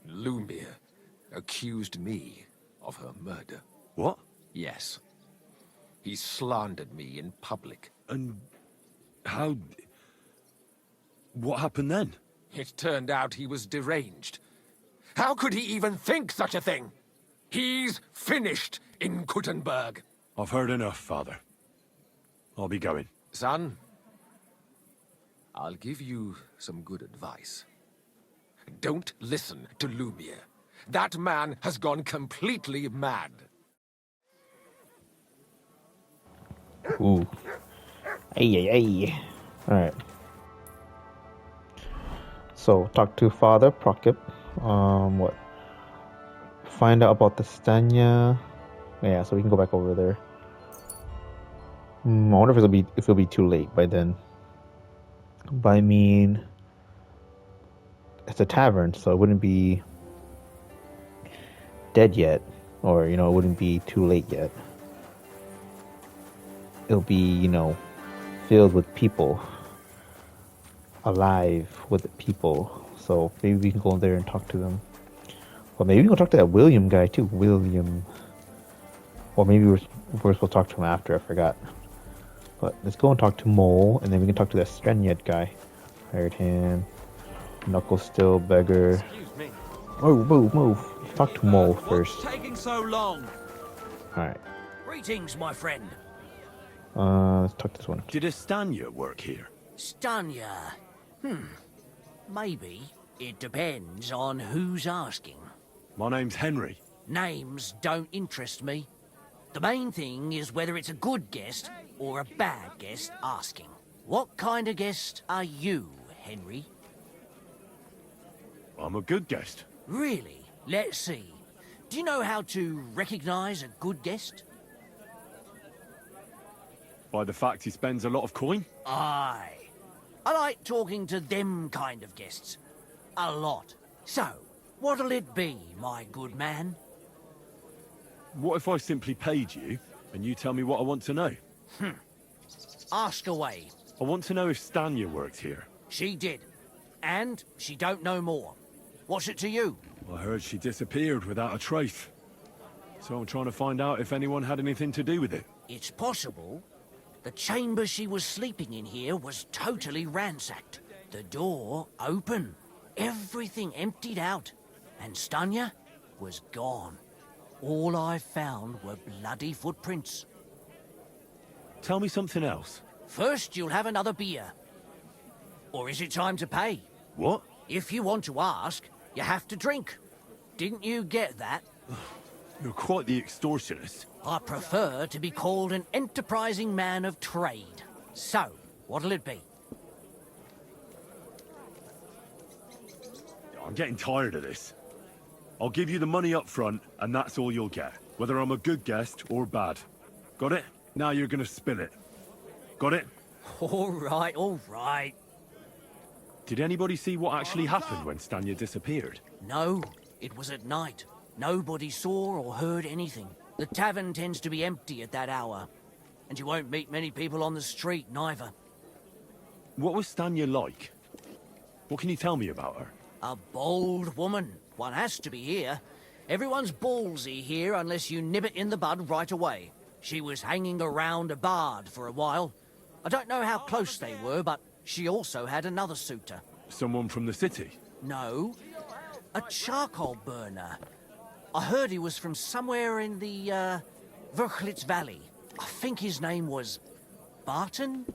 Lumiere accused me of her murder. What? Yes. He slandered me in public. And how... what happened then? It turned out he was deranged. How could he even think such a thing? He's finished in Kuttenberg. I've heard enough, Father. I'll be going. Son, I'll give you some good advice. Don't listen to Lumiere. That man has gone completely mad. Ooh. Ay, ay, ay. Alright. So, talk to Father Prokip. What? Find out about the Stanya. Yeah, so we can go back over there. I wonder if it'll be too late by then. But I mean, it's a tavern, so it wouldn't be dead yet, or it wouldn't be too late yet. It'll be filled with people, alive with people. So maybe we can go in there and talk to them. Well, maybe we can talk to that William guy too. William. Or maybe we're supposed to talk to him after. I forgot. But let's go and talk to Mole, and then we can talk to that Strenyet guy. Hired hand. Knuckle still beggar. Excuse me. Move. Talk to Mole first. What's taking so long? Alright. Greetings, my friend. Let's talk to this one. Did a Stanya work here? Stanya. Maybe. It depends on who's asking. My name's Henry. Names don't interest me. The main thing is whether it's a good guest or a bad guest asking. What kind of guest are you, Henry? I'm a good guest. Really? Let's see. Do you know how to recognize a good guest? By the fact he spends a lot of coin? Aye. I like talking to them kind of guests. A lot. So, what'll it be, my good man? What if I simply paid you, and you tell me what I want to know? Ask away. I want to know if Stanya worked here. She did. And she don't know more. What's it to you? I heard she disappeared without a trace. So I'm trying to find out if anyone had anything to do with it. It's possible. The chamber she was sleeping in here was totally ransacked. The door open. Everything emptied out. And Stanya was gone. All I found were bloody footprints. Tell me something else. First, you'll have another beer. Or is it time to pay? What? If you want to ask, you have to drink. Didn't you get that? You're quite the extortionist. I prefer to be called an enterprising man of trade. So, what'll it be? I'm getting tired of this. I'll give you the money up front, and that's all you'll get. Whether I'm a good guest or bad. Got it? Now you're gonna spill it. Got it? All right, all right. Did anybody see what actually happened when Stanya disappeared? No, it was at night. Nobody saw or heard anything. The tavern tends to be empty at that hour. And you won't meet many people on the street, neither. What was Stanya like? What can you tell me about her? A bold woman. One has to be here. Everyone's ballsy here unless you nib it in the bud right away. She was hanging around a bard for a while. I don't know how close they were, but she also had another suitor. Someone from the city? No, a charcoal burner. I heard he was from somewhere in the, Verchlitz Valley. I think his name was Barton?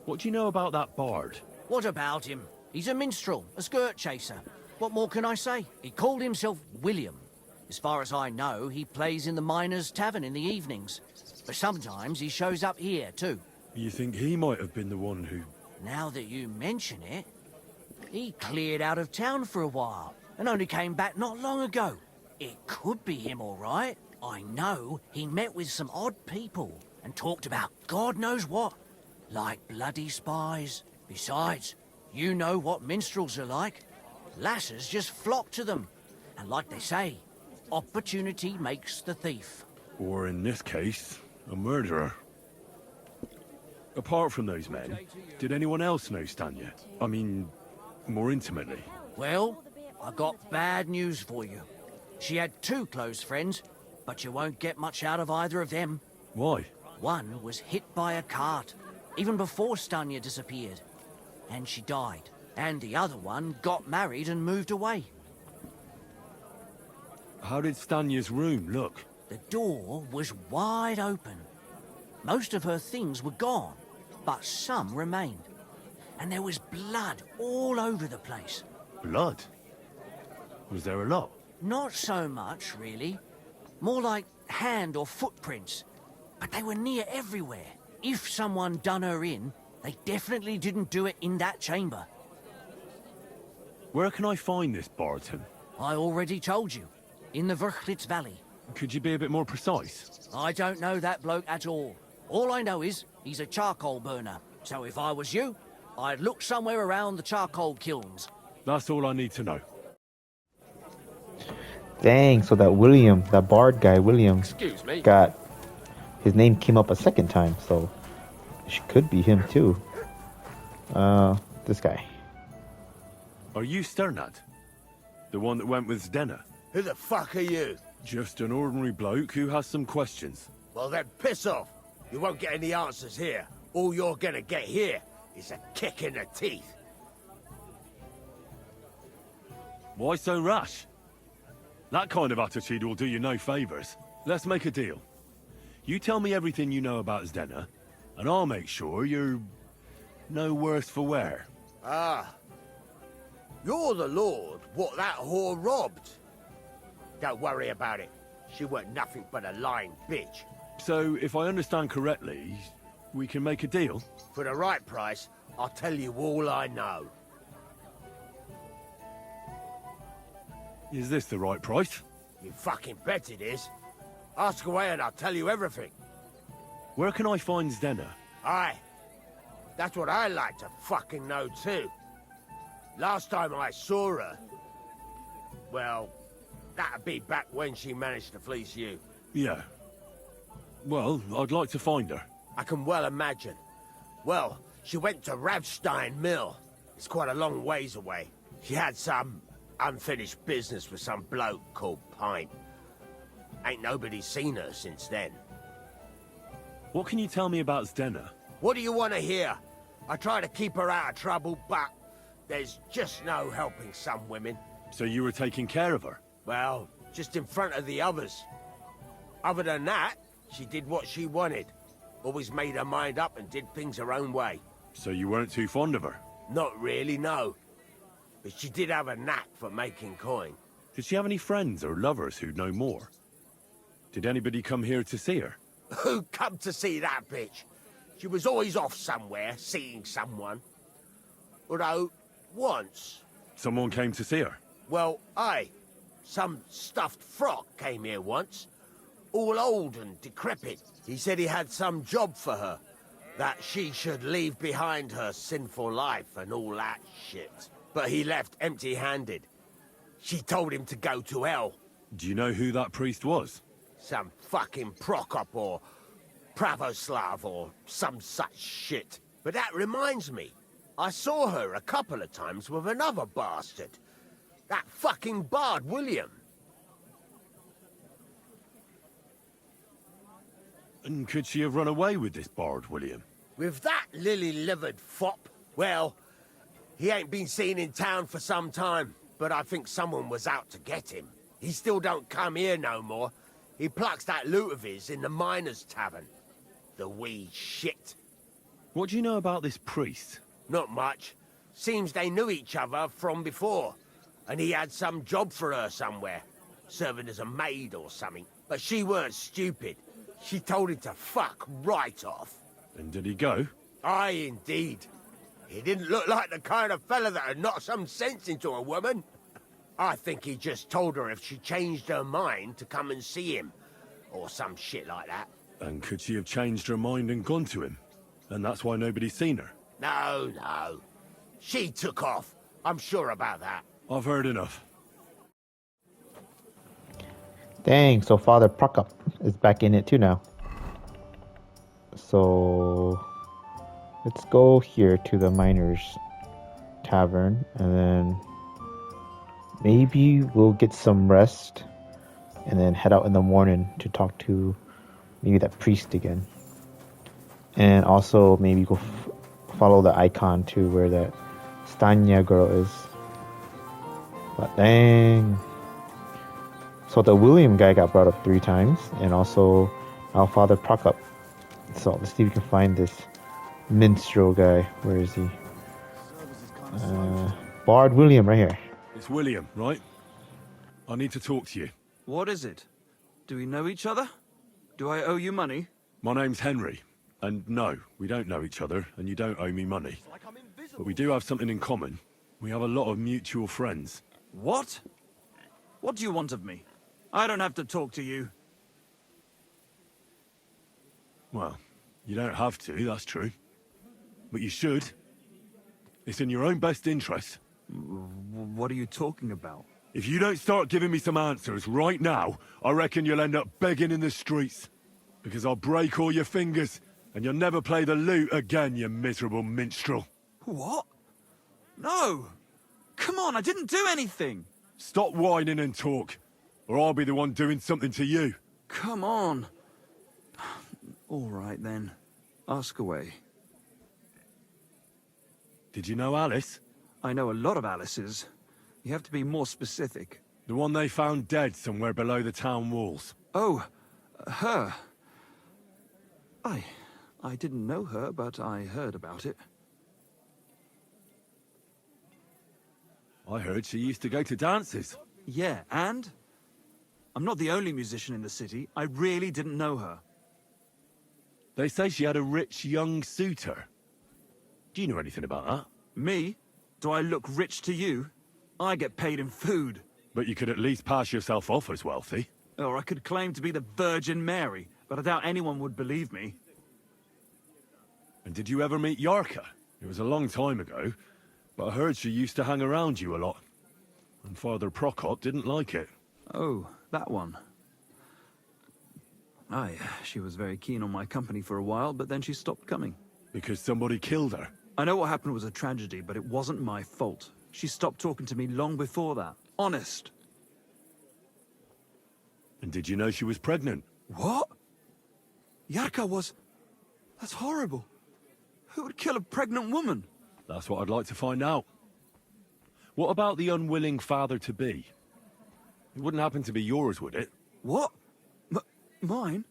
What do you know about that bard? What about him? He's a minstrel, a skirt chaser. What more can I say? He called himself William. As far as I know, he plays in the Miners' Tavern in the evenings. But sometimes he shows up here, too. You think he might have been the one who... Now that you mention it, he cleared out of town for a while and only came back not long ago. It could be him, all right. I know he met with some odd people and talked about God knows what, like bloody spies. Besides, you know what minstrels are like. Lasses just flock to them. And like they say, opportunity makes the thief. Or in this case, a murderer. Apart from those men, did anyone else know Stanya? I mean, more intimately? Well, I got bad news for you. She had two close friends, but you won't get much out of either of them. Why? One was hit by a cart, even before Stanya disappeared. And she died. And the other one got married and moved away. How did Stanya's room look? The door was wide open. Most of her things were gone, but some remained. And there was blood all over the place. Blood? Was there a lot? Not so much, really. More like hand or footprints. But they were near everywhere. If someone done her in, they definitely didn't do it in that chamber. Where can I find this Barton? I already told you. In the Verchlitz Valley. Could you be a bit more precise? I don't know that bloke at all. All I know is he's a charcoal burner. So if I was you, I'd look somewhere around the charcoal kilns. That's all I need to know. Dang, so that William, that bard guy, William, Excuse me. got... His name came up a second time, so... It could be him, too. This guy. Are you Sternad? The one that went with Zdenna? Who the fuck are you? Just an ordinary bloke who has some questions. Well then, piss off. You won't get any answers here. All you're gonna get here is a kick in the teeth. Why so rash? That kind of attitude will do you no favours. Let's make a deal. You tell me everything you know about Zdenna, and I'll make sure you're no worse for wear. Ah. You're the lord what that whore robbed. Don't worry about it. She weren't nothing but a lying bitch. So, if I understand correctly, we can make a deal? For the right price, I'll tell you all I know. Is this the right price? You fucking bet it is. Ask away and I'll tell you everything. Where can I find Zdenna? Aye. That's what I like to fucking know too. Last time I saw her... Well, that'd be back when she managed to fleece you. Yeah. Well, I'd like to find her. I can well imagine. Well, She went to Ravstein Mill. It's quite a long ways away. She had some unfinished business with some bloke called Pint. Ain't nobody seen her since then. What can you tell me about Zdenna? What do you want to hear? I try to keep her out of trouble, but there's just no helping some women. So you were taking care of her? Well, just in front of the others. Other than that, she did what she wanted. Always made her mind up and did things her own way. So you weren't too fond of her? Not really, no. But she did have a knack for making coin. Did she have any friends or lovers who'd know more? Did anybody come here to see her? Who come to see that bitch? She was always off somewhere, seeing someone. Although, once... Someone came to see her? Well, aye. Some stuffed frock came here once. All old and decrepit. He said he had some job for her. That she should leave behind her sinful life and all that shit. But he left empty-handed. She told him to go to hell. Do you know who that priest was? Some fucking Prokop or Pravoslav or some such shit. But that reminds me, I saw her a couple of times with another bastard. That fucking bard, William. And could she have run away with this bard, William? With that lily-livered fop? Well, he ain't been seen in town for some time, but I think someone was out to get him. He still don't come here no more. He plucks that loot of his in the miners' tavern. The wee shit. What do you know about this priest? Not much. Seems they knew each other from before. And he had some job for her somewhere. Serving as a maid or something. But she weren't stupid. She told him to fuck right off. And did he go? Aye, indeed. He didn't look like the kind of fella that would knock some sense into a woman. I think he just told her if she changed her mind to come and see him. Or some shit like that. And could she have changed her mind and gone to him? And that's why nobody's seen her? No, no. She took off. I'm sure about that. I've heard enough. Dang, so Father Prokop is back in it too now. So let's go here to the miners' tavern and then maybe we'll get some rest and then head out in the morning to talk to maybe that priest again. And also maybe go follow the icon to where that Stanya girl is. But dang. So the William guy got brought up 3 times, and also our Father Prokop. So let's see if we can find this minstrel guy. Where is he? Bard William right here. It's William, right? I need to talk to you. What is it? Do we know each other? Do I owe you money? My name's Henry. And no, we don't know each other, and you don't owe me money. But we do have something in common. We have a lot of mutual friends. What? What do you want of me? I don't have to talk to you. Well, you don't have to, that's true. But you should. It's in your own best interest. What are you talking about? If you don't start giving me some answers right now, I reckon you'll end up begging in the streets. Because I'll break all your fingers, and you'll never play the lute again, you miserable minstrel. What? No! Come on, I didn't do anything! Stop whining and talk, or I'll be the one doing something to you. Come on. All right, then. Ask away. Did you know Alice? I know a lot of Alices. You have to be more specific. The one they found dead somewhere below the town walls. Oh, her. I didn't know her, but I heard about it. I heard she used to go to dances. Yeah, and? I'm not the only musician in the city. I really didn't know her. They say she had a rich young suitor. Do you know anything about that? Me? Do I look rich to you? I get paid in food. But you could at least pass yourself off as wealthy. Or I could claim to be the Virgin Mary, but I doubt anyone would believe me. And did you ever meet Yarka? It was a long time ago, but I heard she used to hang around you a lot. And Father Prokop didn't like it. Oh, that one. Aye, she was very keen on my company for a while, but then she stopped coming. Because somebody killed her? I know what happened was a tragedy, but it wasn't my fault. She stopped talking to me long before that. Honest. And did you know she was pregnant? What? Yarka was... That's horrible. Who would kill a pregnant woman? That's what I'd like to find out. What about the unwilling father-to-be? It wouldn't happen to be yours, would it? What? Mine?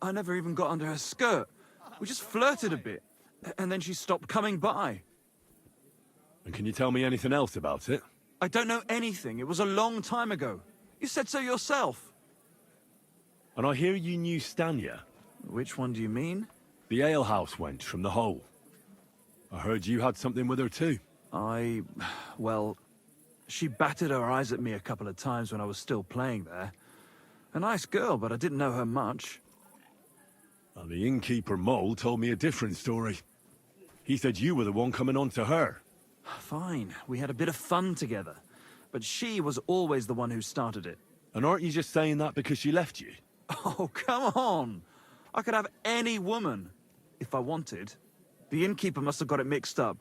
I never even got under her skirt. We just flirted a bit, and then she stopped coming by. And can you tell me anything else about it? I don't know anything. It was a long time ago. You said so yourself. And I hear you knew Stanya. Which one do you mean? The alehouse wench from the hole. I heard you had something with her too. Well, she batted her eyes at me a couple of times when I was still playing there. A nice girl, but I didn't know her much. And the innkeeper Mole told me a different story. He said you were the one coming on to her. Fine, we had a bit of fun together. But she was always the one who started it. And aren't you just saying that because she left you? Oh, come on! I could have any woman, if I wanted. The innkeeper must have got it mixed up.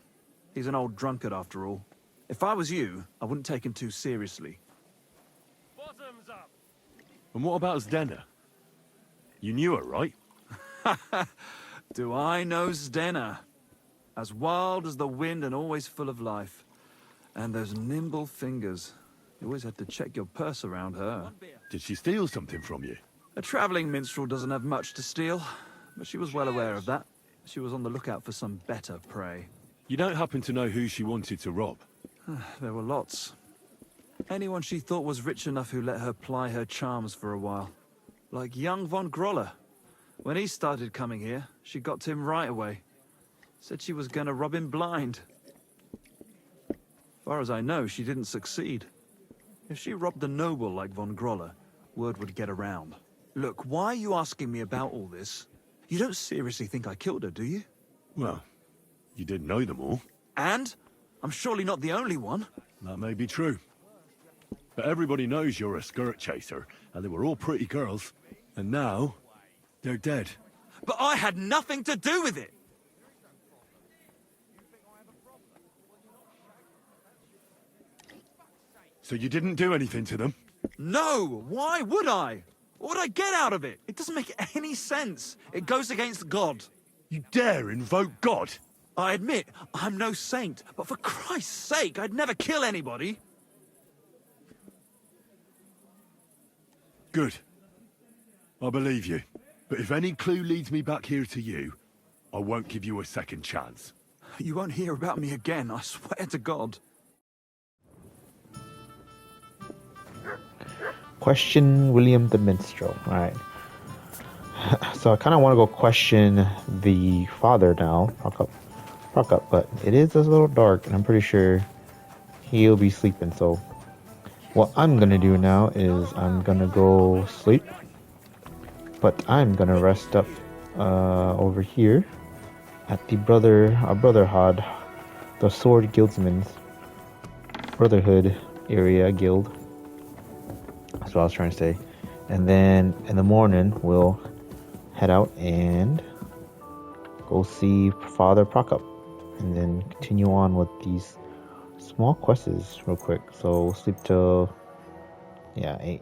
He's an old drunkard after all. If I was you, I wouldn't take him too seriously. Bottoms up! And what about Zdena? You knew her, right? Do I know Zdena? As wild as the wind and always full of life. And those nimble fingers. You always had to check your purse around her. Did she steal something from you? A traveling minstrel doesn't have much to steal, but she was well aware of that. She was on the lookout for some better prey. You don't happen to know who she wanted to rob? There were lots. Anyone she thought was rich enough who let her ply her charms for a while. Like young von Groller. When he started coming here, she got to him right away. Said she was gonna rob him blind. Far as I know, she didn't succeed. If she robbed a noble like von Groller, word would get around. Look, why are you asking me about all this? You don't seriously think I killed her, do you? Well, you did know them all. And? I'm surely not the only one. That may be true. But everybody knows you're a skirt chaser, and they were all pretty girls. And now, they're dead. But I had nothing to do with it! So you didn't do anything to them? No! Why would I? What would I get out of it? It doesn't make any sense. It goes against God. You dare invoke God? I admit, I'm no saint, but for Christ's sake, I'd never kill anybody. Good. I believe you. But if any clue leads me back here to you, I won't give you a second chance. You won't hear about me again, I swear to God. Question William the Minstrel. Alright. So I kind of want to go question the father now. Rock up, but it is a little dark, and I'm pretty sure he'll be sleeping. So what I'm gonna do now is I'm gonna go sleep, but I'm gonna rest up over here at the Brotherhood, the Sword Guildsman's Brotherhood area guild. That's what I was trying to say. And then in the morning we'll head out and go see Father Prokop, and then continue on with these small quests real quick. So we'll sleep till 8.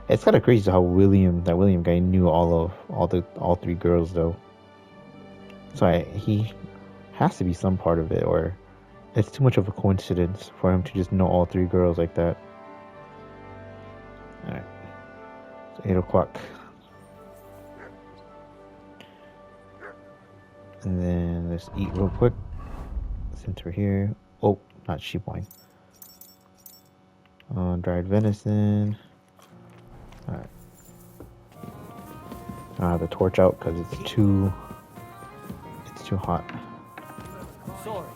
It's kind of crazy how William guy knew all 3 girls though. So he has to be some part of it, or it's too much of a coincidence for him to just know all 3 girls like that. Alright. It's 8 o'clock. And then let's eat real quick since we're here. Oh, not sheep wine. Dried venison. Alright. I have the torch out because it's too hot. Sorry.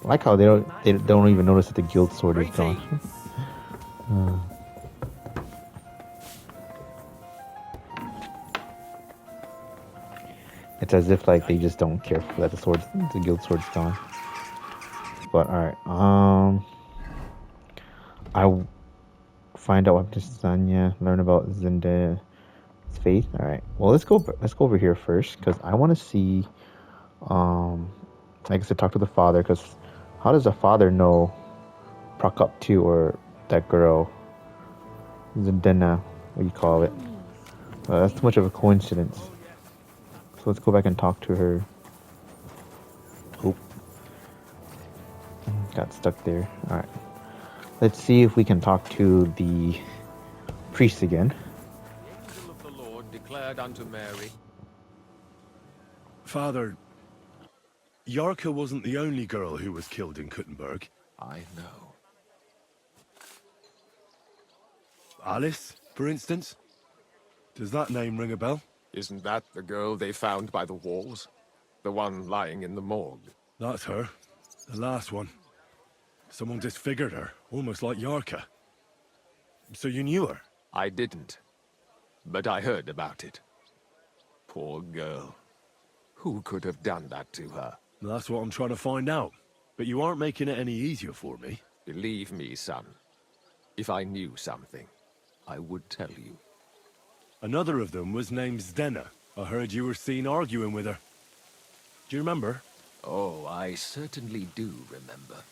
I like how they don't even notice that the guild sword is gone. It's as if like they just don't care that the guild sword's gone. But alright, I find out what happened to Stanya, learn about faith. All right. Well, let's go. Let's go over here first because I want to see. Like I said, talk to the father because how does the father know Prokop too or that girl? Zdena, what do you call it? That's too much of a coincidence. So let's go back and talk to her. Oop. Got stuck there. All right. Let's see if we can talk to the priest again. The angel of the Lord declared unto Mary. Father, Yarka wasn't the only girl who was killed in Kuttenberg. I know. Alice, for instance? Does that name ring a bell? Isn't that the girl they found by the walls? The one lying in the morgue? That's her. The last one. Someone disfigured her, almost like Yarka. So you knew her? I didn't. But I heard about it. Poor girl. Who could have done that to her? That's what I'm trying to find out. But you aren't making it any easier for me. Believe me, son. If I knew something, I would tell you. Another of them was named Zdena. I heard you were seen arguing with her. Do you remember? Oh, I certainly do remember.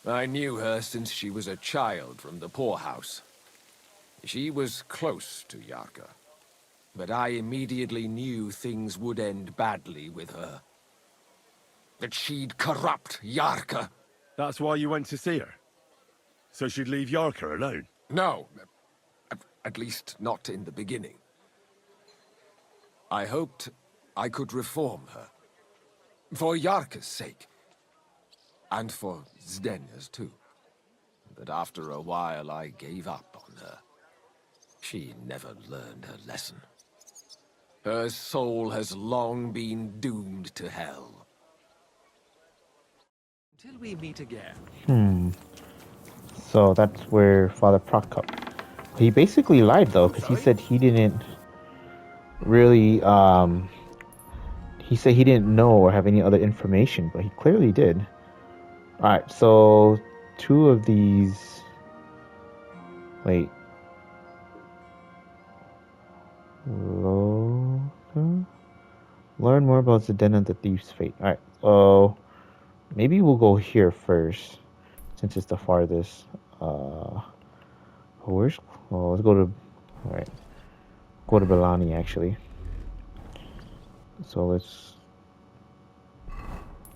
I knew her since she was a child from the poorhouse. She was close to Yarka. But I immediately knew things would end badly with her. That she'd corrupt Yarka. That's why you went to see her? So she'd leave Yarka alone? No. At least not in the beginning. I hoped I could reform her. For Yarka's sake. And for Zdena's too. But after a while I gave up on her. She never learned her lesson. Her soul has long been doomed to hell. Until we meet again. So that's where Father Prokop. He basically lied though, because he said he didn't really. He said he didn't know or have any other information, but he clearly did. All right, so two of these. Wait. Learn more about Zdena the Thief's fate. All right, so maybe we'll go here first, since it's the farthest. Where's? Well, let's go to. All right, go to Belani actually. So let's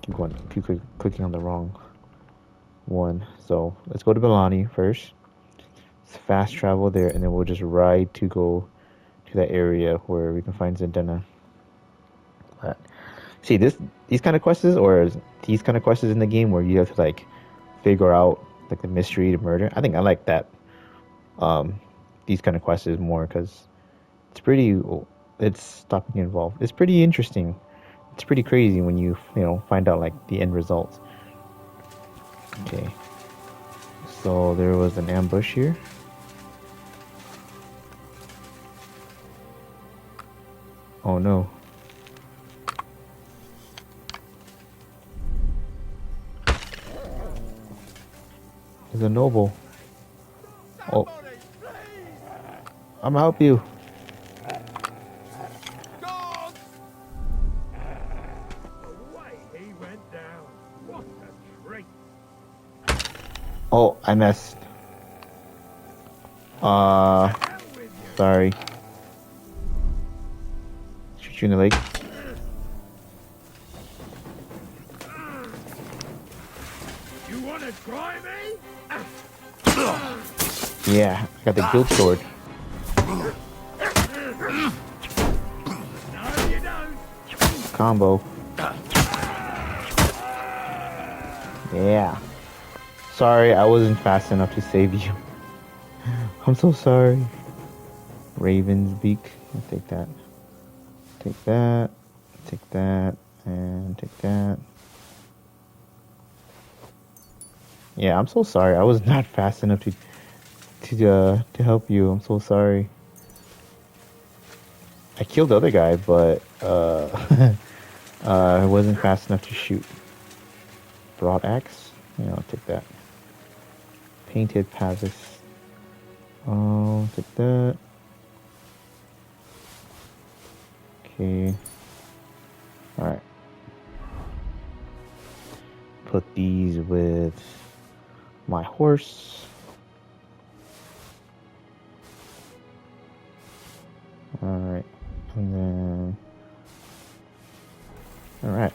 keep going. Keep clicking on the wrong one. So let's go to Belani first. Let's fast travel there, and then we'll just ride to go to that area where we can find Zdena. See these kind of quests, or these kind of quests in the game where you have to like figure out like the mystery, the murder. I think I like that. These kind of quests more because it's stopping you involved. It's pretty interesting. It's pretty crazy when you find out like the end result. Okay, so there was an ambush here. Oh no. There's a noble. Oh. I'm gonna help you. Oh, I missed. Sorry. Shoot you in the leg. You wanna try me? Yeah, I got the guild sword. Combo. Yeah. Sorry, I wasn't fast enough to save you. I'm so sorry. Raven's beak. I'll take that. Take that. Take that. And take that. Yeah, I'm so sorry. I was not fast enough to help you. I'm so sorry. I killed the other guy, but I wasn't fast enough to shoot. Broad axe. Yeah, I'll take that. Painted Pavis. Oh, take that. Okay. Alright. Put these with my horse. Alright. And then... Alright.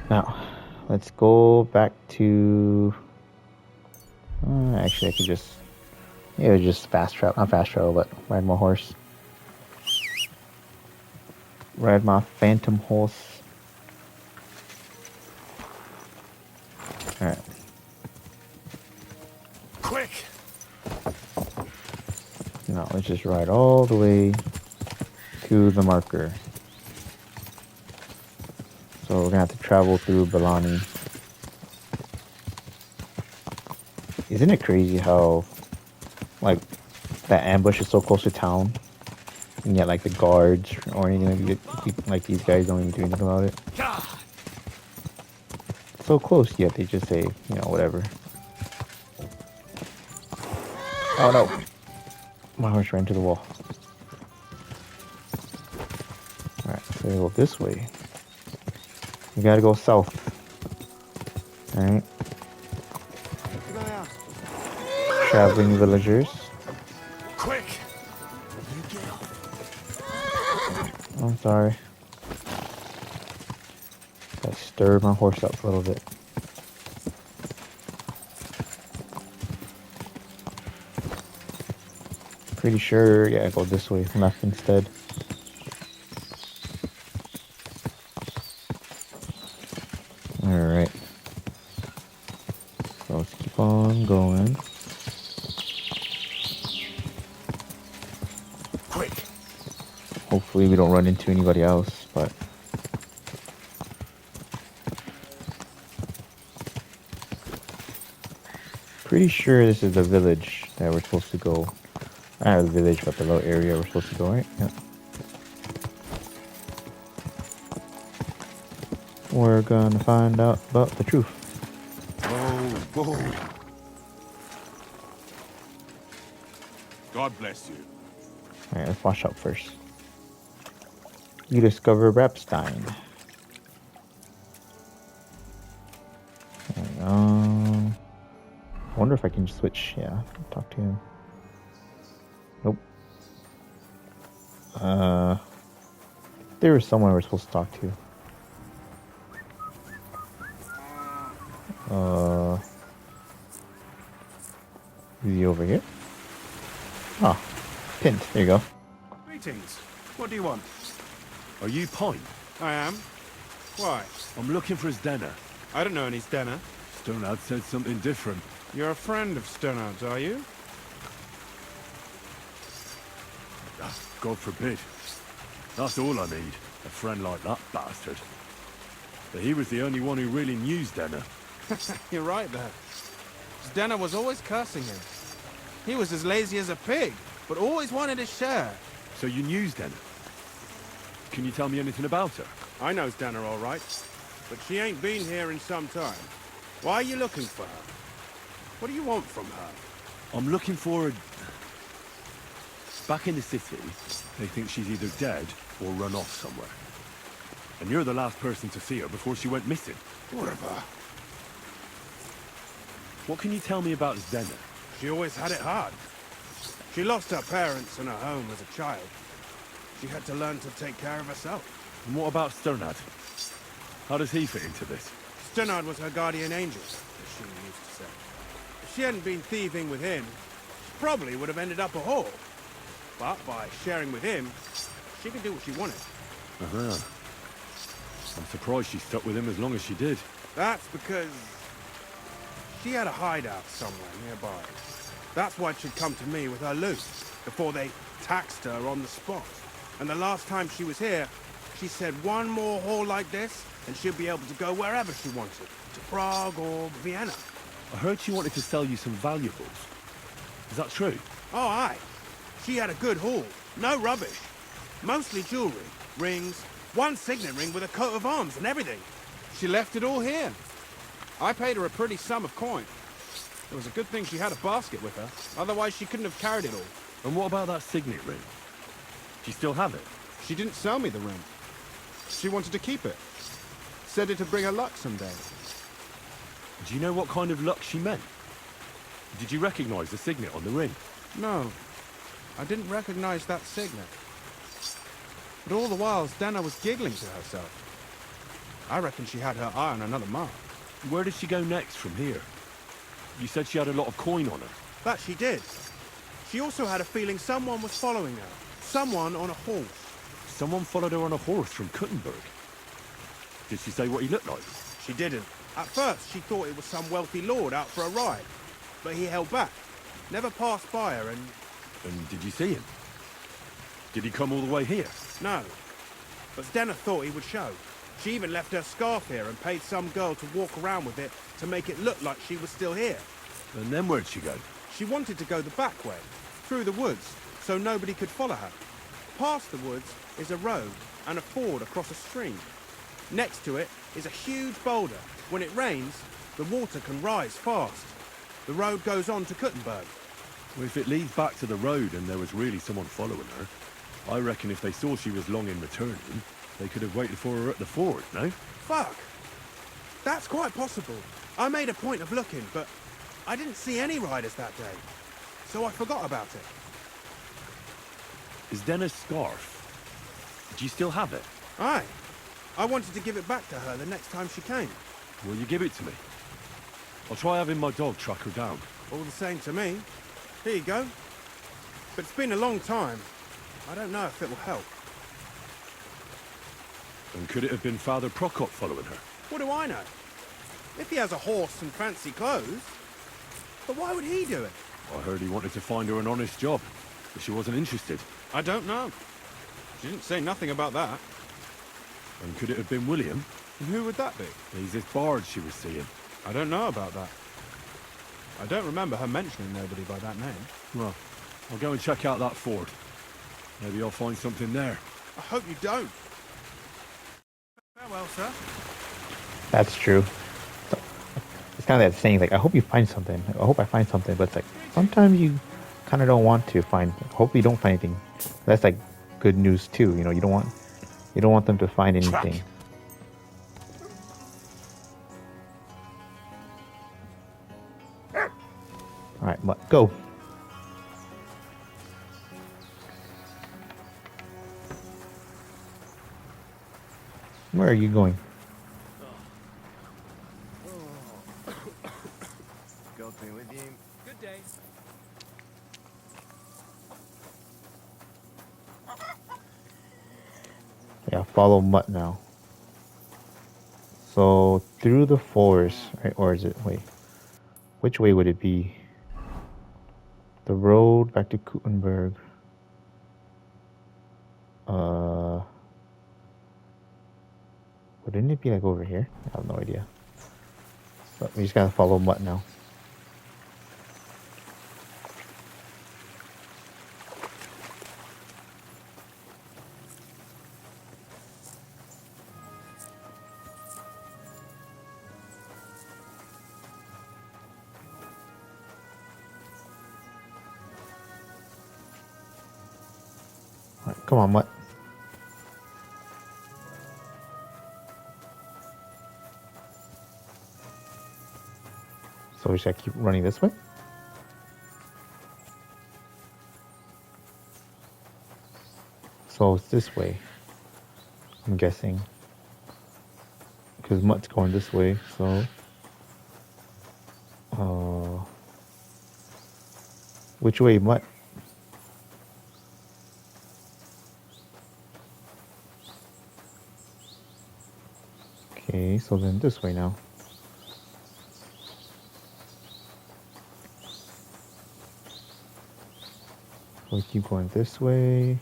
Now, let's go back to... actually, I could just... Yeah, just fast travel. Not fast travel, but ride my horse. Ride my phantom horse. Alright. Quick! Now, let's just ride all the way to the marker. So we're gonna have to travel through Balani. Isn't it crazy how, like, that ambush is so close to town, and yet, like, the guards or anything like these guys don't even do anything about it? So close, yet they just say, you know, whatever. Oh no! My horse ran to the wall. Alright, so we go this way. We gotta go south. Alright. Traveling villagers. Quick! I'm sorry. I stirred my horse up a little bit. Pretty sure, yeah, go this way, left instead. Alright. So let's keep on going. Quick! Hopefully we don't run into anybody else, but... Pretty sure this is the village that we're supposed to go. Not the village, but the little area we're supposed to go, right? Yeah. We're gonna find out about the truth. Oh. God bless you. Alright, let's wash up first. You discover Rapstein. I wonder if I can switch. Yeah, talk to him. Nope. There was someone we're supposed to talk to. Is he over here? Ah, pinned. There you go. Greetings. What do you want? Are you Pine? I am. Why? I'm looking for his denner. I don't know any Stenner. Stonehard said something different. You're a friend of Stonehard's, are you? God forbid. That's all I need. A friend like that bastard. But he was the only one who really knew Denner. You're right there. Stenner was always cursing him. He was as lazy as a pig, but always wanted his share. So you knew Denner? Can you tell me anything about her? I know Stenner all right, but she ain't been here in some time. Why are you looking for her? What do you want from her? I'm looking for her... Back in the city, they think she's either dead or run off somewhere. And you're the last person to see her before she went missing. Whatever. What can you tell me about Zdenna? She always had it hard. She lost her parents and her home as a child. She had to learn to take care of herself. And what about Sternad? How does he fit into this? Sternard was her guardian angel, as she used to say. If she hadn't been thieving with him, she probably would have ended up a whore. But by sharing with him, she could do what she wanted. Uh-huh. I'm surprised she stuck with him as long as she did. That's because she had a hideout somewhere nearby. That's why she'd come to me with her loot, before they taxed her on the spot. And the last time she was here, she said one more haul like this, and she'll be able to go wherever she wanted. To Prague or Vienna. I heard she wanted to sell you some valuables. Is that true? Oh, aye. She had a good haul. No rubbish. Mostly jewelry, rings, one signet ring with a coat of arms and everything. She left it all here. I paid her a pretty sum of coin. It was a good thing she had a basket with her. Otherwise, she couldn't have carried it all. And what about that signet ring? Do you still have it? She didn't sell me the ring. She wanted to keep it. Said it'd bring her luck someday. Do you know what kind of luck she meant? Did you recognize the signet on the ring? No, I didn't recognize that signet. But all the while, Stena was giggling to herself. I reckon she had her eye on another mark. Where did she go next from here? You said she had a lot of coin on her. That she did. She also had a feeling someone was following her. Someone on a horse. Someone followed her on a horse from Kuttenberg. Did she say what he looked like? She didn't. At first, she thought it was some wealthy lord out for a ride. But he held back. Never passed by her and... And did you see him? Did he come all the way here? No. But Stena thought he would show. She even left her scarf here and paid some girl to walk around with it to make it look like she was still here. And then where'd she go? She wanted to go the back way, through the woods, so nobody could follow her. Past the woods is a road and a ford across a stream. Next to it is a huge boulder. When it rains, the water can rise fast. The road goes on to Kuttenberg. Well, if it leads back to the road and there was really someone following her, I reckon if they saw she was long in returning, they could have waited for her at the ford, no? Fuck! That's quite possible. I made a point of looking, but I didn't see any riders that day. So I forgot about it. Is Denna's scarf? Do you still have it? Aye. I wanted to give it back to her the next time she came. Will you give it to me? I'll try having my dog track her down. All the same to me. Here you go. But it's been a long time. I don't know if it will help. And could it have been Father Prokop following her? What do I know? If he has a horse and fancy clothes. But why would he do it? I heard he wanted to find her an honest job, but she wasn't interested. I don't know. She didn't say nothing about that. And could it have been William? And who would that be? He's this bard she was seeing. I don't know about that. I don't remember her mentioning nobody by that name. Well, I'll go and check out that ford. Maybe I'll find something there. I hope you don't. Farewell, sir. That's true. It's kind of that saying, like, I hope you find something. I hope I find something. But it's like, sometimes you kind of don't want to find. Hopefully you don't find anything. That's like good news too. You know, you don't want them to find anything. All right, go. Where are you going? God be with you. Good day. Yeah, follow Mutt now. So through the forest, right? Or is it? Wait, which way would it be? The road back to Kuttenberg. Wouldn't it be like over here? I have no idea. But we just gotta follow Mutt now. Alright, come on, Mutt. So we should keep running this way? So it's this way, I'm guessing. Because Mutt's going this way, so... which way, Mutt? Okay, so then this way now. We keep going this way.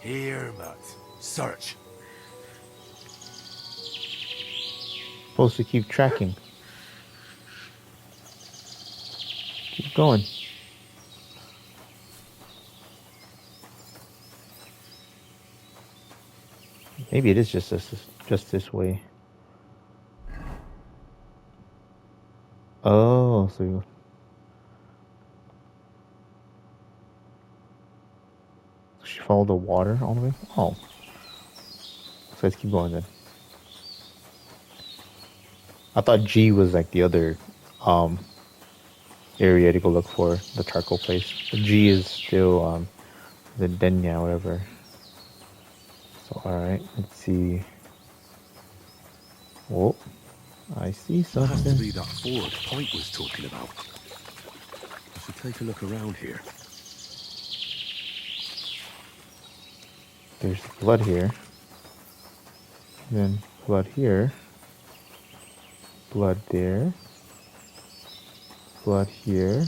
Here, Matt. Search. Supposed to keep tracking. Keep going. Maybe it is just this way. Oh, so she followed the water all the way? Oh. So let's keep going then. I thought G was like the other area to go look for, the charcoal place. But G is still the Denya, whatever. So alright, let's see. Oh, I see That has to something. be that ford Pint was talking about. I should take a look around here. There's blood here. Then blood here. Blood there. Blood here.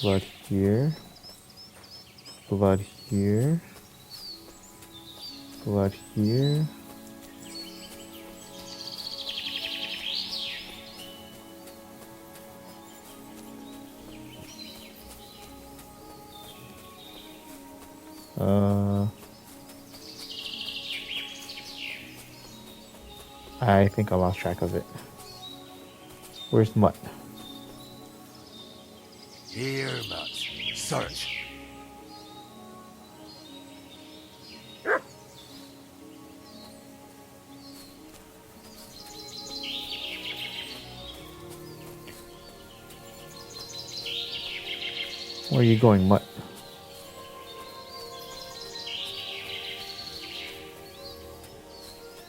Blood here. Blood here. Blood here. I think I lost track of it. Where's Mutt? Here, Mutt. Search. Where are you going, Mutt?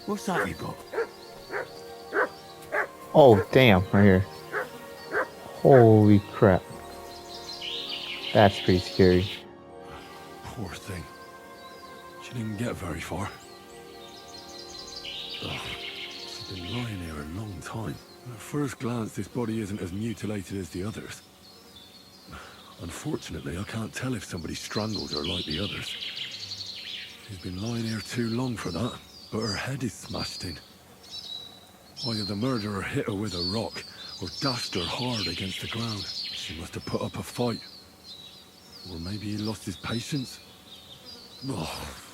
What's that you got? Oh, damn, right here. Holy crap. That's pretty scary. Poor thing. She didn't get very far. Ugh. She's been lying here a long time. At first glance, this body isn't as mutilated as the others. Unfortunately, I can't tell if somebody strangled her like the others. She's been lying here too long for that, but her head is smashed in. Either the murderer hit her with a rock, or dashed her hard against the ground. She must have put up a fight. Or maybe he lost his patience. Oh,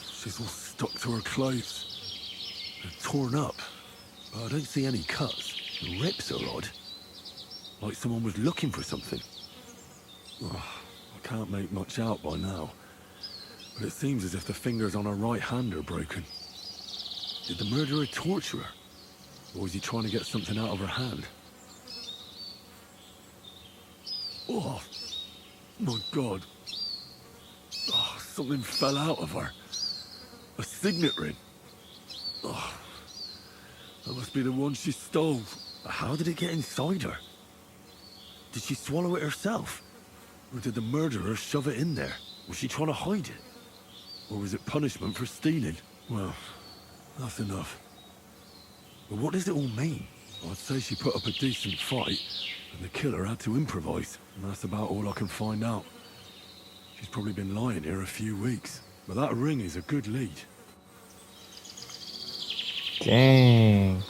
she's all stuck to her clothes. They're torn up, but I don't see any cuts. The rips are odd. Like someone was looking for something. Oh, I can't make much out by now. But it seems as if the fingers on her right hand are broken. Did the murderer torture her? Or was he trying to get something out of her hand? Oh, my God. Oh, something fell out of her. A signet ring. Oh, that must be the one she stole. How did it get inside her? Did she swallow it herself? Or did the murderer shove it in there? Was she trying to hide it? Or was it punishment for stealing? Well, that's enough. But what does it all mean? I'd say she put up a decent fight, and the killer had to improvise. And that's about all I can find out. She's probably been lying here a few weeks. But that ring is a good lead. Dang.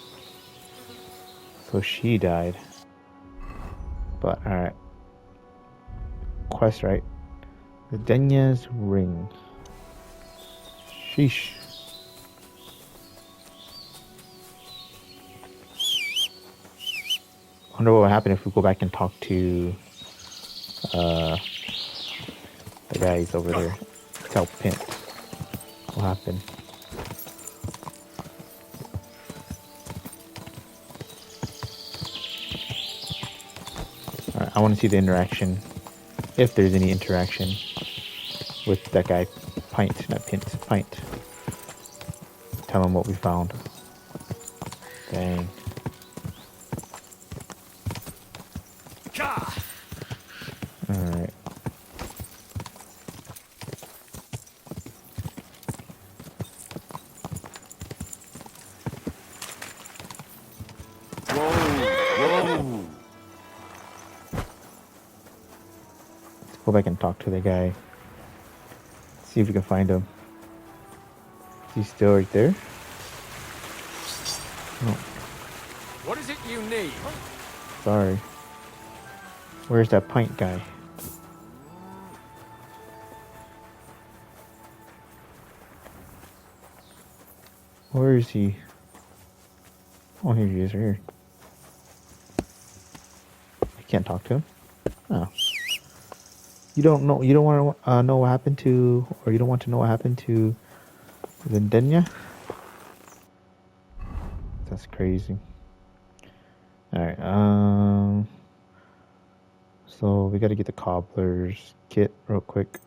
So she died. But alright. Quest, right? The Denya's ring. Sheesh. I wonder what would happen if we go back and talk to the guys over there. Tell Pint what happened. Alright, I want to see the interaction, if there's any interaction with that guy, Pint, not Pint, Pint. Tell him what we found. Dang. Alright. Whoa! Let's go back and talk to the guy. See if we can find him. Is he still right there? No. What is it you need? Sorry. Where's that Pint guy? Where is he? Oh, here he is, right here. I can't talk to him. Oh. You don't know. You don't want to know what happened to, or you don't want to know what happened to Zendenya? That's crazy. All right. So we got to get the cobbler's kit real quick.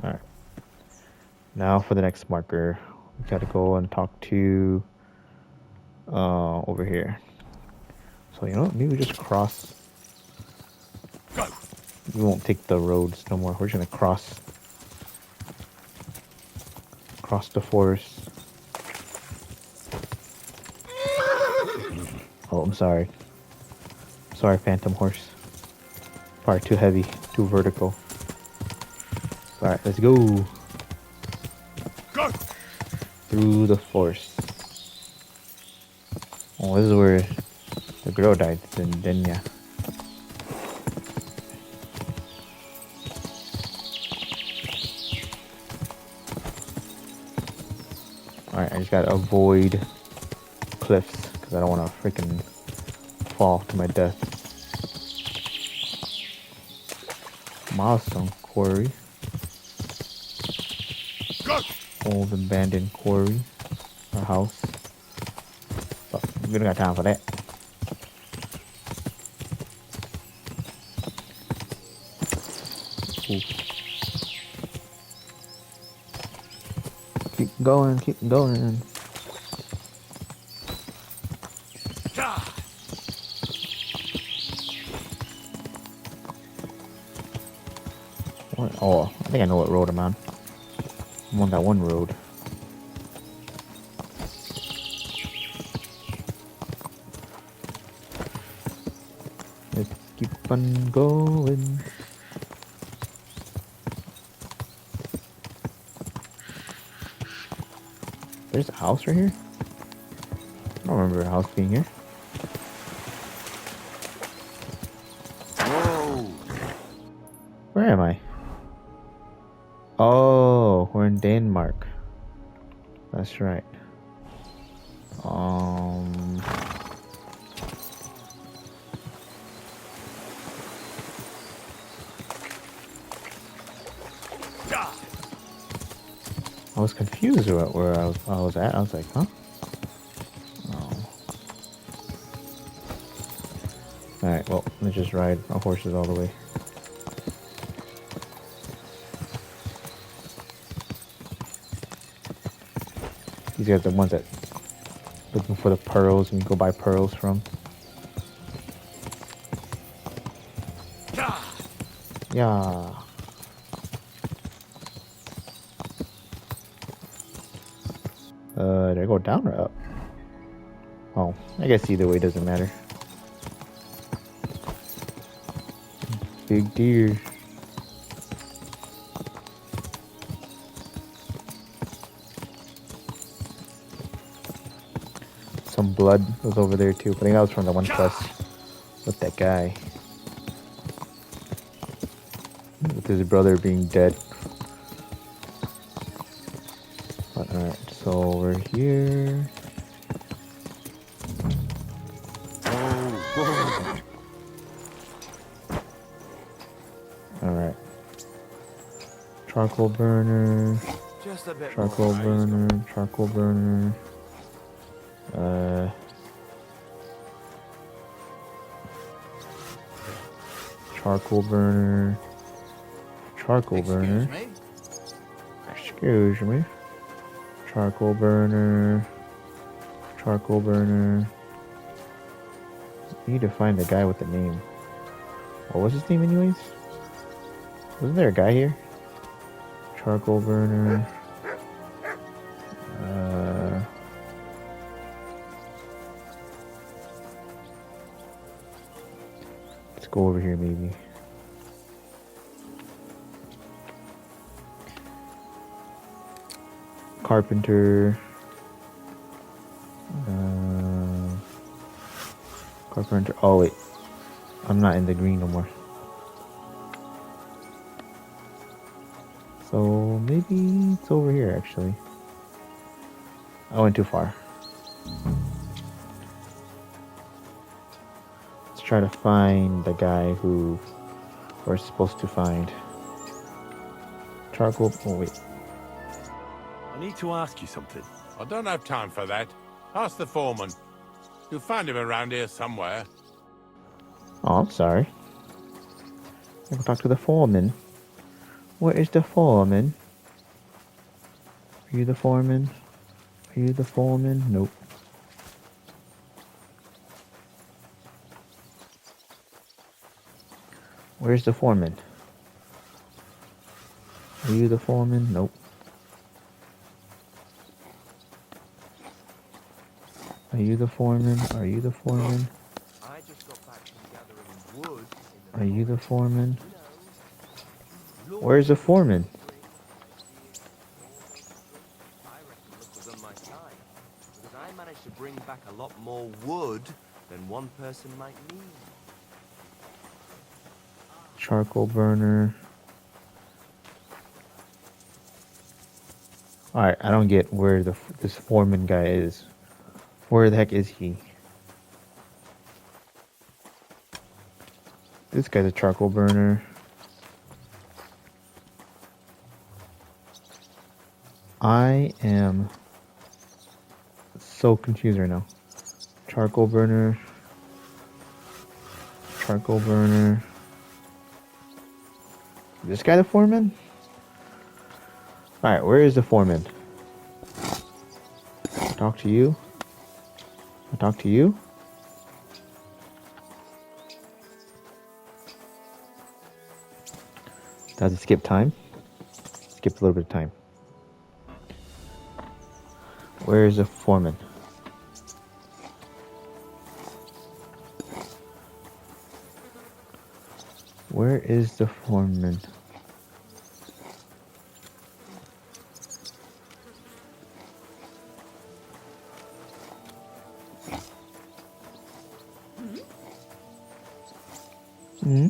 All right. Now for the next marker, we got to go and talk to over here. So you know what? Maybe we just cross. We won't take the roads no more. We're just gonna cross the forest. Oh, I'm sorry. Sorry, Phantom Horse. Probably too heavy, too vertical. Alright, let's go. Go! Through the forest. Oh, this is where the girl died. Then yeah. Alright, I just gotta avoid cliffs because I don't want to freaking fall to my death. Milestone quarry. Old abandoned quarry or house. But we don't got time for that. Ooh. Keep going, keep going. What? Oh, I think I know what road I'm on. I'm on that one road. Let's keep on going. There's a house right here? I don't remember a house being here. Whoa! Where am I? Oh, we're in Denmark. That's right. I was confused about where I was at. I was like, huh? Oh. Alright, well, let's just ride our horses all the way. These guys are the ones that looking for the pearls and you go buy pearls from. Yeah. Did I go down or up? Oh, I guess either way doesn't matter. Big deer. Some blood was over there too. I think that was from the one quest with that guy. With his brother being dead. Alright, so we're here. Alright. Charcoal burner. Just a bit Charcoal more. burner. Charcoal burner. Charcoal burner. Charcoal burner. Excuse me. Charcoal burner. Charcoal burner. Need to find the guy with the name. What was his name anyways? Wasn't there a guy here? Charcoal burner. Let's go over here maybe. Carpenter. Carpenter. Oh wait, I'm not in the green no more. So maybe it's over here actually. I went too far. Let's try to find the guy who we're supposed to find. Charcoal. Oh wait. I need to ask you something. I don't have time for that. Ask the foreman. You'll find him around here somewhere. Oh, I'm sorry. I can talk to the foreman. Where is the foreman? Are you the foreman? Are you the foreman? Nope. Where's the foreman? Are you the foreman? Nope. Are you the foreman? Are you the foreman? I just got back from gathering wood. Are you the foreman? Where's the foreman? I reckon luck was on my side, because I managed to bring back a lot more wood than one person might need. Charcoal burner. Alright, I don't get where this foreman guy is. Where the heck is he? This guy's a charcoal burner. I am so confused right now. Charcoal burner. Charcoal burner. This guy the foreman? Alright, where is the foreman? I'll talk to you. I'll talk to you. Does it skip time? Skip a little bit of time. Where is the foreman? Where is the foreman? Hmm?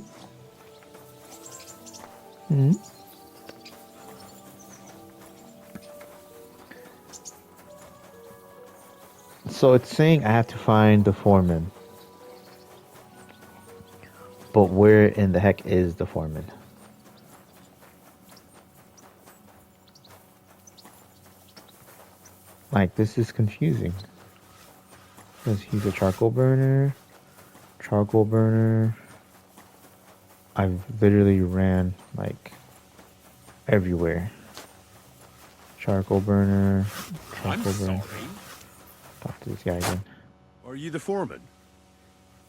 Hmm? So it's saying I have to find the foreman. But where in the heck is the foreman? Like, this is confusing. Because he's a charcoal burner. Charcoal burner. I've literally ran, like, everywhere. Charcoal burner. Charcoal burner. Talk to this guy again. Are you the foreman?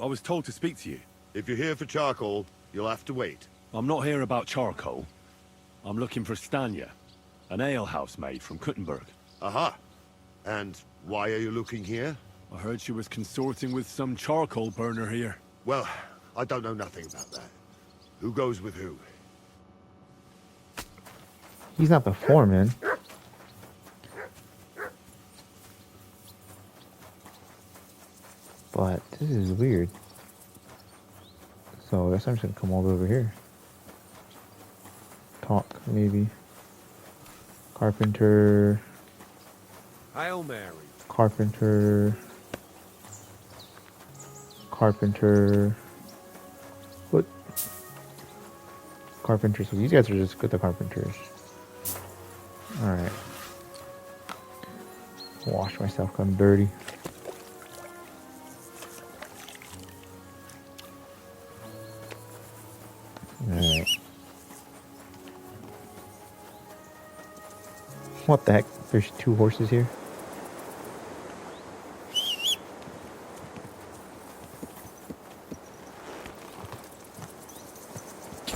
I was told to speak to you. If you're here for charcoal, you'll have to wait. I'm not here about charcoal. I'm looking for Stanya, an alehouse maid from Kuttenberg. Aha. And why are you looking here? I heard she was consorting with some charcoal burner here. Well, I don't know nothing about that. Who goes with who? He's not the foreman. But this is weird. So I guess I'm just gonna come all over here. Talk, maybe. Carpenter. Hail Mary. Carpenter. Carpenter. What? Carpenters. So these guys are just good at carpenters. Alright. Wash myself, I'm dirty. Alright. What the heck? There's two horses here.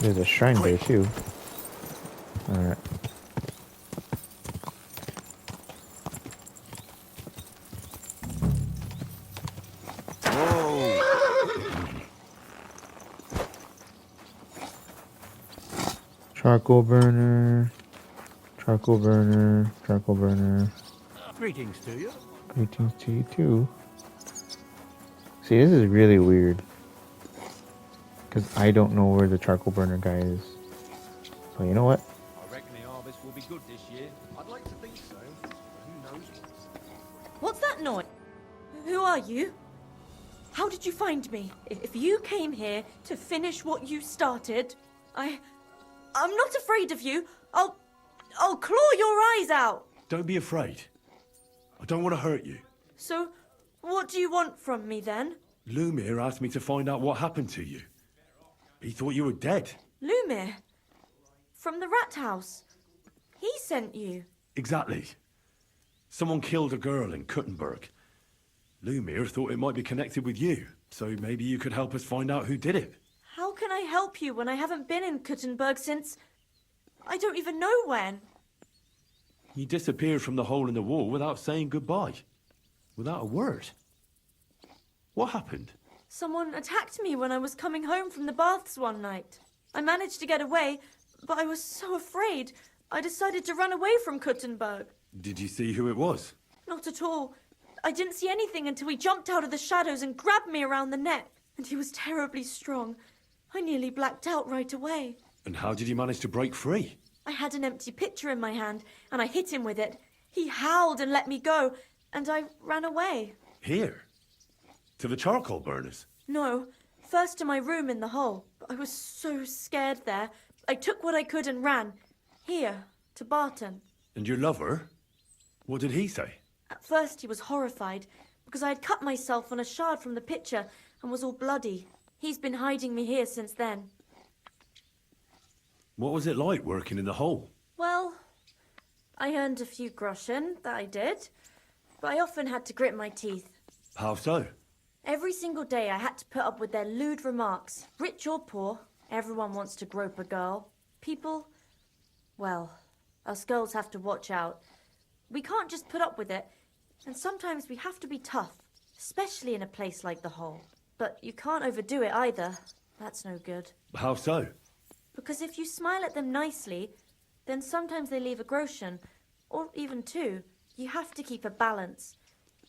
There's a shrine there too. Alright. Charcoal burner. Charcoal burner. Charcoal burner. Greetings to you. Greetings to you too. See, this is really weird. Because I don't know where the charcoal burner guy is. So you know what? I reckon the harvest good this year. I'd like to think so, but who knows? What's that noise? Who are you? How did you find me? If you came here to finish what you started, I'm not afraid of you. I'll claw your eyes out. Don't be afraid. I don't want to hurt you. So, what do you want from me then? Lumir asked me to find out what happened to you. He thought you were dead. Lumir? From the rat house? He sent you? Exactly. Someone killed a girl in Kuttenberg. Lumir thought it might be connected with you, so maybe you could help us find out who did it. How can I help you when I haven't been in Kuttenberg since... I don't even know when. You disappeared from the hole in the wall without saying goodbye. Without a word. What happened? Someone attacked me when I was coming home from the baths one night. I managed to get away, but I was so afraid. I decided to run away from Kuttenberg. Did you see who it was? Not at all. I didn't see anything until he jumped out of the shadows and grabbed me around the neck. And he was terribly strong. I nearly blacked out right away. And how did you manage to break free? I had an empty pitcher in my hand, and I hit him with it. He howled and let me go, and I ran away. Here? To the charcoal burners? No, first to my room in the hole. But I was so scared there. I took what I could and ran. Here, to Barton. And your lover? What did he say? At first he was horrified, because I had cut myself on a shard from the pitcher and was all bloody. He's been hiding me here since then. What was it like working in the hole? Well, I earned a few groschen, that I did. But I often had to grit my teeth. How so? Every single day I had to put up with their lewd remarks. Rich or poor, everyone wants to grope a girl. People, well, us girls have to watch out. We can't just put up with it. And sometimes we have to be tough, especially in a place like the hole. But you can't overdo it either. That's no good. How so? Because if you smile at them nicely, then sometimes they leave a groschen, or even two. You have to keep a balance.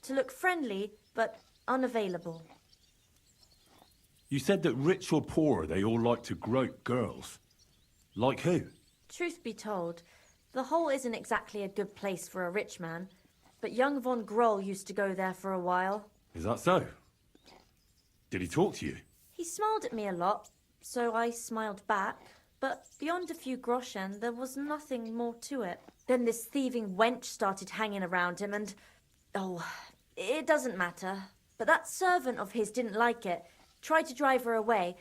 To look friendly, but unavailable. You said that rich or poor, they all like to grope girls. Like who? Truth be told, the hole isn't exactly a good place for a rich man, but young von Groll used to go there for a while. Is that so? Did he talk to you? He smiled at me a lot, so I smiled back, but beyond a few groschen, there was nothing more to it. Then this thieving wench started hanging around him and... oh, it doesn't matter. But that servant of his didn't like it, tried to drive her away,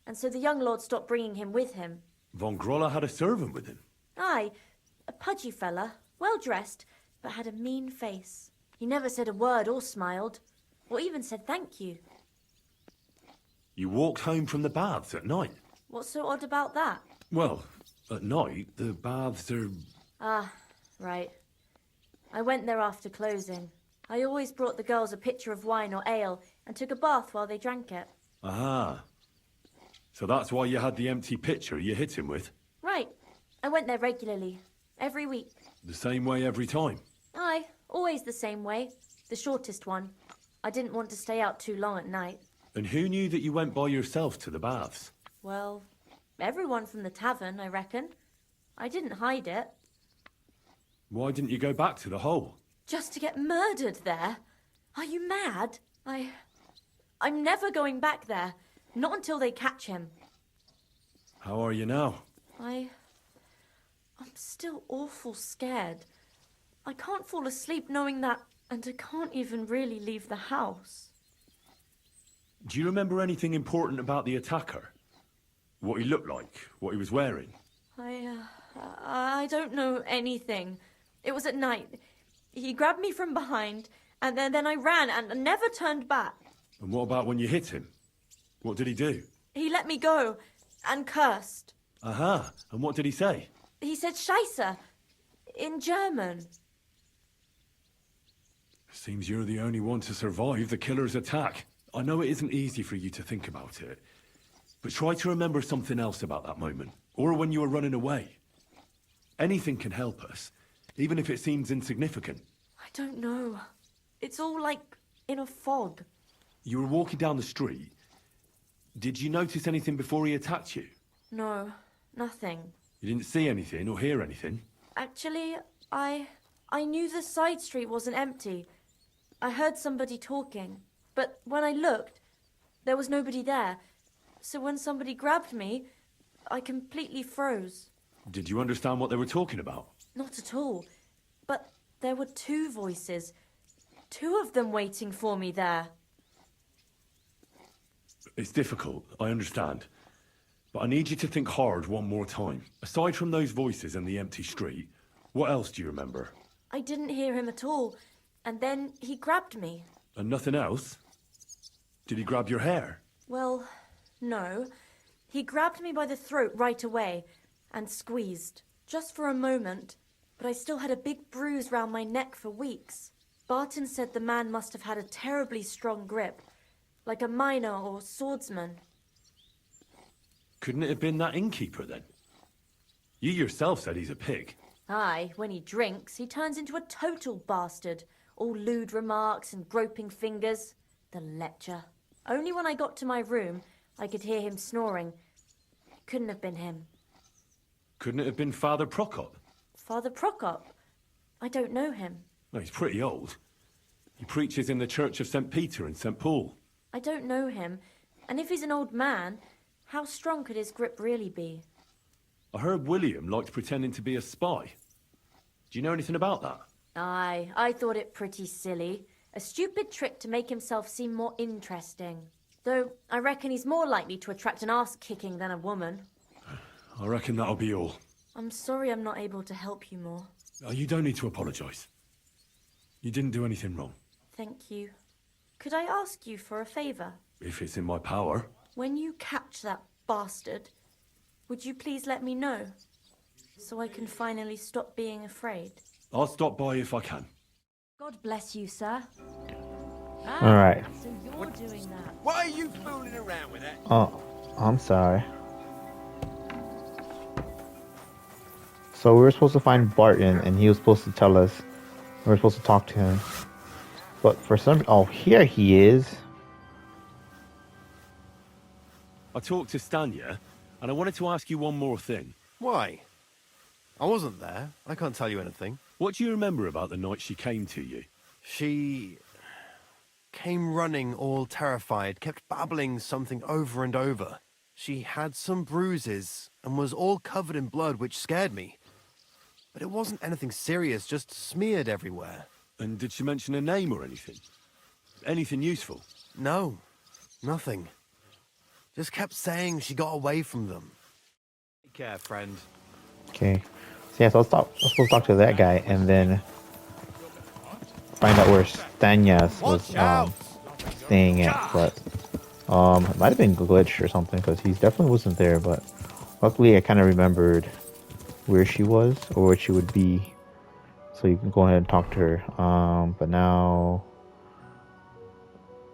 and so the young lord stopped bringing him with him. Von Groller had a servant with him? Aye, a pudgy fella, well-dressed, but had a mean face. He never said a word or smiled, or even said thank you. You walked home from the baths at night? What's so odd about that? Well, at night, the baths are... Ah, right. I went there after closing. I always brought the girls a pitcher of wine or ale and took a bath while they drank it. Ah. So that's why you had the empty pitcher you hit him with? Right. I went there regularly. Every week. The same way every time? Aye, always the same way. The shortest one. I didn't want to stay out too long at night. And who knew that you went by yourself to the baths? Well, everyone from the tavern, I reckon. I didn't hide it. Why didn't you go back to the hole? Just to get murdered there? Are you mad? I'm never going back there. Not until they catch him. How are you now? I'm still awful scared. I can't fall asleep knowing that, and I can't even really leave the house. Do you remember anything important about the attacker? What he looked like? What he was wearing? I don't know anything. It was at night. He grabbed me from behind, and then I ran and never turned back. And what about when you hit him? What did he do? He let me go and cursed. Aha. And what did he say? He said Scheisse in German. Seems you're the only one to survive the killer's attack. I know it isn't easy for you to think about it, but try to remember something else about that moment, or when you were running away. Anything can help us, even if it seems insignificant. I don't know. It's all like in a fog. You were walking down the street. Did you notice anything before he attacked you? No, nothing. You didn't see anything or hear anything? Actually, I knew the side street wasn't empty. I heard somebody talking, but when I looked, there was nobody there. So when somebody grabbed me, I completely froze. Did you understand what they were talking about? Not at all. But there were two voices. Two of them waiting for me there. It's difficult, I understand. But I need you to think hard one more time. Aside from those voices and the empty street, what else do you remember? I didn't hear him at all. And then he grabbed me. And nothing else? Did he grab your hair? Well, no. He grabbed me by the throat right away and squeezed. Just for a moment. But I still had a big bruise round my neck for weeks. Barton said the man must have had a terribly strong grip. Like a miner or swordsman. Couldn't it have been that innkeeper then? You yourself said he's a pig. Aye, when he drinks, he turns into a total bastard. All lewd remarks and groping fingers. The lecher. Only when I got to my room, I could hear him snoring. It couldn't have been him. Couldn't it have been Father Prokop? Father Prokop? I don't know him. No, he's pretty old. He preaches in the Church of St. Peter and St. Paul. I don't know him. And if he's an old man, how strong could his grip really be? I heard William liked pretending to be a spy. Do you know anything about that? Aye, I thought it pretty silly. A stupid trick to make himself seem more interesting. Though, I reckon he's more likely to attract an arse-kicking than a woman. I reckon that'll be all. I'm sorry I'm not able to help you more. Oh, you don't need to apologise. You didn't do anything wrong. Thank you. Could I ask you for a favour? If it's in my power. When you catch that bastard, would you please let me know? So I can finally stop being afraid. I'll stop by if I can. God bless you, sir. All right. So you're doing that. Why are you fooling around with that? Oh, I'm sorry. So we were supposed to find Barton, and he was supposed to tell us. We were supposed to talk to him. But for some... Oh, here he is. I talked to Stanya, and I wanted to ask you one more thing. Why? I wasn't there. I can't tell you anything. What do you remember about the night she came to you? She came running all terrified, kept babbling something over and over. She had some bruises and was all covered in blood, which scared me. But it wasn't anything serious, just smeared everywhere. And did she mention a name or anything? Anything useful? No, nothing. Just kept saying she got away from them. Take care, friend. Okay. So yeah, so let's talk. Let's supposed to talk to that guy, and then find out where Stanyas was staying at. But it might have been glitched or something, because he definitely wasn't there. But luckily, I kind of remembered where she was or where she would be, so you can go ahead and talk to her. But now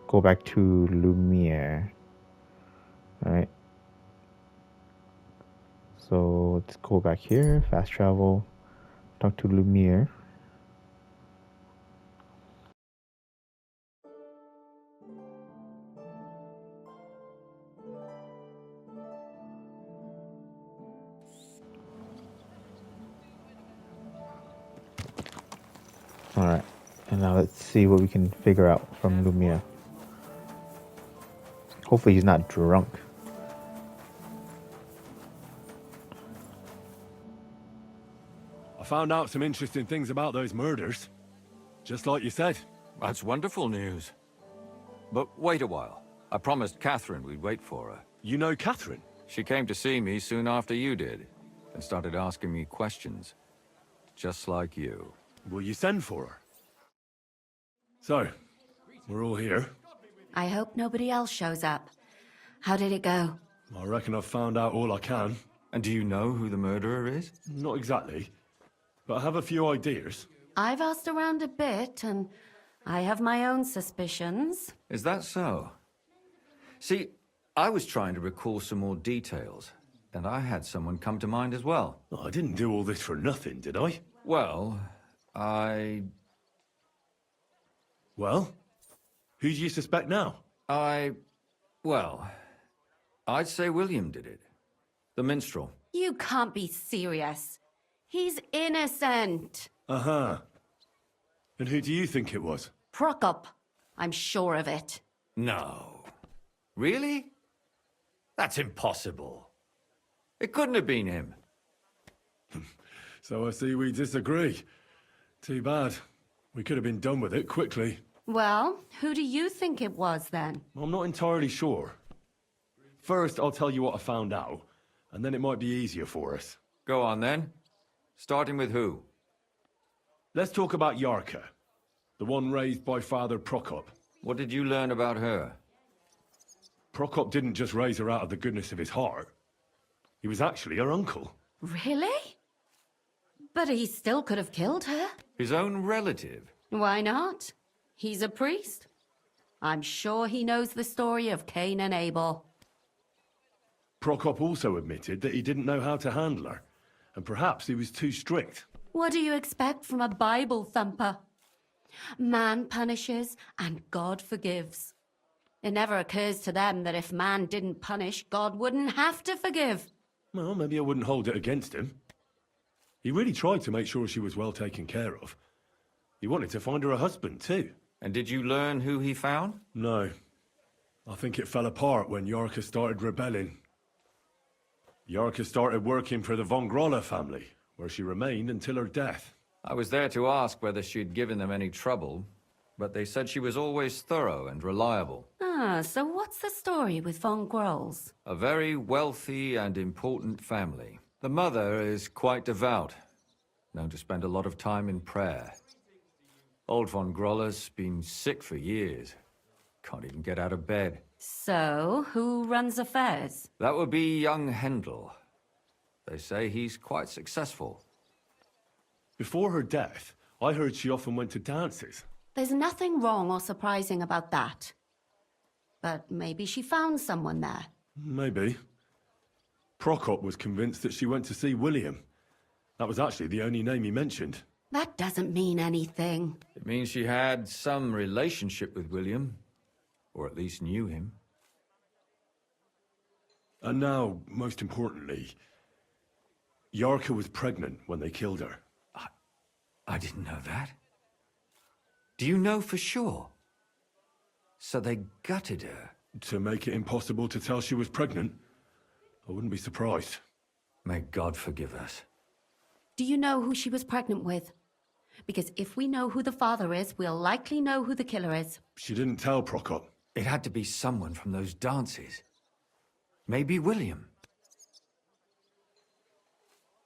go back to Lumiere. All right. So let's go back here, fast travel, talk to Lumiere. All right, and now let's see what we can figure out from Lumiere. Hopefully he's not drunk. I found out some interesting things about those murders. Just like you said. That's wonderful news. But wait a while. I promised Catherine we'd wait for her. You know Catherine? She came to see me soon after you did, and started asking me questions. Just like you. Will you send for her? So, we're all here. I hope nobody else shows up. How did it go? I reckon I've found out all I can. And do you know who the murderer is? Not exactly, but I have a few ideas. I've asked around a bit, and I have my own suspicions. Is that so? See, I was trying to recall some more details, and I had someone come to mind as well. I didn't do all this for nothing, did I? Well, Well? Who do you suspect now? Well, I'd say William did it. The minstrel. You can't be serious. He's innocent. Uh-huh. And who do you think it was? Prokop. I'm sure of it. No. Really? That's impossible. It couldn't have been him. So I see we disagree. Too bad. We could have been done with it quickly. Well, who do you think it was then? I'm not entirely sure. First, I'll tell you what I found out, and then it might be easier for us. Go on then. Starting with who? Let's talk about Yarka, the one raised by Father Prokop. What did you learn about her? Prokop didn't just raise her out of the goodness of his heart. He was actually her uncle. Really? But he still could have killed her. His own relative? Why not? He's a priest. I'm sure he knows the story of Cain and Abel. Prokop also admitted that he didn't know how to handle her, and perhaps he was too strict. What do you expect from a Bible thumper? Man punishes and God forgives. It never occurs to them that if man didn't punish, God wouldn't have to forgive. Well, maybe I wouldn't hold it against him. He really tried to make sure she was well taken care of. He wanted to find her a husband, too. And did you learn who he found? No. I think it fell apart when Yarka started rebelling. Yarka started working for the von Groller family, where she remained until her death. I was there to ask whether she'd given them any trouble, but they said she was always thorough and reliable. Ah, so what's the story with von Grolls? A very wealthy and important family. The mother is quite devout, known to spend a lot of time in prayer. Old von Groller's been sick for years. Can't even get out of bed. So, who runs affairs? That would be young Hendel. They say he's quite successful. Before her death, I heard she often went to dances. There's nothing wrong or surprising about that. But maybe she found someone there. Maybe. Prokop was convinced that she went to see William. That was actually the only name he mentioned. That doesn't mean anything. It means she had some relationship with William, or at least knew him. And now, most importantly, Yarka was pregnant when they killed her. I didn't know that. Do you know for sure? So they gutted her? To make it impossible to tell she was pregnant? I wouldn't be surprised. May God forgive us. Do you know who she was pregnant with? Because if we know who the father is, we'll likely know who the killer is. She didn't tell Prokop. It had to be someone from those dances. Maybe William.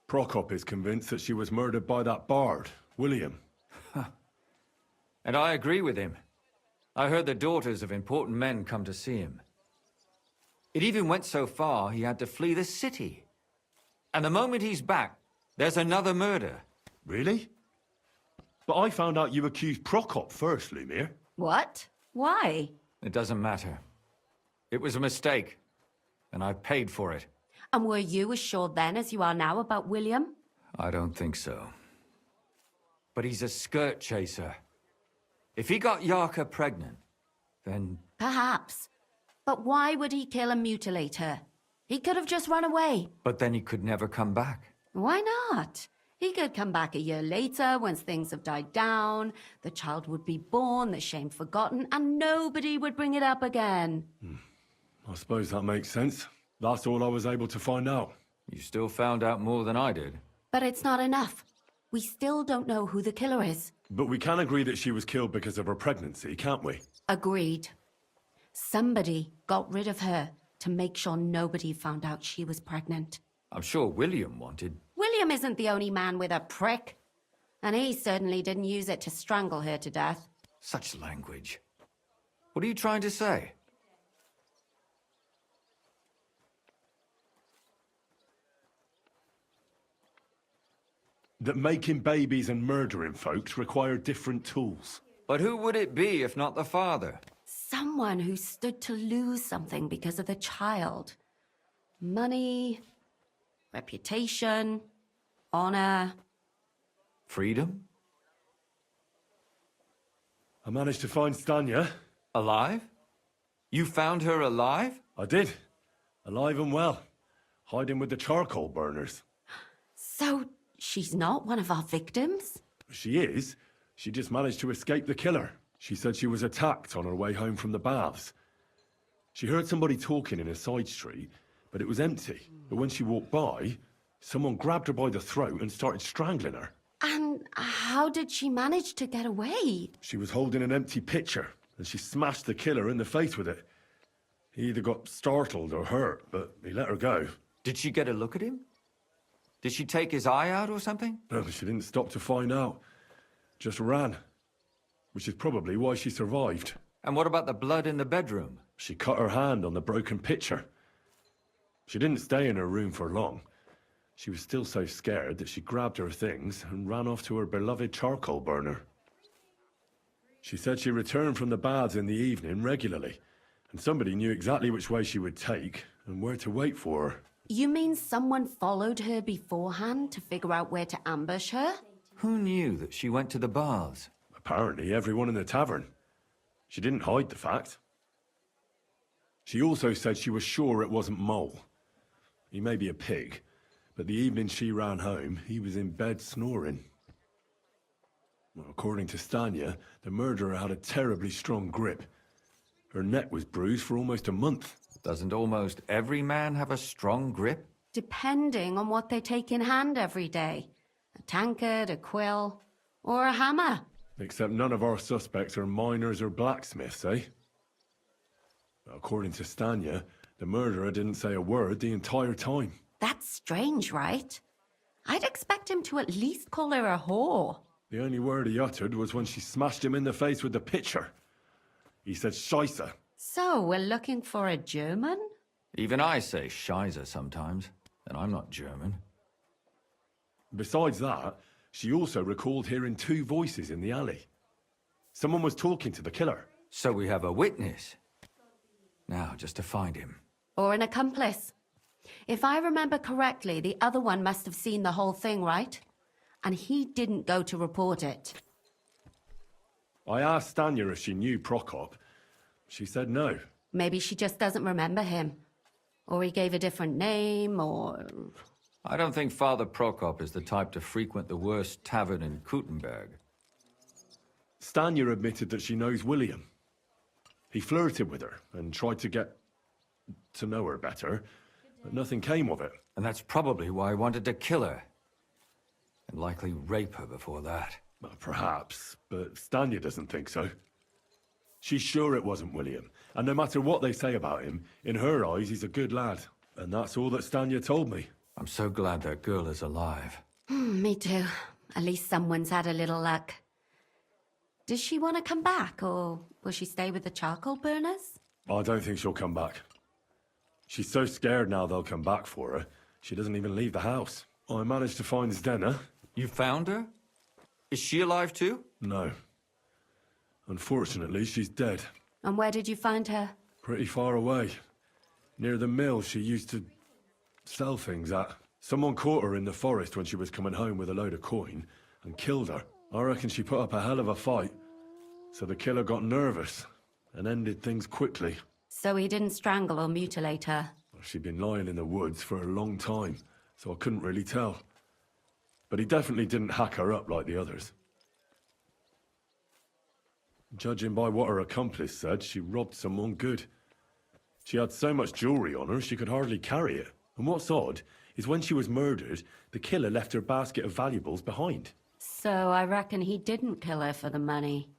Prokop is convinced that she was murdered by that bard, William. And I agree with him. I heard the daughters of important men come to see him. It even went so far he had to flee the city. And the moment he's back, there's another murder. Really? But I found out you accused Prokop first, Lumir. What? Why? It doesn't matter. It was a mistake, and I paid for it. And were you as sure then as you are now about William? I don't think so. But he's a skirt chaser. If he got Yarka pregnant, then... Perhaps. But why would he kill and mutilate her? He could have just run away. But then he could never come back. Why not? He could come back a year later, once things have died down, the child would be born, the shame forgotten, and nobody would bring it up again. I suppose that makes sense. That's all I was able to find out. You still found out more than I did. But it's not enough. We still don't know who the killer is. But we can agree that she was killed because of her pregnancy, can't we? Agreed. Somebody got rid of her to make sure nobody found out she was pregnant. I'm sure William wanted... William isn't the only man with a prick. And he certainly didn't use it to strangle her to death. Such language. What are you trying to say? That making babies and murdering folks require different tools. But who would it be if not the father? Someone who stood to lose something because of the child. Money, reputation, honor. Freedom? I managed to find Stanya. Alive? You found her alive? I did. Alive and well. Hiding with the charcoal burners. So she's not one of our victims? She is. She just managed to escape the killer. She said she was attacked on her way home from the baths. She heard somebody talking in a side street, but it was empty. But when she walked by, someone grabbed her by the throat and started strangling her. And how did she manage to get away? She was holding an empty pitcher, and she smashed the killer in the face with it. He either got startled or hurt, but he let her go. Did she get a look at him? Did she take his eye out or something? No, she didn't stop to find out. Just ran. Which is probably why she survived. And what about the blood in the bedroom? She cut her hand on the broken pitcher. She didn't stay in her room for long. She was still so scared that she grabbed her things and ran off to her beloved charcoal burner. She said she returned from the baths in the evening regularly, and somebody knew exactly which way she would take and where to wait for her. You mean someone followed her beforehand to figure out where to ambush her? Who knew that she went to the baths? Apparently everyone in the tavern. She didn't hide the fact. She also said she was sure it wasn't Mole. He may be a pig, but the evening she ran home, he was in bed snoring. Well, according to Stanya, the murderer had a terribly strong grip. Her neck was bruised for almost a month. Doesn't almost every man have a strong grip? Depending on what they take in hand every day. A tankard, a quill, or a hammer. Except none of our suspects are miners or blacksmiths, eh? According to Stanya, the murderer didn't say a word the entire time. That's strange, right? I'd expect him to at least call her a whore. The only word he uttered was when she smashed him in the face with the pitcher. He said Scheisse. So, we're looking for a German? Even I say Scheiße sometimes, and I'm not German. Besides that, she also recalled hearing two voices in the alley. Someone was talking to the killer. So we have a witness. Now, just to find him. Or an accomplice. If I remember correctly, the other one must have seen the whole thing, right? And he didn't go to report it. I asked Stanya if she knew Prokop. She said no. Maybe she just doesn't remember him. Or he gave a different name, or... I don't think Father Prokop is the type to frequent the worst tavern in Kuttenberg. Stanya admitted that she knows William. He flirted with her and tried to get to know her better, but nothing came of it. And that's probably why I wanted to kill her. And likely rape her before that. Well, perhaps, but Stanya doesn't think so. She's sure it wasn't William, and no matter what they say about him, in her eyes he's a good lad. And that's all that Stanya told me. I'm so glad that girl is alive. Me too. At least someone's had a little luck. Does she want to come back, or will she stay with the charcoal burners? I don't think she'll come back. She's so scared now they'll come back for her, she doesn't even leave the house. I managed to find Zdena. You found her? Is she alive too? No. Unfortunately, she's dead. And where did you find her? Pretty far away. Near the mill she used to sell things at. Someone caught her in the forest when she was coming home with a load of coin and killed her. I reckon she put up a hell of a fight. So the killer got nervous and ended things quickly. So he didn't strangle or mutilate her? She'd been lying in the woods for a long time, so I couldn't really tell. But he definitely didn't hack her up like the others. Judging by what her accomplice said, she robbed someone good. She had so much jewelry on her, she could hardly carry it. And what's odd is when she was murdered, the killer left her basket of valuables behind. So I reckon he didn't kill her for the money.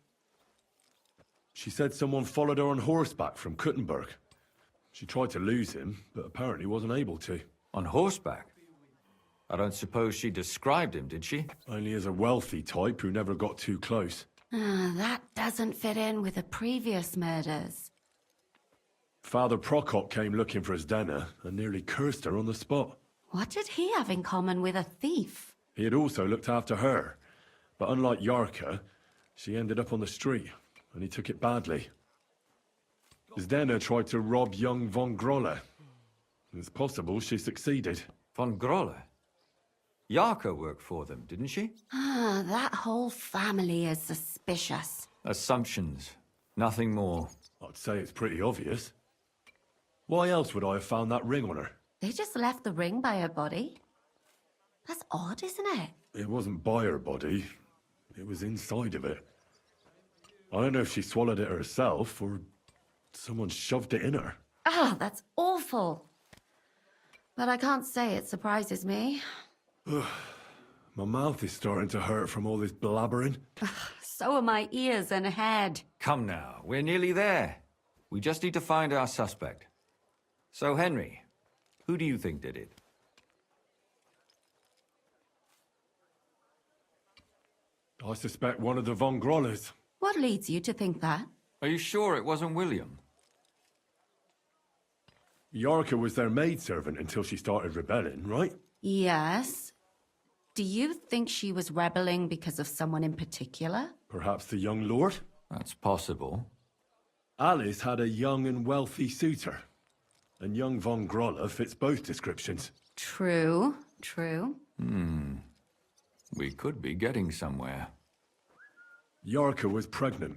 She said someone followed her on horseback from Kuttenberg. She tried to lose him, but apparently wasn't able to. On horseback? I don't suppose she described him, did she? Only as a wealthy type who never got too close. That doesn't fit in with the previous murders. Father Prokop came looking for Zdena and nearly cursed her on the spot. What did he have in common with a thief? He had also looked after her, but unlike Yarka, she ended up on the street, and he took it badly. Zdena tried to rob young von Grolle. It's possible she succeeded. Von Grolle? Yarka worked for them, didn't she? That whole family is suspicious. Assumptions. Nothing more. I'd say it's pretty obvious. Why else would I have found that ring on her? They just left the ring by her body. That's odd, isn't it? It wasn't by her body. It was inside of it. I don't know if she swallowed it herself or someone shoved it in her. Oh, that's awful. But I can't say it surprises me. My mouth is starting to hurt from all this blabbering. So are my ears and head. Come now, we're nearly there. We just need to find our suspect. So, Henry, who do you think did it? I suspect one of the Von Grollers. What leads you to think that? Are you sure it wasn't William? Yorka was their maidservant until she started rebelling, right? Yes. Do you think she was rebelling because of someone in particular? Perhaps the young lord? That's possible. Alice had a young and wealthy suitor. And young Von Groller fits both descriptions. True. We could be getting somewhere. Yorka was pregnant.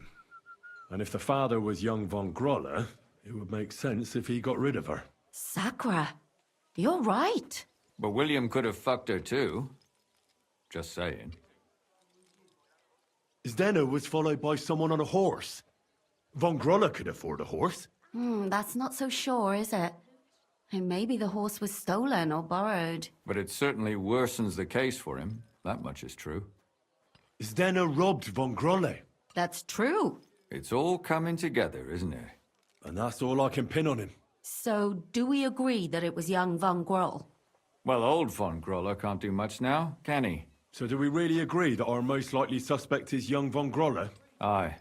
And if the father was young Von Groller, it would make sense if he got rid of her. Sakura, you're right. But William could have fucked her too. Just saying. Zdeno was followed by someone on a horse. Von Groller could afford a horse. That's not so sure, is it? And maybe the horse was stolen or borrowed. But it certainly worsens the case for him. That much is true. Zdeno robbed Von Groller. That's true. It's all coming together, isn't it? And that's all I can pin on him. So, do we agree that it was young Von Groll? Well, old Von Groller can't do much now, can he? So do we really agree that our most likely suspect is young Von Groller? Aye.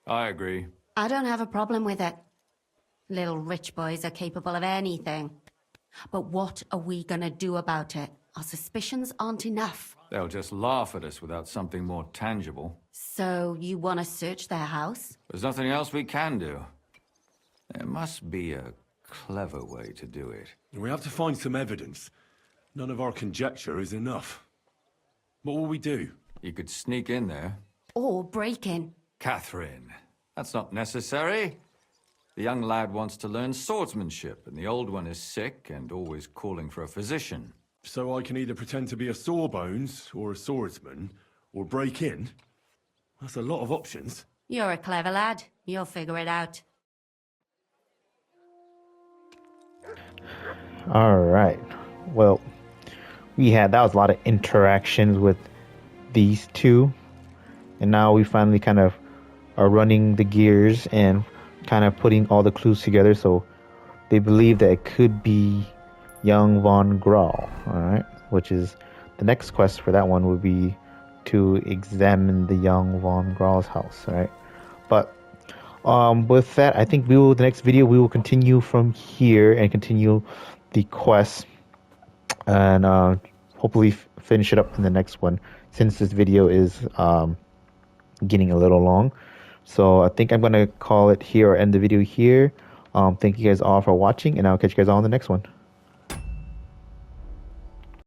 I agree. I don't have a problem with it. Little rich boys are capable of anything. But what are we gonna do about it? Our suspicions aren't enough. They'll just laugh at us without something more tangible. So, you want to search their house? There's nothing else we can do. There must be a clever way to do it. We have to find some evidence. None of our conjecture is enough. What will we do? You could sneak in there. Or break in. Catherine, that's not necessary. The young lad wants to learn swordsmanship, and the old one is sick and always calling for a physician. So I can either pretend to be a sawbones, or a swordsman, or break in? That's a lot of options. You're a clever lad. You'll figure it out. All right. Well, that was a lot of interactions with these two. And now we finally kind of are running the gears and kind of putting all the clues together. So they believe that it could be young Von Groll. All right. Which is the next quest for that one would be to examine the young Von Groll's house. All right. But with that, I think the next video we will continue from here and continue the quest and hopefully finish it up in the next one, since this video is getting a little long. So I think I'm gonna call it here or end the video here. Thank you guys all for watching, and I'll catch you guys all in the next one.